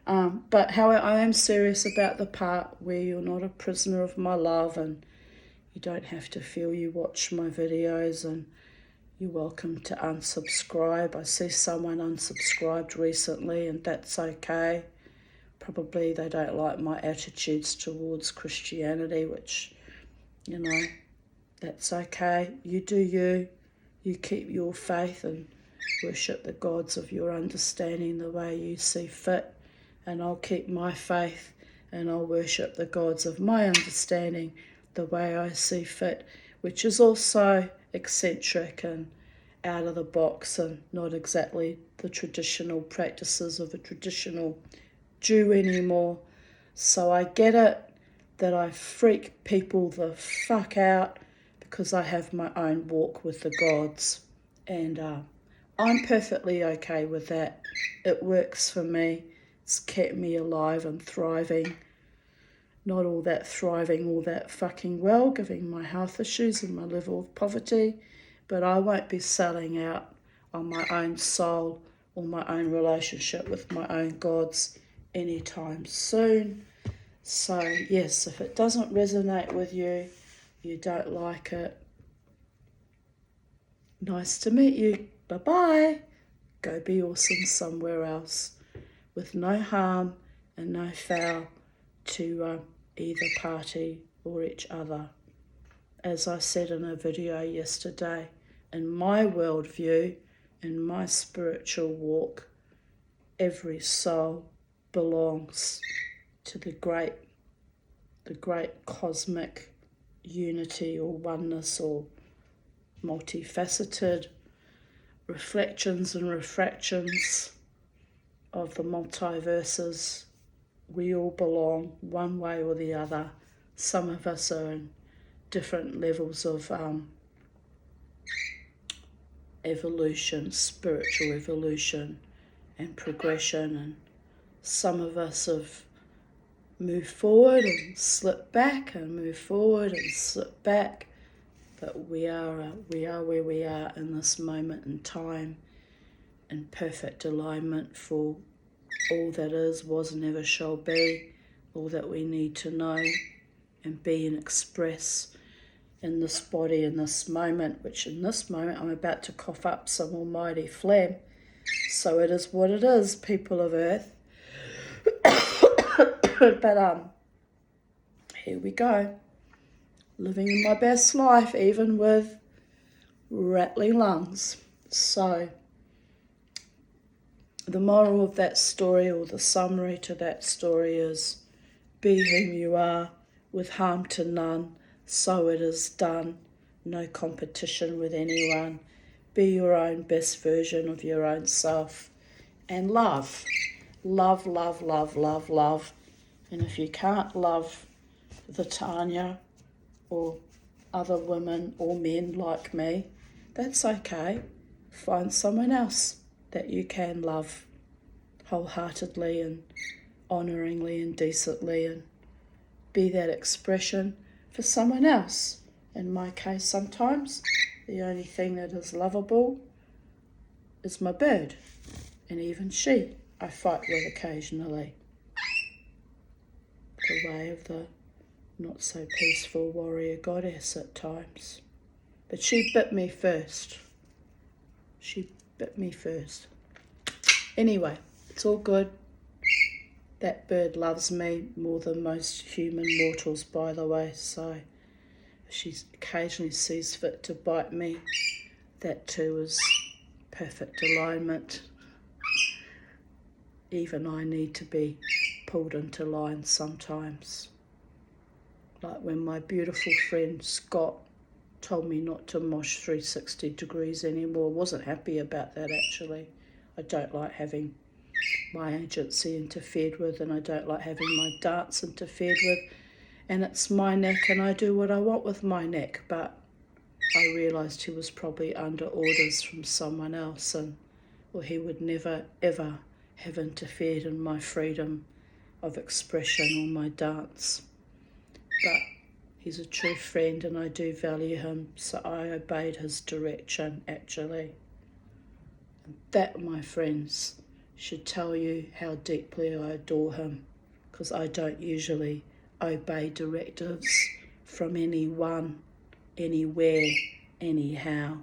But however, I am serious about the part where you're not a prisoner of my love, and you don't have to feel you watch my videos, and you're welcome to unsubscribe. I see someone unsubscribed recently, and that's okay. Probably they don't like my attitudes towards Christianity, which, you know, that's okay. You do you. You keep your faith and worship the gods of your understanding the way you see fit. And I'll keep my faith and I'll worship the gods of my understanding the way I see fit, which is also eccentric and out of the box and not exactly the traditional practices of a traditional Jew anymore. So I get it that I freak people the fuck out because I have my own walk with the gods, and I'm perfectly okay with that. It works for me. It's kept me alive and thriving. Not all that thriving, all that fucking well, giving my health issues and my level of poverty, but I won't be selling out on my own soul or my own relationship with my own gods anytime soon. So yes, if it doesn't resonate with you, you don't like it, nice to meet you, bye-bye. Go be awesome somewhere else with no harm and no foul to either party or each other. As I said in a video yesterday, in my worldview, in my spiritual walk, every soul belongs to the great cosmic unity or oneness or multifaceted reflections and refractions of the multiverses. We all belong one way or the other. Some of us are in different levels of evolution, spiritual evolution and progression, and some of us have moved forward and slipped back and moved forward and slipped back, but we are where we are in this moment in time, in perfect alignment for all that is, was, and ever shall be, all that we need to know and be and express in this body, in this moment, which in this moment I'm about to cough up some almighty phlegm. So it is what it is, people of Earth. But here we go. Living in my best life, even with rattling lungs. So the moral of that story, or the summary to that story, is be whom you are, with harm to none, so it is done. No competition with anyone. Be your own best version of your own self. And love. Love, love, love, love, love. And if you can't love the Tanya or other women or men like me, that's okay. Find someone else that you can love wholeheartedly and honouringly and decently, and be that expression for someone else. In my case, sometimes the only thing that is lovable is my bird, and even she I fight with occasionally. The way of the not so peaceful warrior goddess at times. But she bit me first. She bit me first. Anyway, it's all good. That bird loves me more than most human mortals, by the way, so if she occasionally sees fit to bite me, that too is perfect alignment. Even I need to be pulled into line sometimes. Like when my beautiful friend Scott told me not to mosh 360 degrees anymore. Wasn't happy about that, actually. I don't like having my agency interfered with, and I don't like having my dance interfered with, and it's my neck and I do what I want with my neck. But I realised he was probably under orders from someone else, and he would never ever have interfered in my freedom of expression or my dance. But he's a true friend and I do value him, so I obeyed his direction, actually. And that, my friends, should tell you how deeply I adore him, because I don't usually obey directives from anyone, anywhere, anyhow.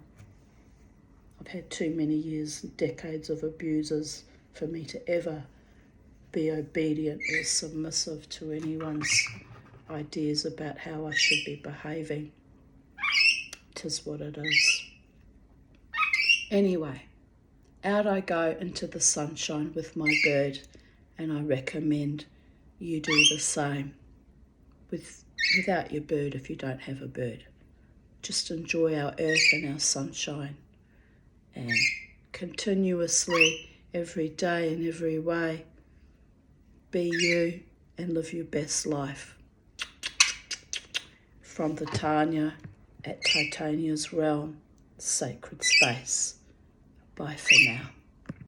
I've had too many years, decades of abusers for me to ever be obedient or submissive to anyone's ideas about how I should be behaving. 'Tis what it is. Anyway, out I go into the sunshine with my bird, and I recommend you do the same without your bird if you don't have a bird. Just enjoy our earth and our sunshine, and continuously, every day in every way, be you and live your best life. From the Tanya at Titania's Realm Sacred Space. Bye for now.